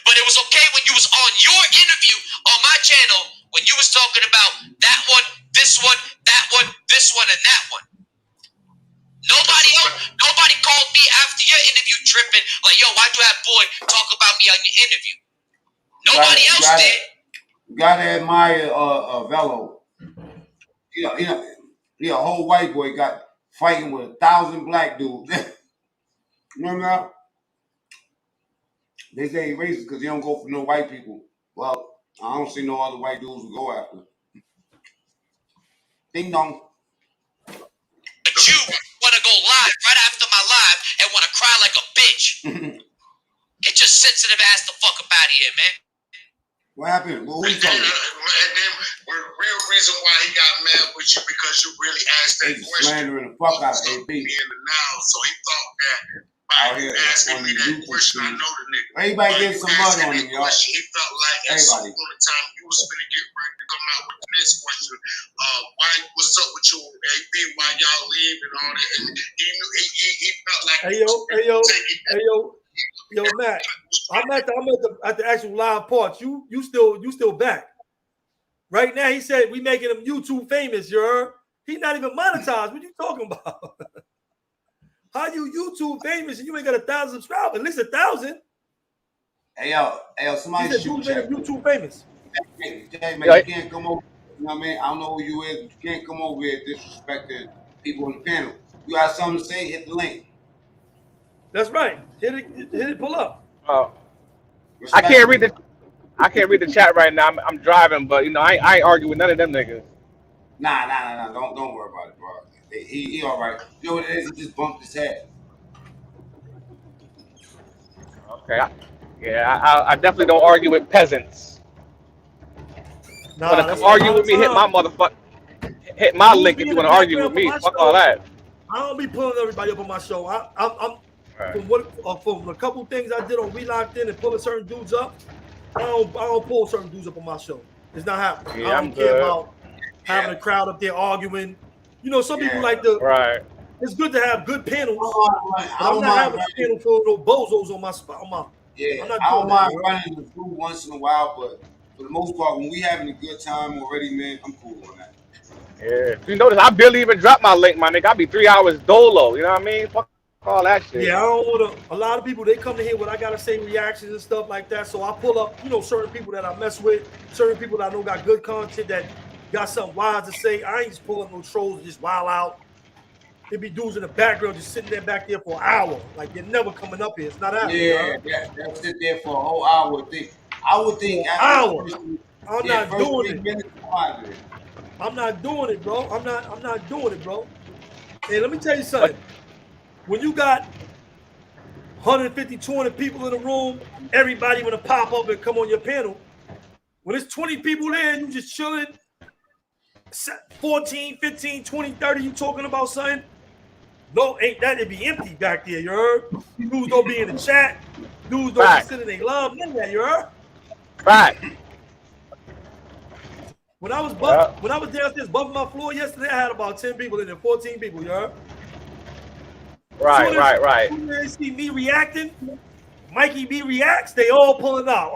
But it was okay when you was on your interview on my channel when you was talking about that one, this one, that one, this one, and that one. Nobody called me after your interview tripping like, yo, why'd you have Boy talk about me on your interview? Nobody else did. You gotta admire Velo. He a whole white boy got fighting with 1,000 black dudes. Remember that? They say he racist because he don't go for no white people. Well, I don't see no other white dudes to go after. Ding dong. But you want to go live right after my live and want to cry like a bitch. Get your sensitive ass the fuck up out of here, man. What happened? What we talking about? And then the real reason why he got mad with you because you really asked that question. Slandering the fuck out of AP. In the now, so he thought that by asking me that question, I know the nigga. Everybody getting some mud on him, y'all. He felt like at some point in time you was finna get ready to come out with the next question. What's up with you, AP? Why y'all leave and all that? And he felt like Yo, Matt. I'm at the actual live part. You still back. Right now, he said we making him YouTube famous, you heard? He's not even monetized. What you talking about? How you YouTube famous and you ain't got 1,000 subscribers? At least 1,000. Hey yo, somebody shoot you YouTube famous. Hey, man, you can't come over. You know what I mean? I don't know who you is, but you can't come over here disrespecting people on the panel. You got something to say? Hit the link. That's right. Hit it. Pull up. I can't read the chat right now. I'm driving, but you know I ain't arguing with none of them niggas. Nah. Don't worry about it, bro. He all right. You know what it is? He just bumped his head. Okay. I definitely don't argue with peasants. Nah, want to argue with me? Hit my motherfucker. Hit my link if you want to argue with me. Fuck all that. I don't be pulling everybody up on my show. I'm from a couple things I did on We Locked In and pulling certain dudes up. I don't pull certain dudes up on my show. It's not happening. Yeah, I don't care about having a crowd up there arguing. You know, some people like the right. It's good to have good panels. I'm not having a panel full of no bozos on my spot. Yeah, I don't mind running the food once in a while, but for the most part, when we having a good time already, man, I'm cool on that. Yeah, you notice I barely even dropped my link, my nigga. I be 3 hours dolo. You know what I mean? Fuck all that shit. Yeah, I don't want to. A lot of people they come to hear what I gotta say, reactions and stuff like that. So I pull up, certain people that I mess with, certain people that I know got good content that got something wise to say. I ain't just pulling no trolls and just wild out. There be dudes in the background just sitting there back there for an hour, like they're never coming up here. It's not happening. Yeah, they'll sit there for a whole hour. I would think hour. I'm not doing it. I'm not doing it, bro. I'm not doing it, bro. Hey, let me tell you something. When you got 150, 200 people in the room, everybody want to pop up and come on your panel. When there's 20 people there, you just chilling, 14, 15, 20, 30, you talking about something. No, ain't that, it'd be empty back there, you heard? Dudes don't be in the chat. Dudes don't be sending their love, none of that, you heard? Right. When I was downstairs bumping my floor yesterday, I had about 10 people in there, 14 people, you heard? Right. When they see me reacting, Mikey B reacts, they all pulling out.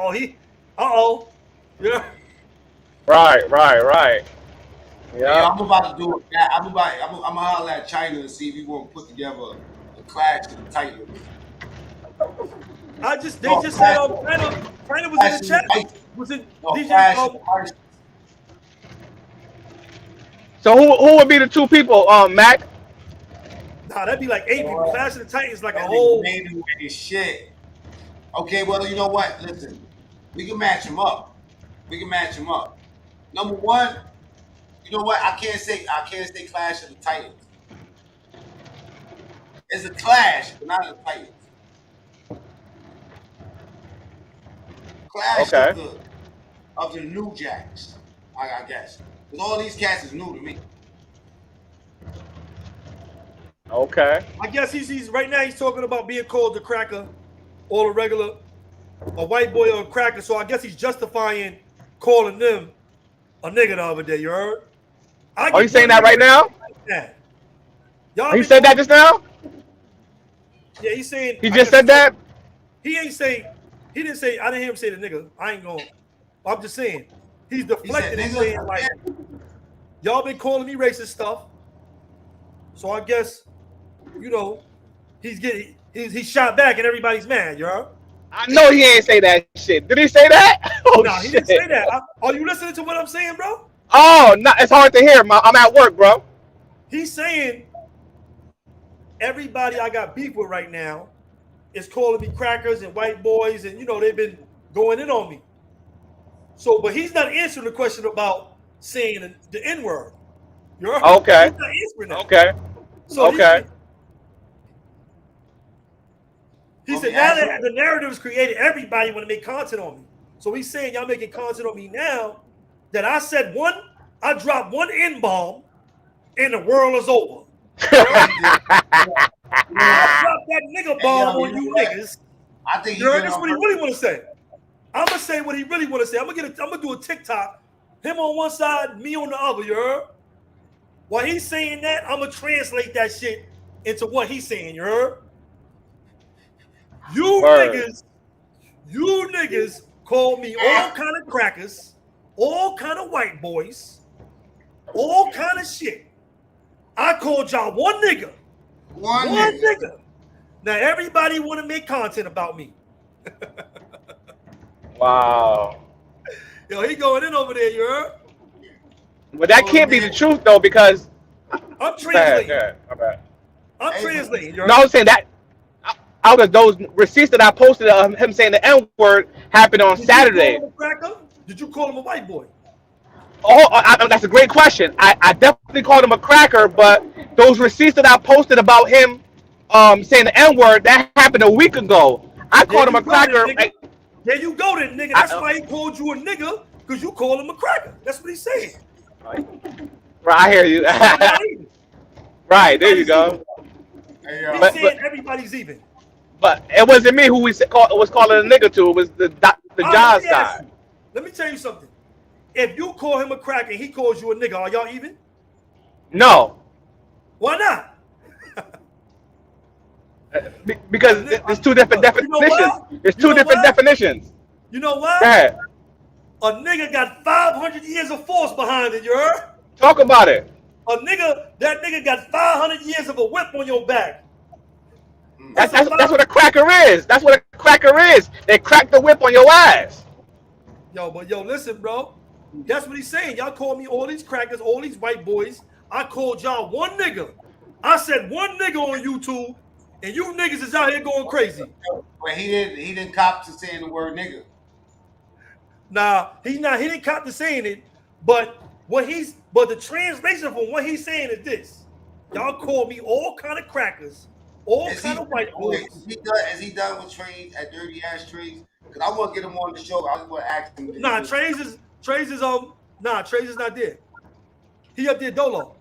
Oh, yeah. Right. Yeah, I'm about to do it. I'm gonna holler at China and see if we want to put together a Clash of the Titans. They just said China was in the chat. Was it DJ? So who would be the two people, Mac? Nah, that'd be like 8 people. Clash of the Titans like a whole shit. Okay, well, you know what? Listen, we can match them up. Number one, you know what? I can't say Clash of the Titans. It's a clash, but not the Titans. Clash of the New Jacks, I guess. Because all these cats is new to me. Okay. I guess he's right now he's talking about being called the cracker or a white boy or a cracker. So I guess he's justifying calling them a nigga the other day, you heard? Are you saying that right now? Yeah. He said that just now? Yeah, he's saying. He just said that? He ain't saying. He didn't say. I didn't hear him say the nigga. I ain't going. I'm just saying. He's deflecting and saying like, y'all been calling me racist stuff. So I guess, you know, he's shot back and everybody's mad, you heard? I know he ain't say that shit. Did he say that? Oh, no, he didn't say that. Are you listening to what I'm saying, bro? Oh, no, it's hard to hear. I'm at work, bro. He's saying everybody I got beef with right now is calling me crackers and white boys, and you know they've been going in on me. So, but he's not answering the question about saying the N-word. Okay. He's not answering that. Okay. So okay. He said now that the narrative is created, everybody want to make content on me. So he's saying y'all making content on me now that I dropped one N-bomb and the world is over. I dropped that nigga bomb on you niggas. I think that's what he really want to say. I'm gonna say what he really want to say. I'm gonna do a TikTok, him on one side, me on the other. You heard? While he's saying that, I'm gonna translate that shit into what he's saying. You heard? You niggas call me all kind of crackers, all kind of white boys, all kind of shit. I called y'all one nigga. One nigga. Now everybody want to make content about me. Wow. Yo, he going in over there, you heard? But that can't be the truth though, because I'm translating. My bad. I'm translating. No, I'm saying that out of those receipts that I posted of him saying the N-word happened on Saturday. Did you call him a white boy? Oh, that's a great question. I definitely called him a cracker, but those receipts that I posted about him saying the N-word, that happened a week ago. I called him a cracker. There you go then, nigga. That's why he called you a nigga, because you called him a cracker. That's what he's saying. Right, I hear you. Right, there you go. He's saying everybody's even. But it wasn't me who was calling a nigga to. It was the John side. Let me tell you something. If you call him a cracker and he calls you a nigga, are y'all even? No. Why not? Because there's two different definitions. There's two different definitions. You know why? Go ahead. A nigga got 500 years of force behind it, you heard? Talk about it. That nigga got 500 years of a whip on your back. That's what a cracker is. That's what a cracker is. They crack the whip on your ass. Yo, listen, bro. That's what he's saying. Y'all call me all these crackers, all these white boys. I called y'all one nigga. I said one nigga on YouTube, and you niggas is out here going crazy. But he didn't cop to saying the word nigga. Nah, he didn't cop to saying it, but the translation from what he's saying is this. Y'all call me all kind of crackers, All Is kind he, of white wait, goods. is he done with trades at Dirty Ass Trades? Because I want to get him on the show. I just want to ask him. Nah, Trays is Trays is not there. He up there dolo.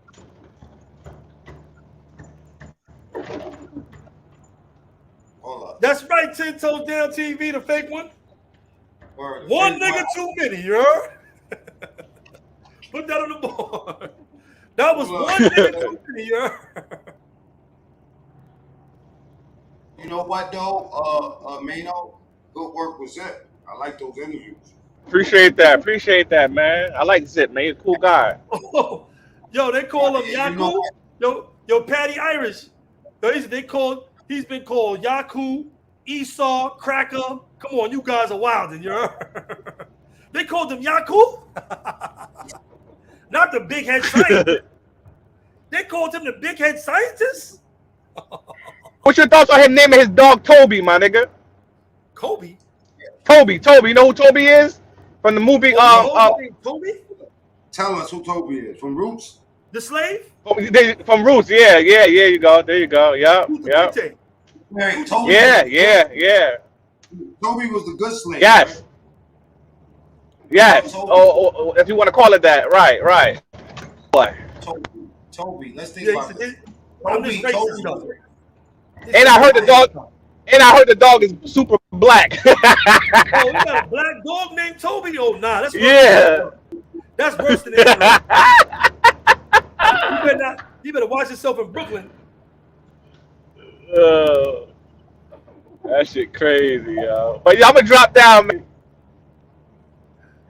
Hold up. That's right, 10 Toes Down TV, the fake one. Word, One fake nigga one. too many, you heard? Put that on the board. That was Hold one up. nigga too many, you heard? You know what though, Mano? Good work with Zip. I like those interviews. Appreciate that, man. I like Zip, man. He's a cool guy. Oh, yo, they call him You know Yaku. what? Yo, Patty Irish. Yo, he's been called Yaku, Esau, Cracker. Come on, you guys are wilding, you heard? They called him Yaku. Not the big head scientist. They called him the big head scientist. What's your thoughts on him naming his dog Toby, my nigga? Kobe. Toby. You know who Toby is? From the movie Toby? Tell us who Toby is. From Roots? The slave? from Roots. Yeah. There you go. Yep. Hey, Toby. Yeah. Toby was the good slave. Yes. Right? Yes. Oh, if you want to call it that. Right. Boy. Toby. Let's think about this. I'm just racist, though. And I heard the dog is super black. Oh, you got a black dog named Toby? Oh, nah, that's worse. Yeah. That's worse than that. You better watch yourself in Brooklyn. That shit crazy, yo. But yeah, I'm gonna drop down, man.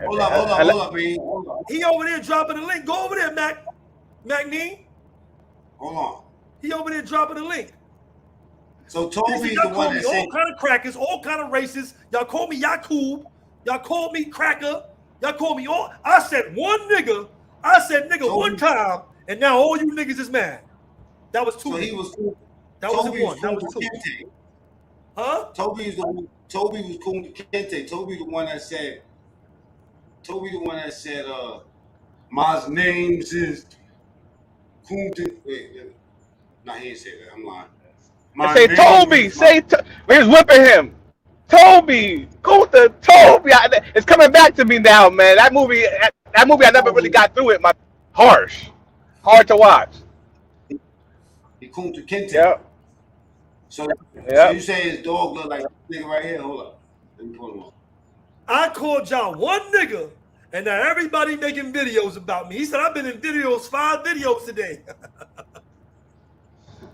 Hold up, man. Hold up. He over there dropping the link. Go over there, McNee. Hold on. He over there dropping the link. So Toby's the one that said all kind of crackers, all kind of racists. Y'all call me Yakub. Y'all call me cracker. Y'all call me all. I said one nigga. I said nigga Toby. one time, and now all you niggas is mad. That was two. So he was cool. That wasn't one. That was two. Kente. Huh? Toby was cool to Kente. Toby the one that said, my name is Kunta. Wait. No, he didn't say that. I'm lying. Say Toby. He's whipping him. Toby. Kunta. Toby. It's coming back to me now, man. That movie I never really got through it. Hard to watch. He Kunta Kente. Yep. So you say his dog look like this nigga right here? Hold up. Let me pull him up. I called y'all one nigga, and now everybody making videos about me. He said I've been in 5 videos today.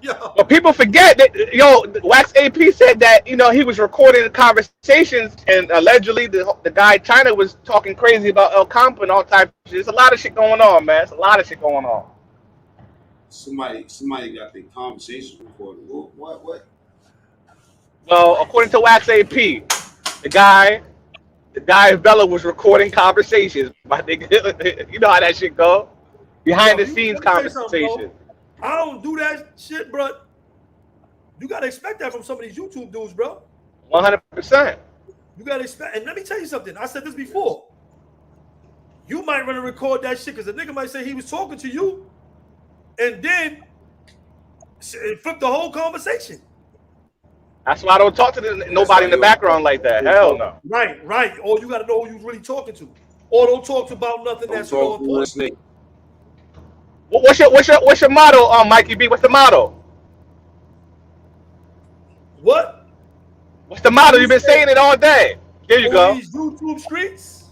Yo. But people forget that, Wax AP said that, he was recording the conversations, and allegedly the guy China was talking crazy about El Campo and all types of shit. There's a lot of shit going on, man. It's a lot of shit going on. Somebody got their conversations recorded. What? Well, according to Wax AP, the guy Bella was recording conversations. My nigga, you know how that shit go. Behind the scenes conversation. I don't do that shit, bro. You gotta expect that from some of these YouTube dudes, bro. 100%. You gotta expect. And let me tell you something. I said this before. You might want to record that shit because a nigga might say he was talking to you, and then flip the whole conversation. That's why I don't talk to nobody in the background like that. Hell no. Right. Or you gotta know who you really talking to. Or don't talk about nothing that's so important. What's your motto, Mikey B? What's the motto? What? What's the motto? You've been saying it all day. Here you go. These YouTube streets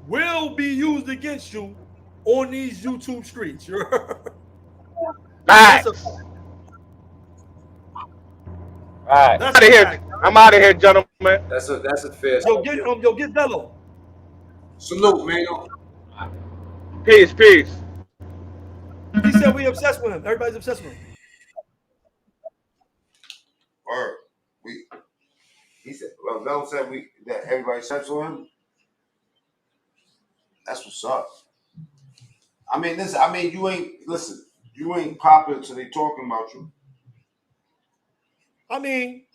will be used against you on these YouTube streets. Facts. All right. Out of here. I'm out of here, gentlemen. That's a fair. Yo, get Bello. Salute, man. Peace. He said we obsessed with him. Everybody's obsessed with him. Word. He said, well, Bell said that everybody's obsessed with him. That's what's up. I mean, you ain't popular till they talking about you. I mean,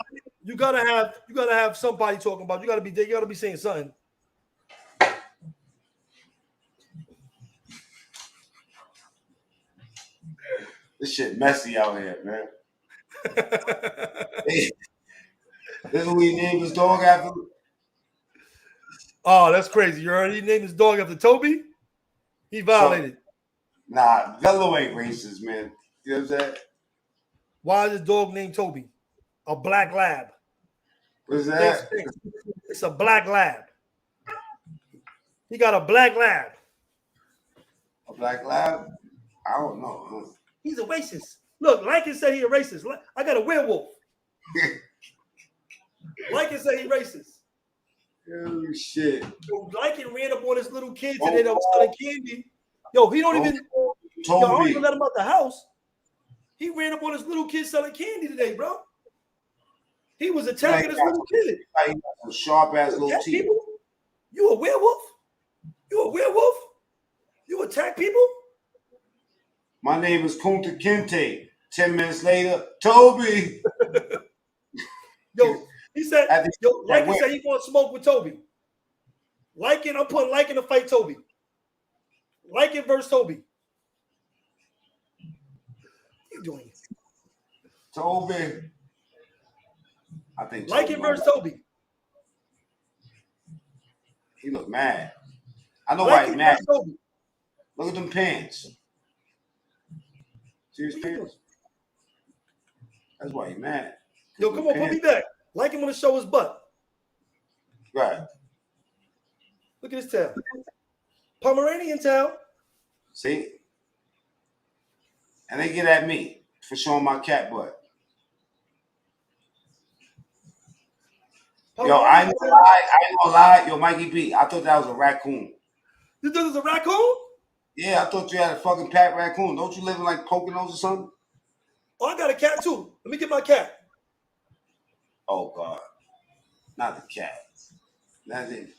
you gotta have somebody talking about you. You gotta be saying something. This shit messy out here, man. This is who he named his dog after. Oh, that's crazy. You heard he named his dog after Toby? He violated. Nah, Velo ain't racist, man. You know what I'm saying? Why is his dog named Toby? A black lab. What's that? It's a black lab. He got a black lab. A black lab? I don't know. He's a racist. Look, Lincoln said he a racist. I got a werewolf. Lincoln said he racist. Oh shit. So Lincoln ran up on this little kid today that was selling candy. Yo, he don't even. Yo, I don't even let him out the house. He ran up on this little kid selling candy today, bro. He was attacking this little kid. He got some sharp ass little teeth. You a werewolf? You a werewolf? You attack people? My name is Kunta Kinte. 10 minutes later, Toby. Yo, he said, Lycan said he want to smoke with Toby. Lycan, I'm putting Lycan to fight Toby. Lycan versus Toby. What you doing? Toby. I think Lycan versus Toby. He look mad. I know why he's mad. Look at them pants. See his pants? That's why he's mad. Yo, come on, put me back. Lycan want to show his butt. Right. Look at his tail. Pomeranian tail. See? And they get at me for showing my cat butt. Yo, I ain't gonna lie. Yo, Mikey B, I thought that was a raccoon. You thought it was a raccoon? Yeah, I thought you had a fucking pet raccoon. Don't you live in like Poconos or something? Oh, I got a cat too. Let me get my cat. Oh, God. Not the cat. That's it.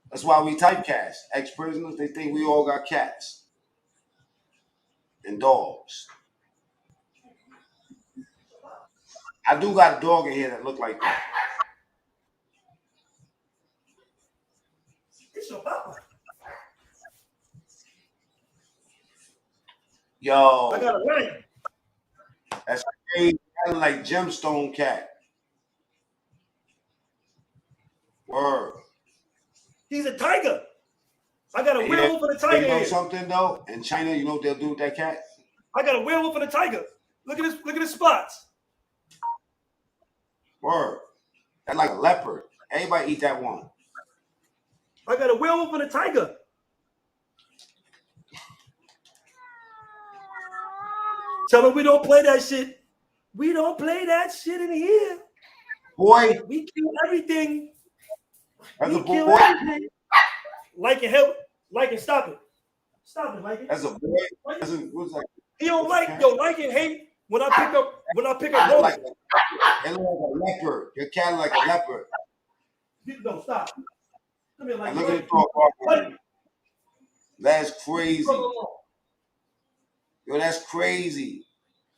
That's why we typecast. Ex-prisoners, they think we all got cats. And dogs. I do got a dog in here that look like that. It's your papa. Yo. I got a lion. That's crazy. That look like gemstone cat. Word. He's a tiger. I got a werewolf for the tiger. You know something though? In China, you know what they'll do with that cat? I got a werewolf for the tiger. Look at this. Look at his spots. Word. That's like a leopard. Everybody eat that one. I got a werewolf for the tiger. Tell him we don't play that shit. We don't play that shit in here. Boy. We kill everything. That's we a kill boy. everything. Lycan, help. Lycan, stop it. Stop it, Lycan. That's a boy. That's what's that? He don't like, yo, Lycan hate when I pick up Roman. Like it look like a leopard. Your cat like a leopard. No, stop. Come here, Lycan. Look at the That's crazy. Yo, that's crazy.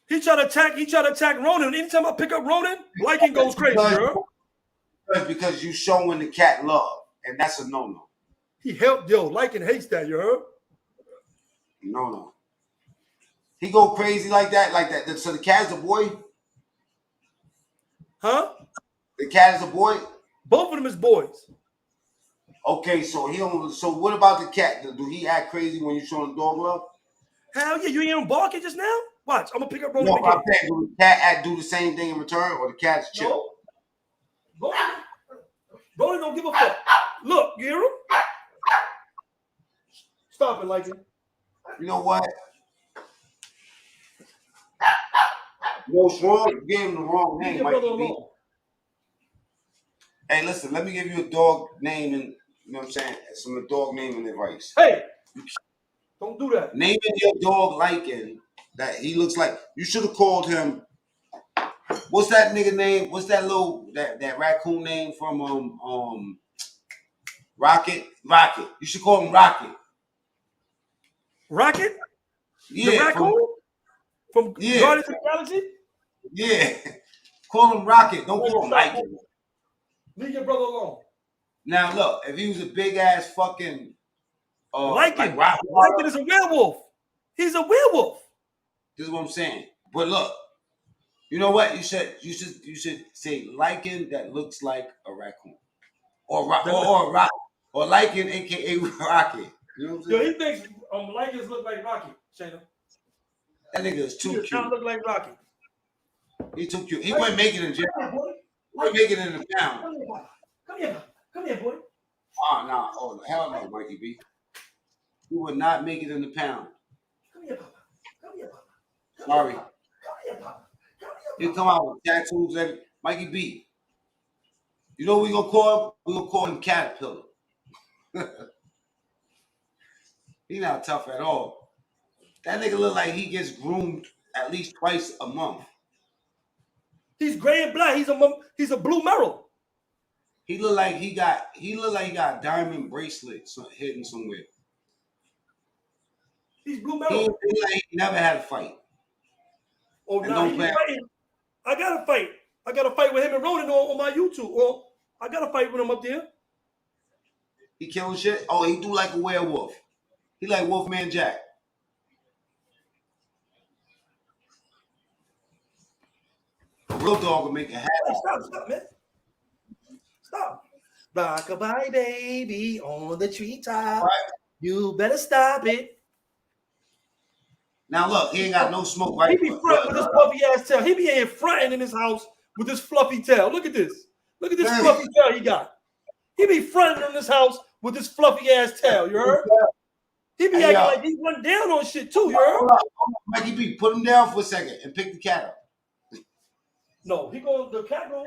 He tried to attack Ronan. Anytime I pick up Ronan, Lycan goes crazy, bro. Because you showing the cat love, and that's a no-no. He helped, yo. Lycan hates that, you heard? No. He go crazy like that. So the cat's a boy? Huh? The cat is a boy? Both of them is boys. Okay, so he don't. So what about the cat? Do he act crazy when you showing dog love? Hell yeah, you ain't even barking just now? Watch, I'm gonna pick up Ronan No, again. I'm saying, do the cat do the same thing in return, or the cat's chill? No. Ronan don't give a fuck. Look, you hear him? Stop it, Lycan. You know what? What's wrong? You gave him the wrong name, Mikey. Hey, listen, let me give you a dog name and, you know what I'm saying, some dog naming advice. Hey, don't do that. Naming your dog Lycan that he looks like. You should have called him. What's that nigga name? What's that little that raccoon name from Rocket? Rocket. You should call him Rocket. Rocket? Yeah. The raccoon? From Guardians of the Galaxy? Yeah. Call him Rocket. Don't call him Lycan. Leave your brother alone. Now look, if he was a big ass fucking Lycan. Like Lycan is a werewolf. He's a werewolf. This is what I'm saying. But look, You know what? You should say lichen that looks like a raccoon, or rock, or lichen, aka Rocket. You know what I'm Yo, saying? he thinks Lakers look like Rocky, Shayna. That nigga is He too does not cute. look like Rocky. He too cute. He wouldn't make it in jail. Come here, boy. He wouldn't make it in the pound. Come here, Papa. Come here, Papa. Come here, boy. Oh no! Oh hell no, Mikey B. He would not make it in the pound. Come here, Papa. Come here, Papa. Come Sorry. here, Papa. Come here, Papa. Come here, He'll Papa. come out with tattoos. Mikey B. You know what we gonna call him? We gonna call him Caterpillar. He not tough at all. That nigga look like he gets groomed at least twice a month. He's gray and black. He's a blue merle. He look like he got a diamond bracelet hidden somewhere. He's blue He merle. like he never had a fight. Oh, And no, don't he's play- fighting. I got to fight. I got to fight with him and Ronan on my YouTube. Or I got to fight with him up there. He killing shit. Oh, he do like a werewolf. He like Wolfman Jack. A real dog will make it happen. Stop, man. Stop. Rock-a-bye, baby, on the treetop. Right. You better stop it. Now look, he ain't got no smoke, He right? be fronting with this fluffy ass tail. He be in fronting in his house with this fluffy tail. Look at this. Look at this Hey. fluffy tail he got. He be fronting in this house with this fluffy ass tail. You heard? He be Hey, acting yo. like he run down on shit too. You heard? Hold on, Mikey B, put him down for a second and pick the cat up. No, the cat go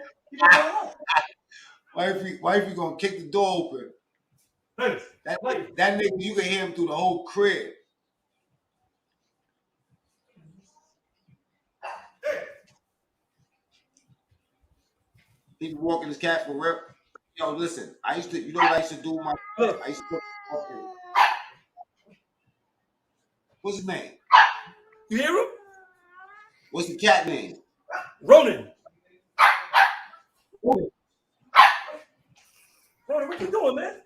out. Wifey gonna kick the door open. Hey, That nigga, you can hear him through the whole crib. He be walking his cat for real. Yo, listen, you know what I used to do with my Look. I used to what's his name? You hear him? What's the cat name? Ronan. Ronan, what you doing, man?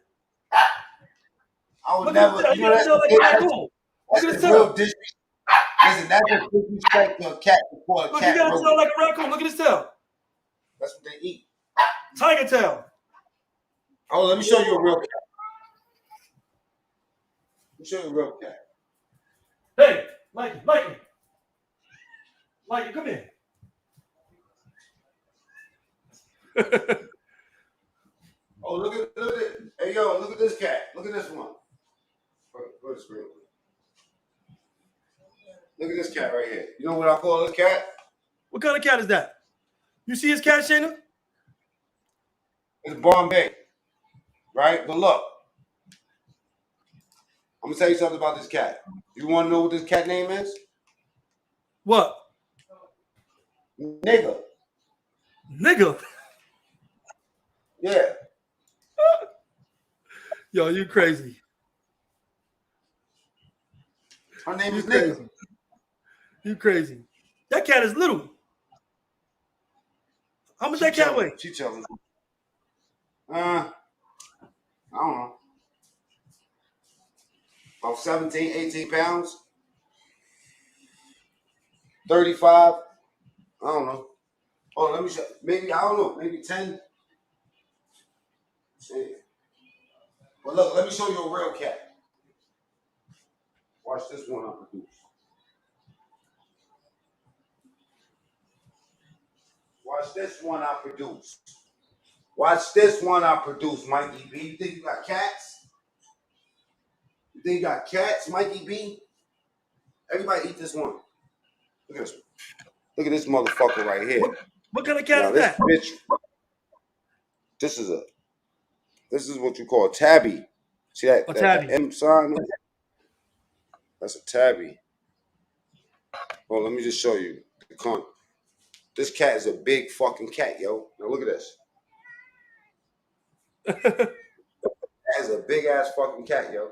I would Look never. at this You know, tail. Like a raccoon. Look at that's this a real tail. disrespect. Listen, that's a disrespect to a cat before a Look, you cat. got a rodent. tail like a raccoon. Look at his tail. That's what they eat. Tiger tail. Oh, let me show you a real cat. Let me show you a real cat. Hey, Mikey, come here. Oh, look at hey yo, look at this cat. Look at this one. Go to screen. Look at this cat right here. You know what I call this cat? What kind of cat is that? You see his cat, Shayna? It's Bombay. Right? But look. I'm gonna tell you something about this cat. You wanna know what this cat name is? What? Nigga. Nigga. Yeah. Yo, you crazy. Her name is You Nigga. crazy. You crazy. That cat is little. How much that cat weigh? She telling me. I don't know. About 17, 18 pounds. 35. I don't know. Oh, let me show. Maybe, I don't know. Maybe 10. Shit. But look, let me show you a real cat. Watch this one I produce. Watch this one I produce. Watch this one I produce, Mikey B. You think you got cats? You think you got cats, Mikey B? Everybody eat this one. Look at this. Look at this motherfucker right here. What kind of cat Now, is this that? bitch. This is what you call a tabby. See that? A that tabby. M sign? That's a tabby. Well, let me just show you the cunt. This cat is a big fucking cat, yo. Now look at this. That is a big ass fucking cat, yo.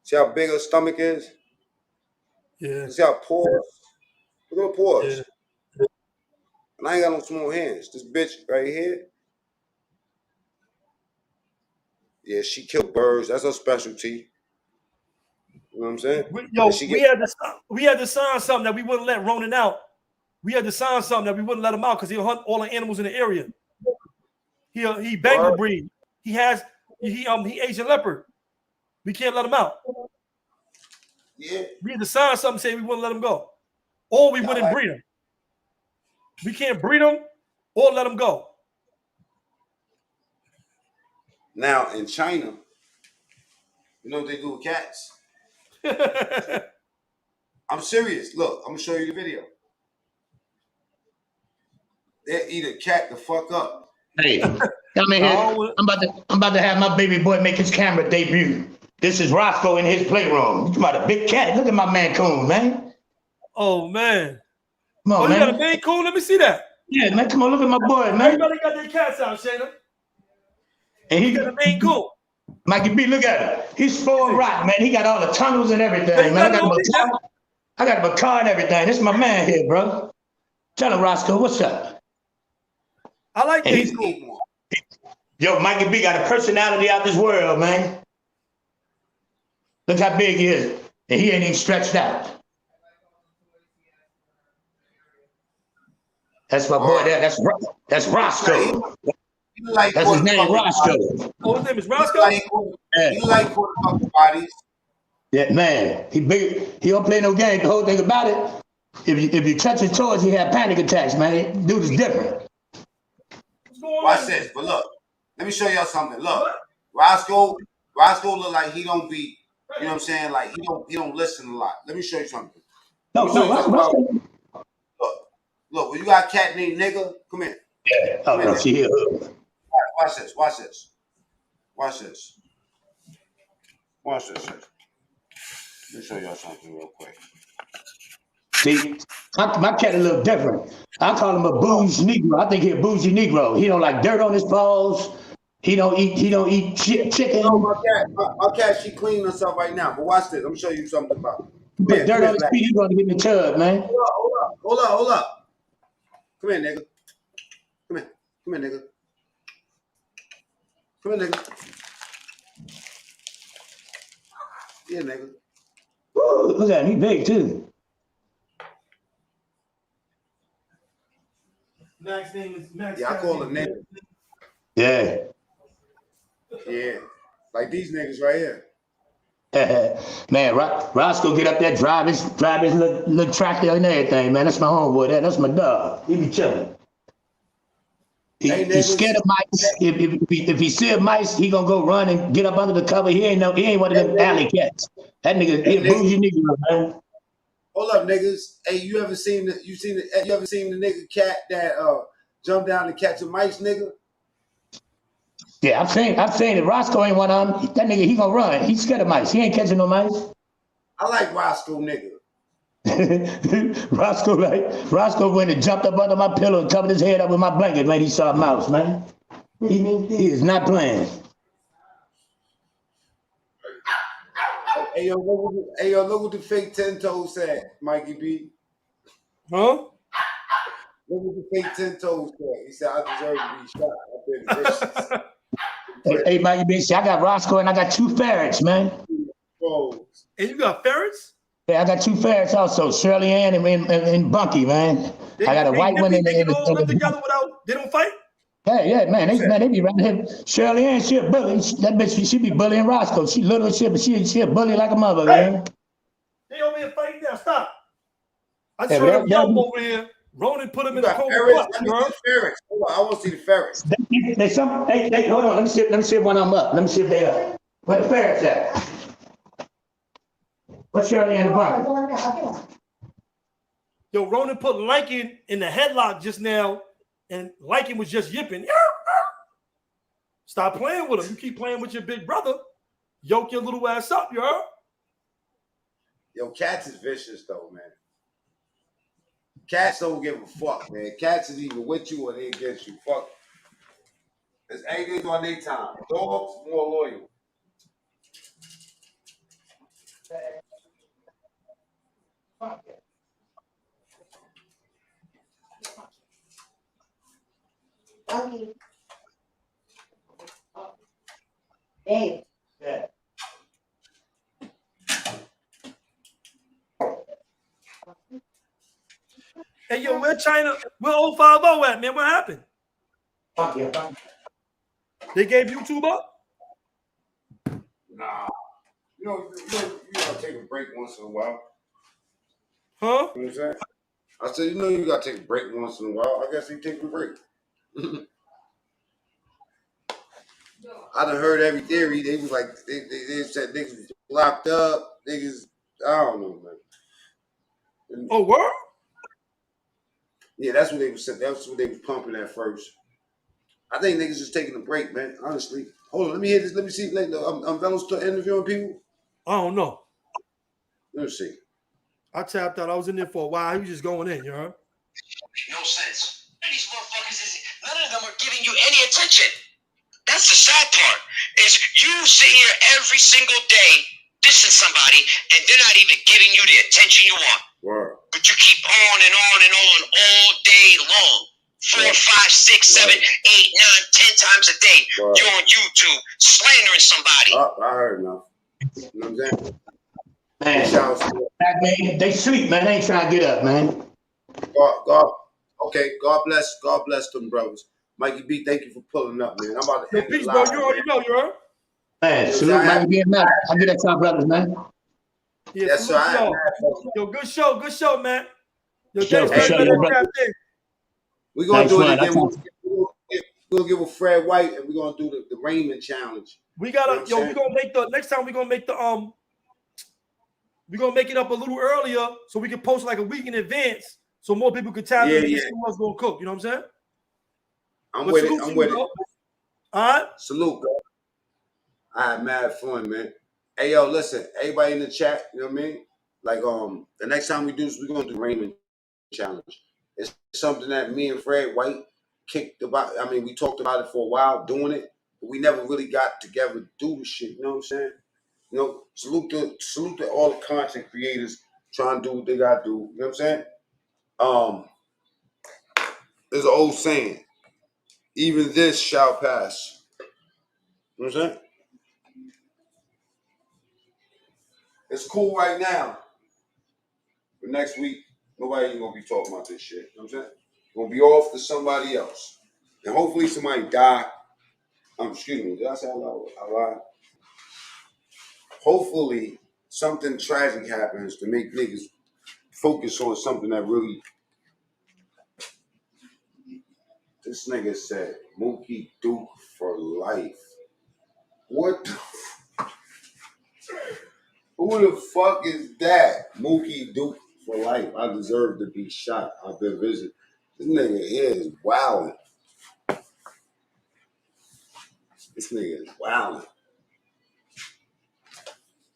See how big her stomach is? Yeah. See how paws? Look at her paws. Yeah. And I ain't got no small hands. This bitch right here. Yeah, she killed birds. That's her specialty. You know what I'm saying? We had to sign something that we wouldn't let Ronan out we had to sign something that we wouldn't let him out because he'll hunt all the animals in the area. He Bengal breed. He Asian leopard. We can't let him out. Yeah. We had to sign something saying we wouldn't let him go. Or we wouldn't breed him. We can't breed him or let him go. Now in China, you know what they do with cats? I'm serious. Look, I'm gonna show you the video. They eat a cat the fuck up. Hey, come in here. I'm about to have my baby boy make his camera debut. This is Roscoe in his playroom. You about a big cat. Look at my Maine Coon, man. Oh man. Come on, you man. got a Maine Coon? Let me see that. Yeah, man. Come on, look at my boy, man. Everybody got their cats out, Shayna. And he got a Maine Coon. Mikey B, look at him. He's full rock, man. He got all the tunnels and everything, man. I got him a car and everything. This is my man here, bro. Tell him, Roscoe, what's up? I like Maine Coon. Yo, Mikey B got a personality out this world, man. Look how big he is. And he ain't even stretched out. That's my boy there. That's Roscoe. That's his name, Roscoe. Oh, his name is Roscoe? He like for a couple bodies. Yeah, man. He big. He don't play no game. The whole thing about it, if you touch his toys, he have panic attacks, man. Dude is different. Watch this. But look, let me show y'all something. Look, Roscoe look like he don't be, you know what I'm saying? Like he don't listen a lot. Let me show you something. Look, when you got a cat named Nigga, come here. Yeah. Oh, no, she here. Watch this. Watch this. Watch this. Watch this. Let me show y'all something real quick. See, my cat a little different. I call him a bougie Negro. I think he's a bougie Negro. He don't like dirt on his paws. He don't eat chicken. No, my cat, she cleaning herself right now. But watch this. I'm gonna show you something about it. Put dirt on his feet, he's gonna get in the tub, man. Hold up. Come here, nigga. Come here, nigga. Come here, nigga. Yeah, nigga. Woo, look at him, he big too. Max name is Max. Yeah, I call him nigga. Yeah. Yeah. Like these niggas right here. Man, Roscoe get up there, drive his little tractor and everything, man. That's my homeboy. That's my dog. He be chilling. He's scared of mice. If he see a mice, he gonna go run and get up under the cover. He ain't one of them alley cats. That nigga, he a bougie nigga, man. Hold up, niggas. Hey, you ever seen the nigga cat that jumped down to catch a mice, nigga? Yeah, I'm saying it. Roscoe ain't one of them. That nigga, he gonna run. He's scared of mice. He ain't catching no mice. I like Roscoe, nigga. Roscoe went and jumped up under my pillow and covered his head up with my blanket when he saw a mouse, man. He is not playing. Hey yo, look what the fake 10 toes said, Mikey B. Huh? Look what the fake 10 toes said. He said, I deserve to be shot. I've been vicious. Hey, Mikey B, see, I got Roscoe and I got 2 ferrets, man. And you got ferrets? Yeah, I got 2 ferrets also, Shirley Ann and Bunky, man. I got a white one in They all live together without, they don't fight? Yeah, man, they be right here. Shirley Ann, she a bully. That bitch, she be bullying Roscoe. She little as shit, but she a bully like a mother, man. They over here fighting now, stop. I just heard him yelp over here. Ronan put him in the cold ferrets. Hold on, I want to see the ferrets. Hold on, let me see if one of them up. Let me see if they up. Where the ferrets at? What's Shirley Ann and Bunky? Yo, Ronan put Lincoln in the headlock just now, and Lincoln was just yipping. Stop playing with him. You keep playing with your big brother, yoke your little ass up, you heard? Yo, cats is vicious though, man. Cats don't give a fuck, man. Cats is either with you or they against you. Fuck. It's anything on their time. Dogs more loyal. Hey. Yeah. Hey, Hey, yo, where China? Where 050 at, man? What happened? Fuck yeah. They gave YouTube up? Nah. You gotta take a break once in a while. Huh? You know what I'm saying? I said, you gotta take a break once in a while. I guess he take a break. I done heard every theory. They was like, they said niggas was locked up. Niggas, I don't know, man. And, Oh, what? yeah, that's what they was saying. That's what they was pumping at first. I think niggas just taking a break, man. Honestly. Hold on, let me hear this. Let me see. Like, Velo's still interviewing people. I don't know. Let me see. I tapped out. I was in there for a while. He was just going in, you know? No sense. These motherfuckers none of them are giving you any attention. That's the sad part. Is you sit here every single day dissing somebody, and they're not even giving you the attention you want. Word. But you keep on and on and on all day long. 4, 5, 6, 7, 8, 9, 10 times a day. Word. You're on YouTube slandering somebody. Oh, I heard enough. You know what I'm saying? Man, they sleep, man. They ain't trying to get up, man. God bless them brothers. Mikey B, thank you for pulling up, man. I'm about to Yo, end the peace, live, bro. You already know, you heard? Man, salute, man. I get that to my brothers, man. Yeah, Yes, sir. Yo, good show, man. Yo, Sure, thanks for yo, that. We're going to do it again. One. We're going to give a Fred White, and we're going to do the Raymond challenge. We gotta, you know we're gonna make the next time. We're gonna make the we're gonna make it up a little earlier so we can post like a week in advance so more people could tap in and see what's gonna cook. You know what I'm saying? I'm with it. All right. Salute, bro. I had mad fun, man. Hey, yo, listen, everybody in the chat, you know what I mean? Like, the next time we do this, we're gonna do Raymond challenge. It's something that me and Fred White kicked about. I mean, we talked about it for a while, doing it, but we never really got together to do the shit. You know what I'm saying? You know, salute to all the content creators trying to do what they gotta do. You know what I'm saying? There's an old saying, even this shall pass. You know what I'm saying? It's cool right now. But next week, nobody ain't gonna be talking about this shit. You know what I'm saying? Gonna be off to somebody else. And hopefully somebody die. Excuse me, did I say I lied? Hopefully something tragic happens to make niggas focus on something that really. This nigga said Mookie Duke for life. What the who the fuck is that? Mookie Duke for life. I deserve to be shot. I've been visiting. This nigga here is wilding. This nigga is wilding.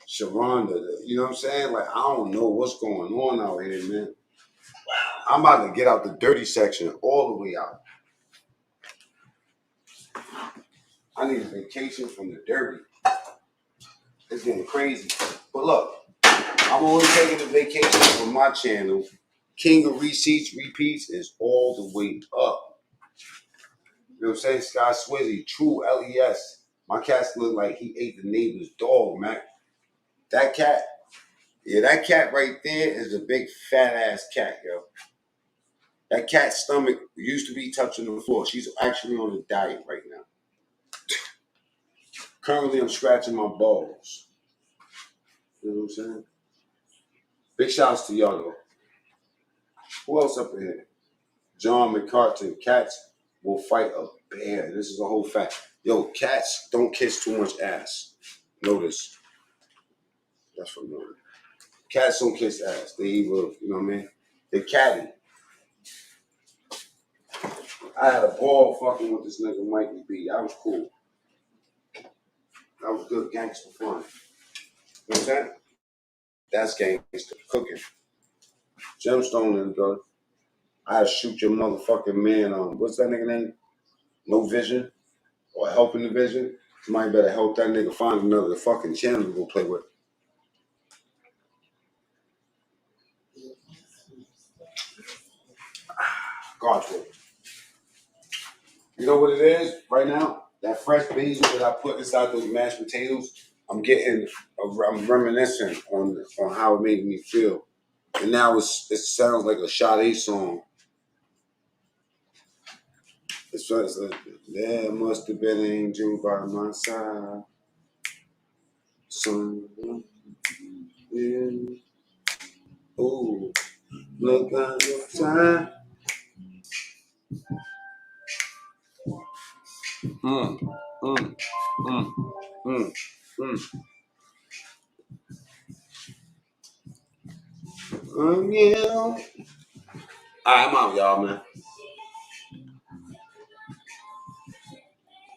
Sharonda, you know what I'm saying? Like, I don't know what's going on out here, man. I'm about to get out the dirty section all the way out. I need a vacation from the dirty. It's getting crazy. But look, I'm only taking a vacation from my channel. King of Receipts Repeats is all the way up. You know what I'm saying? Sky Swizzy, True LES. My cats look like he ate the neighbor's dog, man. That cat, that cat right there is a big fat ass cat, yo. That cat's stomach used to be touching the floor. She's actually on a diet right now. Currently, I'm scratching my balls. You know what I'm saying? Big shouts to y'all, though. Who else up in here? John McCartan. Cats will fight a bear. This is a whole fact. Yo, cats don't kiss too much ass. Notice. That's from Northern. Cats don't kiss ass. They either, you know what I mean? They catty. I had a ball fucking with this nigga Mikey B. That was cool. That was good gangster fun. You know what I'm saying? That's gangster cooking. Gemstone in brother. I shoot your motherfucking man on what's that nigga name? No Vision or Helping the Vision. Somebody better help that nigga find another fucking channel to go play with. God's will. You know what it is right now? That fresh basil that I put inside those mashed potatoes, I'm reminiscing on how it made me feel. And now it sounds like a Sade song It's first. There must have been an angel by my side. Someone. Oh, look at the time. Mm, mm, mm, mm, mm. Yeah. All right, I'm out, y'all, man.